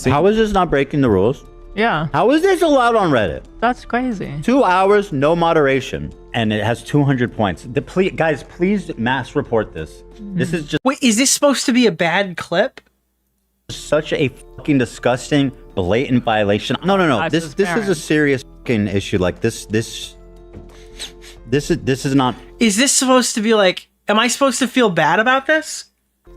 How is this not breaking the rules? Yeah. How is this allowed on Reddit? That's crazy. 2 hours, no moderation, and it has 200 points. Guys, please mass report this. This is just... Wait, is this supposed to be a bad clip? Such a fucking disgusting, blatant violation. No. This is a serious fucking issue. Like this is not... Is this supposed to be like... Am I supposed to feel bad about this?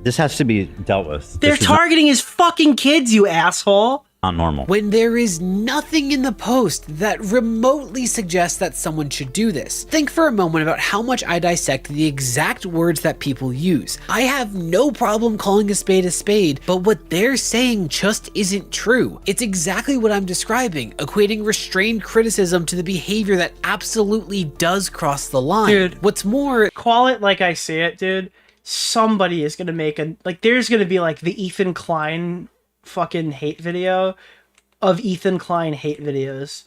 This has to be dealt with. They're targeting his fucking kids, you asshole. Not normal. When there is nothing in the post that remotely suggests that someone should do this. Think for a moment about how much I dissect the exact words that people use. I have no problem calling a spade, but what they're saying just isn't true. It's exactly what I'm describing, equating restrained criticism to the behavior that absolutely does cross the line. Dude, what's more, call it like I see it, dude. Somebody is gonna make there's gonna be like the Ethan Klein fucking hate video of Ethan Klein hate videos.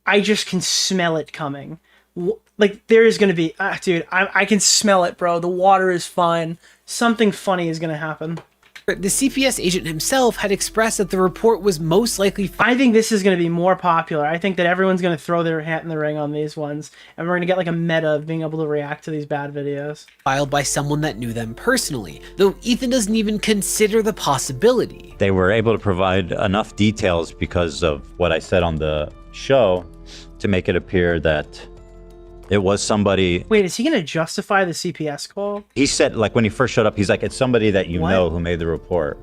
I just can smell it coming. Like there is gonna be, dude, I can smell it, bro. The water is fine. Something funny is gonna happen. The CPS agent himself had expressed that the report was most likely... I think this is going to be more popular. I think that everyone's going to throw their hat in the ring on these ones, and we're going to get like a meta of being able to react to these bad videos. Filed by someone that knew them personally, though Ethan doesn't even consider the possibility. They were able to provide enough details because of what I said on the show to make it appear that It was somebody. Wait, is he gonna justify the CPS call? He said, like, when he first showed up, he's like, it's somebody that you What? know who made the report.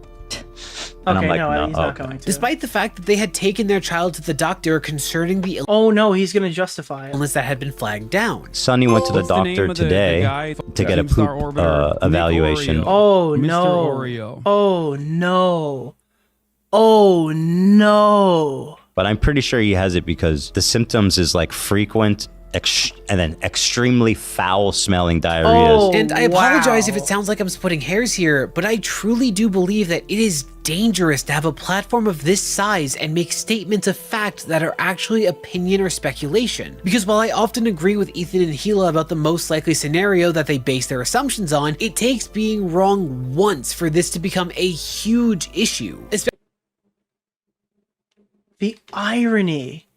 And Okay, I'm like, no, he's not okay. going to. Despite the fact that they had taken their child to the doctor concerning the Oh no, he's gonna justify it. illness that had been flagged down. Sonny went to the What's the name doctor of the today guy to get a poop Keemstar Orbiter? Nick evaluation. Oreo. Oh Mr. no. Oreo. Oh no. Oh no. But I'm pretty sure he has it because the symptoms is like frequent and then extremely foul-smelling diarrhea. And I apologize if it sounds like I'm splitting hairs here, but I truly do believe that it is dangerous to have a platform of this size and make statements of fact that are actually opinion or speculation. Because while I often agree with Ethan and Gila about the most likely scenario that they base their assumptions on, it takes being wrong once for this to become a huge issue. The irony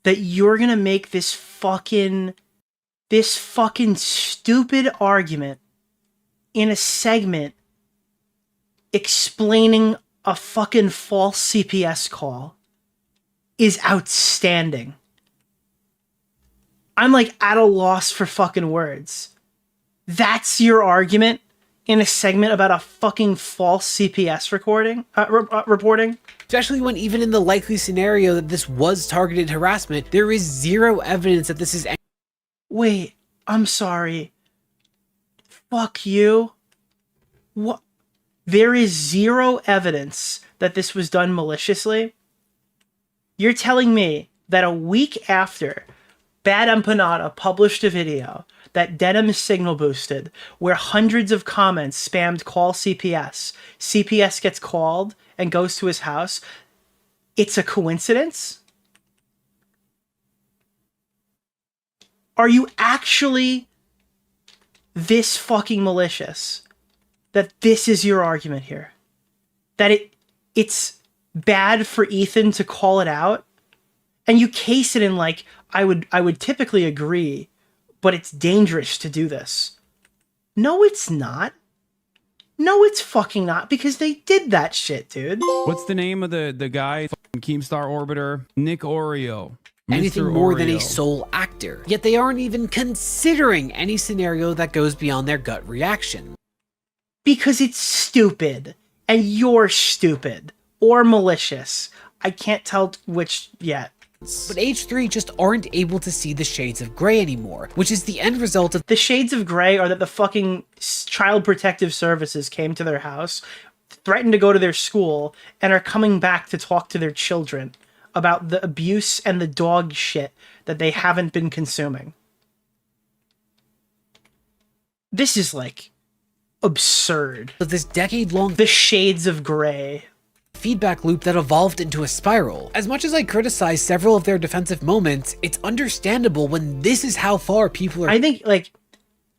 that you're gonna make this fucking stupid argument in a segment explaining a fucking false CPS call is outstanding. I'm like at a loss for fucking words. That's your argument in a segment about a fucking false CPS reporting? Especially when even in the likely scenario that this was targeted harassment, there is zero evidence that this is... Wait, I'm sorry. Fuck you. What? There is zero evidence that this was done maliciously? You're telling me that a week after Bad Empanada published a video that Denim signal boosted, where hundreds of comments spammed call CPS, CPS gets called and goes to his house, it's a coincidence? Are you actually this fucking malicious that this is your argument here? That it's bad for Ethan to call it out? And you case it in like, I would typically agree, but it's dangerous to do this. No, it's not. No, it's fucking not, because they did that shit, dude. What's the name of the guy? Keemstar Orbiter? Nick Oreo. Anything Mr. more than a Oreo. sole actor. Yet they aren't even considering any scenario that goes beyond their gut reaction. Because it's stupid. And you're stupid. Or malicious. I can't tell which yet. But H3 just aren't able to see the shades of gray anymore, which is the end result of... The shades of gray are that the fucking Child Protective Services came to their house, threatened to go to their school, and are coming back to talk to their children about the abuse and the dog shit that they haven't been consuming. This is like absurd. This decade-long... The shades of gray. Feedback loop that evolved into a spiral. As much as I criticize several of their defensive moments, it's understandable when this is how far people are... I think, like,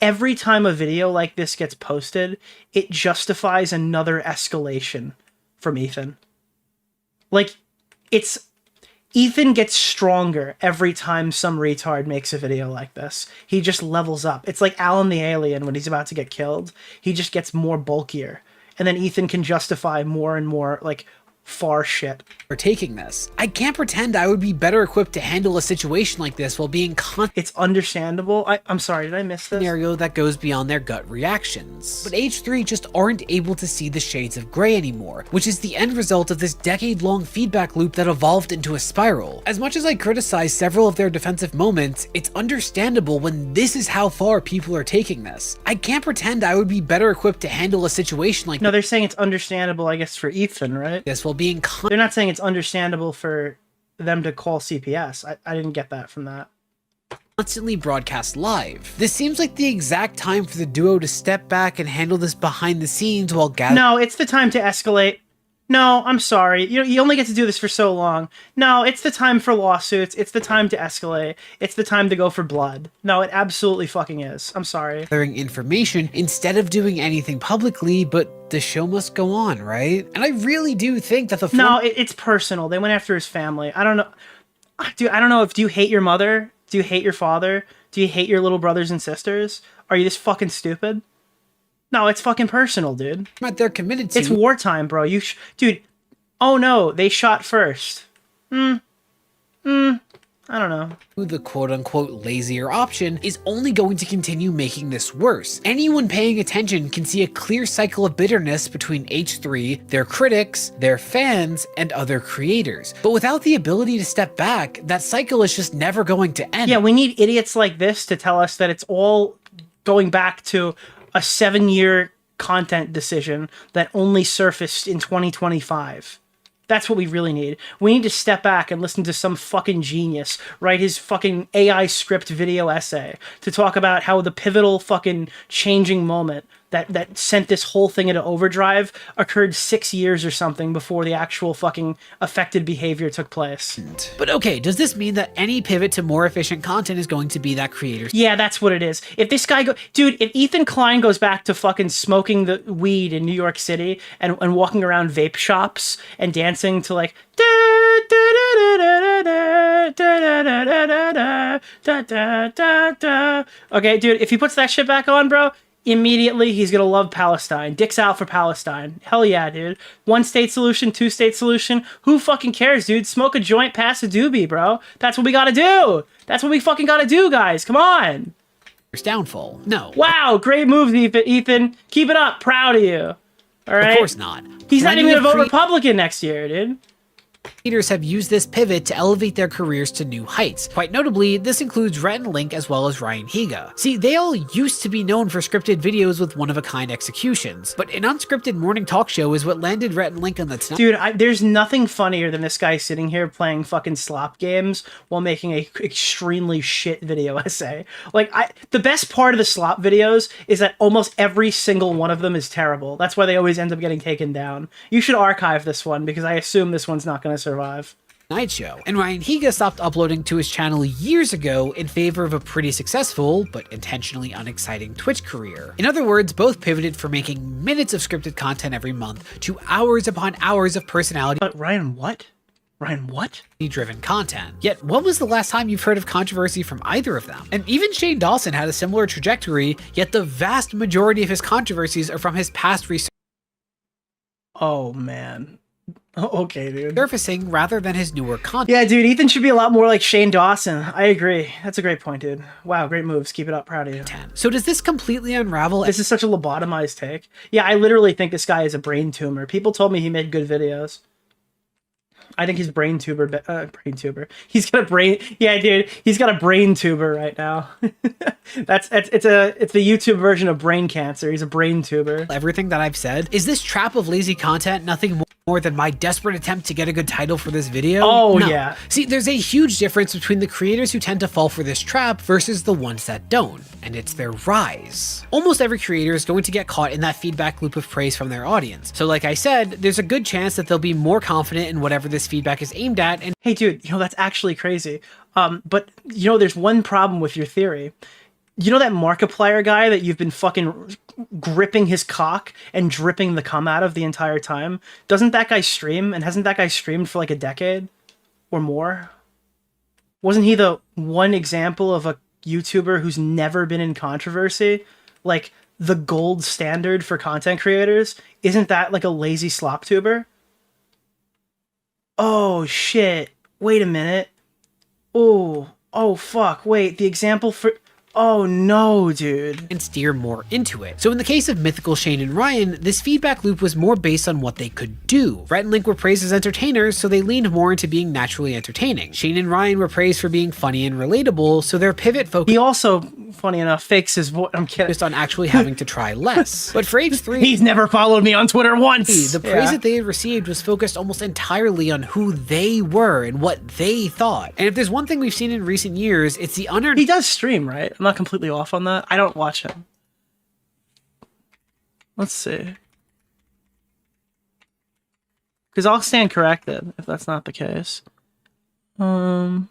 every time a video like this gets posted, it justifies another escalation from Ethan. Like, Ethan gets stronger every time some retard makes a video like this. He just levels up. It's like Alan the Alien when he's about to get killed. He just gets more bulkier. And then Ethan can justify more and more, like, far shit. For taking this. I can't pretend I would be better equipped to handle a situation like this while being It's understandable. I'm sorry, did I miss this? Scenario that goes beyond their gut reactions. But H3 just aren't able to see the shades of gray anymore, which is the end result of this decade-long feedback loop that evolved into a spiral. As much as I criticize several of their defensive moments, it's understandable when this is how far people are taking this. I can't pretend I would be better equipped to handle a situation like No, they're saying it's understandable, I guess, for Ethan, right? this while being They're not saying it's understandable for them to call CPS. I didn't get that from that. Constantly broadcast live. This seems like the exact time for the duo to step back and handle this behind the scenes while gathering. No, it's the time to escalate. No, I'm sorry. You only get to do this for so long. No, it's the time for lawsuits. It's the time to escalate. It's the time to go for blood. No, it absolutely fucking is. I'm sorry. Gathering information instead of doing anything publicly, but the show must go on, right? And I really do think that the No, it's personal. They went after his family. I don't know. Dude, I don't know if... Do you hate your mother? Do you hate your father? Do you hate your little brothers and sisters? Are you this fucking stupid? No, it's fucking personal, dude. They're committed to. It's wartime, bro. Dude. Oh no, they shot first. I don't know. The quote-unquote lazier option is only going to continue making this worse. Anyone paying attention can see a clear cycle of bitterness between H3, their critics, their fans, and other creators. But without the ability to step back, that cycle is just never going to end. Yeah, we need idiots like this to tell us that it's all going back to a 7-year content decision that only surfaced in 2025. That's what we really need. We need to step back and listen to some fucking genius write his fucking AI script video essay to talk about how the pivotal fucking changing moment that sent this whole thing into overdrive occurred 6 years or something before the actual fucking affected behavior took place. But okay, does this mean that any pivot to more efficient content is going to be that creator's? Yeah, that's what it is. If this guy dude, if Ethan Klein goes back to fucking smoking the weed in New York City and walking around vape shops and dancing to like okay, dude, if he puts that shit back on, bro, immediately he's gonna love Palestine. Dicks out for Palestine. Hell yeah, dude. 1-state solution, 2-state solution. Who fucking cares, dude? Smoke a joint, pass a doobie, bro. That's what we gotta do. That's what we fucking gotta do, guys. Come on. Downfall. No. Wow, great moves, Ethan. Keep it up. Proud of you. All right. Of course not. He's not even gonna vote Republican next year, dude. Creators have used this pivot to elevate their careers to new heights. Quite notably, this includes Rhett and Link as well as Ryan Higa. See, they all used to be known for scripted videos with one-of-a-kind executions, but an unscripted morning talk show is what landed Rhett and Link on the top. Dude, there's nothing funnier than this guy sitting here playing fucking slop games while making a extremely shit video essay. Like, the best part of the slop videos is that almost every single one of them is terrible. That's why they always end up getting taken down. You should archive this one because I assume this one's not going to survive. Night show. And Ryan Higa stopped uploading to his channel years ago in favor of a pretty successful, but intentionally unexciting Twitch career. In other words, both pivoted from making minutes of scripted content every month to hours upon hours of personality. But Ryan what? Ryan what? Driven content. Yet, when was the last time you've heard of controversy from either of them? And even Shane Dawson had a similar trajectory, yet the vast majority of his controversies are from his past research. Oh man. Okay, dude. Surfacing rather than his newer content. Yeah, dude, Ethan should be a lot more like Shane Dawson. I agree. That's a great point, dude. Wow, great moves. Keep it up. Proud of you. So does this completely unravel? This is such a lobotomized take. Yeah, I literally think this guy is a brain tumor. People told me he made good videos. I think he's brain tuber. He's got a brain. Yeah, dude, he's got a brain tuber right now. it's the YouTube version of brain cancer. He's a brain tuber. Everything that I've said is this trap of lazy content nothing more than my desperate attempt to get a good title for this video? Oh, no. yeah. See, there's a huge difference between the creators who tend to fall for this trap versus the ones that don't, and it's their rise. Almost every creator is going to get caught in that feedback loop of praise from their audience. So like I said, there's a good chance that they'll be more confident in whatever this feedback is aimed at. And hey, dude, that's actually crazy. But there's one problem with your theory. You know that Markiplier guy that you've been fucking gripping his cock and dripping the cum out of the entire time? Doesn't that guy stream? And hasn't that guy streamed for like a decade or more? Wasn't he the one example of a YouTuber who's never been in controversy? Like the gold standard for content creators? Isn't that like a lazy slop tuber? Oh shit. Wait a minute. Oh fuck. Wait, the example for... Oh no, dude. And steer more into it. So in the case of Mythical, Shane, and Ryan, this feedback loop was more based on what they could do. Rhett and Link were praised as entertainers, so they leaned more into being naturally entertaining. Shane and Ryan were praised for being funny and relatable, so their pivot focused... He also, funny enough, fakes his voice. I'm kidding. ...on actually having to try less. But for H3... He's never followed me on Twitter once! The praise that they had received was focused almost entirely on who they were and what they thought. And if there's one thing we've seen in recent years, it's the unearned... He does stream, right? I'm not completely off on that. I don't watch him. Let's see. Because I'll stand corrected if that's not the case. Like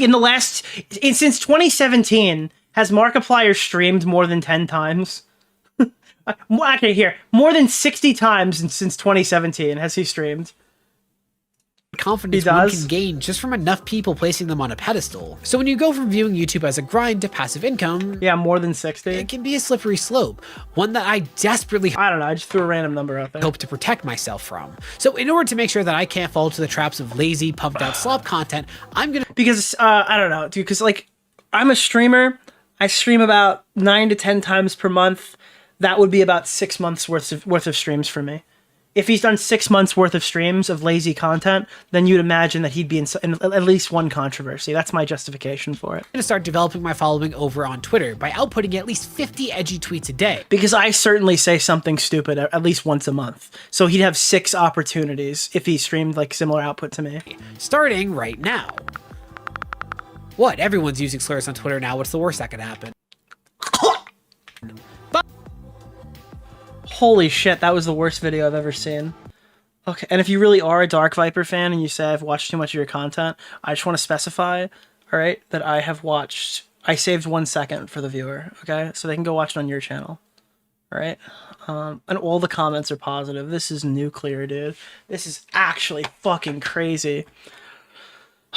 in the last... since 2017, has Markiplier streamed more than 10 times? Okay, here. More than 60 times since 2017 has he streamed. confidence one can gain just from enough people placing them on a pedestal. So when you go from viewing YouTube as a grind to passive income, yeah, more than 60, it can be a slippery slope, one that I desperately, I don't know, I just threw a random number out there, hope to protect myself from. So in order to make sure that I can't fall to the traps of lazy, pumped out slop content, I'm gonna, because I don't know, dude, because like I'm a streamer, I stream about 9 to 10 times per month. That would be about 6 months worth of streams for me. If he's done 6 months worth of streams of lazy content, then you'd imagine that he'd be in at least one controversy. That's my justification for it. I'm gonna start developing my following over on Twitter by outputting at least 50 edgy tweets a day. Because I certainly say something stupid at least once a month. So he'd have 6 opportunities if he streamed like similar output to me. Starting right now. What? Everyone's using slurs on Twitter now. What's the worst that could happen? Holy shit, that was the worst video I've ever seen. Okay, and if you really are a Dark Viper fan and you say I've watched too much of your content, I just want to specify, all right, that I saved 1 second for the viewer, okay? So they can go watch it on your channel, all right? And all the comments are positive. This is nuclear, dude. This is actually fucking crazy.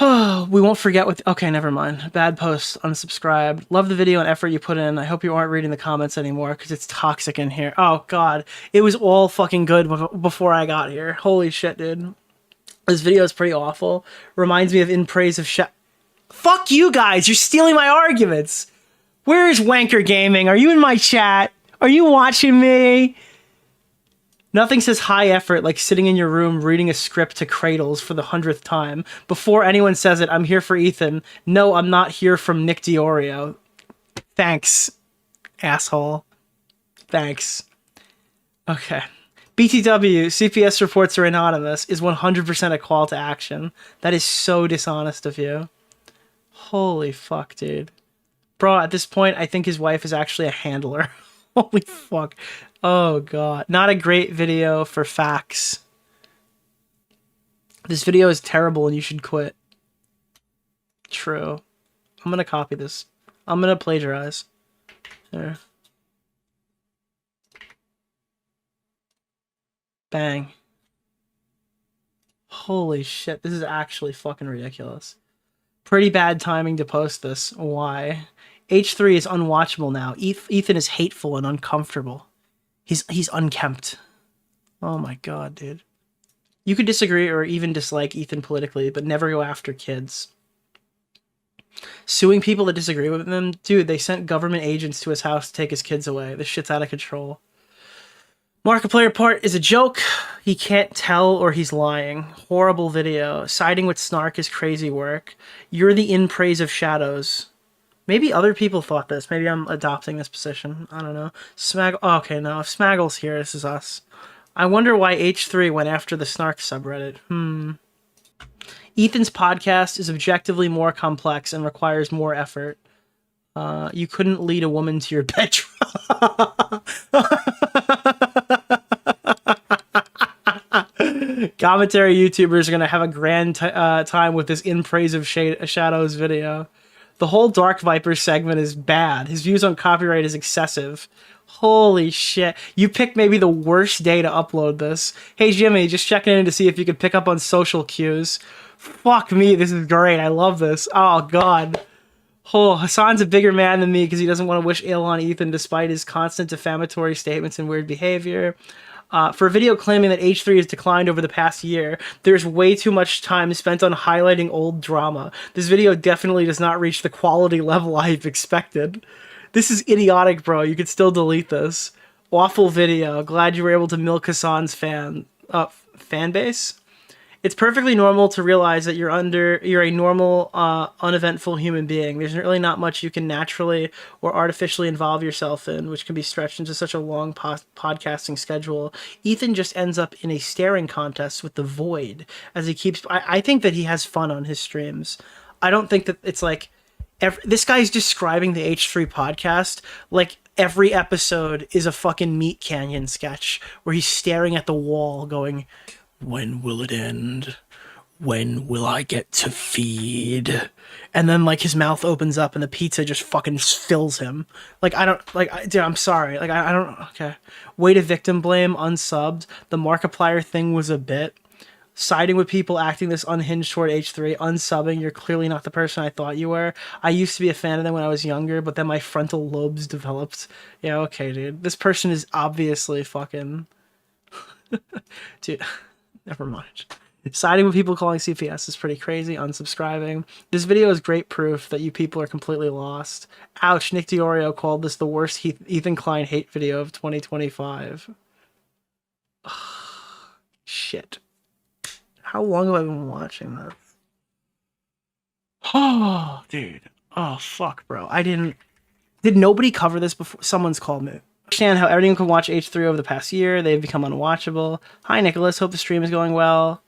We won't forget what... Okay, never mind. Bad post, unsubscribed. Love the video and effort you put in. I hope you aren't reading the comments anymore because it's toxic in here. Oh, God. It was all fucking good before I got here. Holy shit, dude. This video is pretty awful. Reminds me of In Praise of Fuck you guys! You're stealing my arguments! Where is Wanker Gaming? Are you in my chat? Are you watching me? Nothing says high effort like sitting in your room reading a script to Cradles for the 100th time. Before anyone says it, I'm here for Ethan. No, I'm not here from Nick DeOrio. Thanks, asshole. Thanks. Okay. BTW, CPS reports are anonymous, is 100% a call to action. That is so dishonest of you. Holy fuck, dude. Bro, at this point, I think his wife is actually a handler. Holy fuck. Oh, God. Not a great video for facts. This video is terrible and you should quit. True. I'm gonna copy this. I'm gonna plagiarize. There. Bang. Holy shit. This is actually fucking ridiculous. Pretty bad timing to post this. Why? H3 is unwatchable now. Ethan is hateful and uncomfortable. He's unkempt. Oh my God, dude. You could disagree or even dislike Ethan politically, but never go after kids. Suing people that disagree with him? Dude, they sent government agents to his house to take his kids away. This shit's out of control. Markiplier part is a joke. He can't tell or he's lying. Horrible video. Siding with Snark is crazy work. You're the In Praise of Shadows. Maybe other people thought this. Maybe I'm adopting this position. I don't know. Oh, okay, no. If Smaggle's here, this is us. I wonder why H3 went after the Snark subreddit. Ethan's podcast is objectively more complex and requires more effort. You couldn't lead a woman to your bedroom. Commentary YouTubers are going to have a grand time with this In Praise of Shadows video. The whole Dark Viper segment is bad. His views on copyright is excessive. Holy shit. You picked maybe the worst day to upload this. Hey Jimmy, just checking in to see if you could pick up on social cues. Fuck me, this is great. I love this. Oh God. Oh, Hasan's a bigger man than me because he doesn't want to wish ill on Ethan despite his constant defamatory statements and weird behavior. For a video claiming that H3 has declined over the past year, there's way too much time spent on highlighting old drama. This video definitely does not reach the quality level I've expected. This is idiotic, bro. You could still delete this. Awful video. Glad you were able to milk Hasan's fan base. It's perfectly normal to realize that you're a normal, uneventful human being. There's really not much you can naturally or artificially involve yourself in, which can be stretched into such a long podcasting schedule. Ethan just ends up in a staring contest with the void as he keeps... I think that he has fun on his streams. I don't think that it's like... this guy's describing the H3 podcast like every episode is a fucking Meat Canyon sketch where he's staring at the wall going... When will it end? When will I get to feed? And then like his mouth opens up and the pizza just fucking fills him. Like I don't dude, I'm sorry. Like I don't okay. Way to victim blame, unsubbed. The Markiplier thing was a bit. Siding with people acting this unhinged toward H3, unsubbing, you're clearly not the person I thought you were. I used to be a fan of them when I was younger, but then my frontal lobes developed. Yeah, okay, dude. This person is obviously fucking... Dude, never mind. Siding with people calling CPS is pretty crazy. Unsubscribing. This video is great proof that you people are completely lost. Ouch, Nick DeOrio called this the worst Ethan Klein hate video of 2025. Shit. How long have I been watching this? Oh, dude. Oh, fuck, bro. Did nobody cover this before? Someone's called me. Understand how everyone can watch H3 over the past year. They've become unwatchable. Hi, Nicholas. Hope the stream is going well.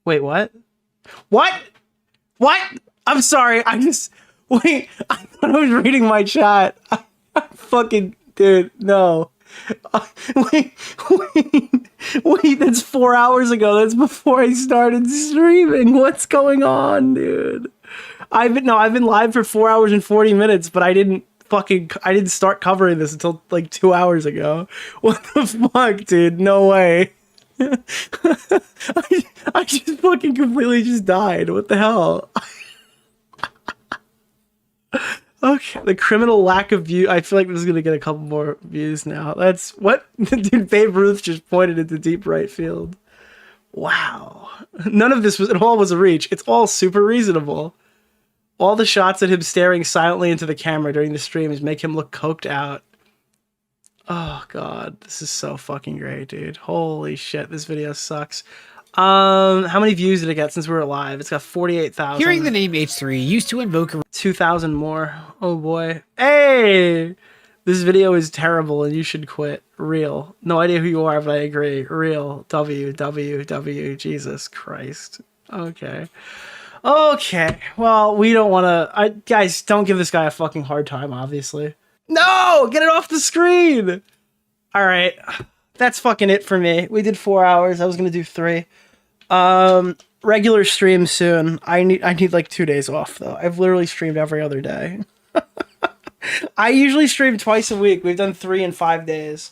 Wait, what? What? I'm sorry. Wait, I thought I was reading my chat. Fucking, dude, no. Wait, that's 4 hours ago. That's before I started streaming. What's going on, dude? I've been live for 4 hours and 40 minutes, but I didn't start covering this until like 2 hours ago. What the fuck, dude? No way. I just fucking completely just died. What the hell? Okay, the criminal lack of view. I feel like this is gonna get a couple more views now. That's what dude. Babe Ruth just pointed into deep right field. Wow, none of this was at all was a reach. It's all super reasonable. All the shots at him staring silently into the camera during the streams make him look coked out. Oh god, this is so fucking great, dude. Holy shit, this video sucks. How many views did it get since we were live? It's got 48,000. Hearing the name H3 used to invoke 2,000 more. Oh boy. Hey! This video is terrible and you should quit. Real. No idea who you are, but I agree. Real. WWW. Jesus Christ. Okay. Okay. Well, we don't want to... Guys, don't give this guy a fucking hard time, obviously. No! Get it off the screen! Alright. That's fucking it for me. We did 4 hours. I was going to do 3. Regular stream soon. I need like 2 days off though. I've literally streamed every other day. I usually stream twice a week. We've done 3 in 5 days.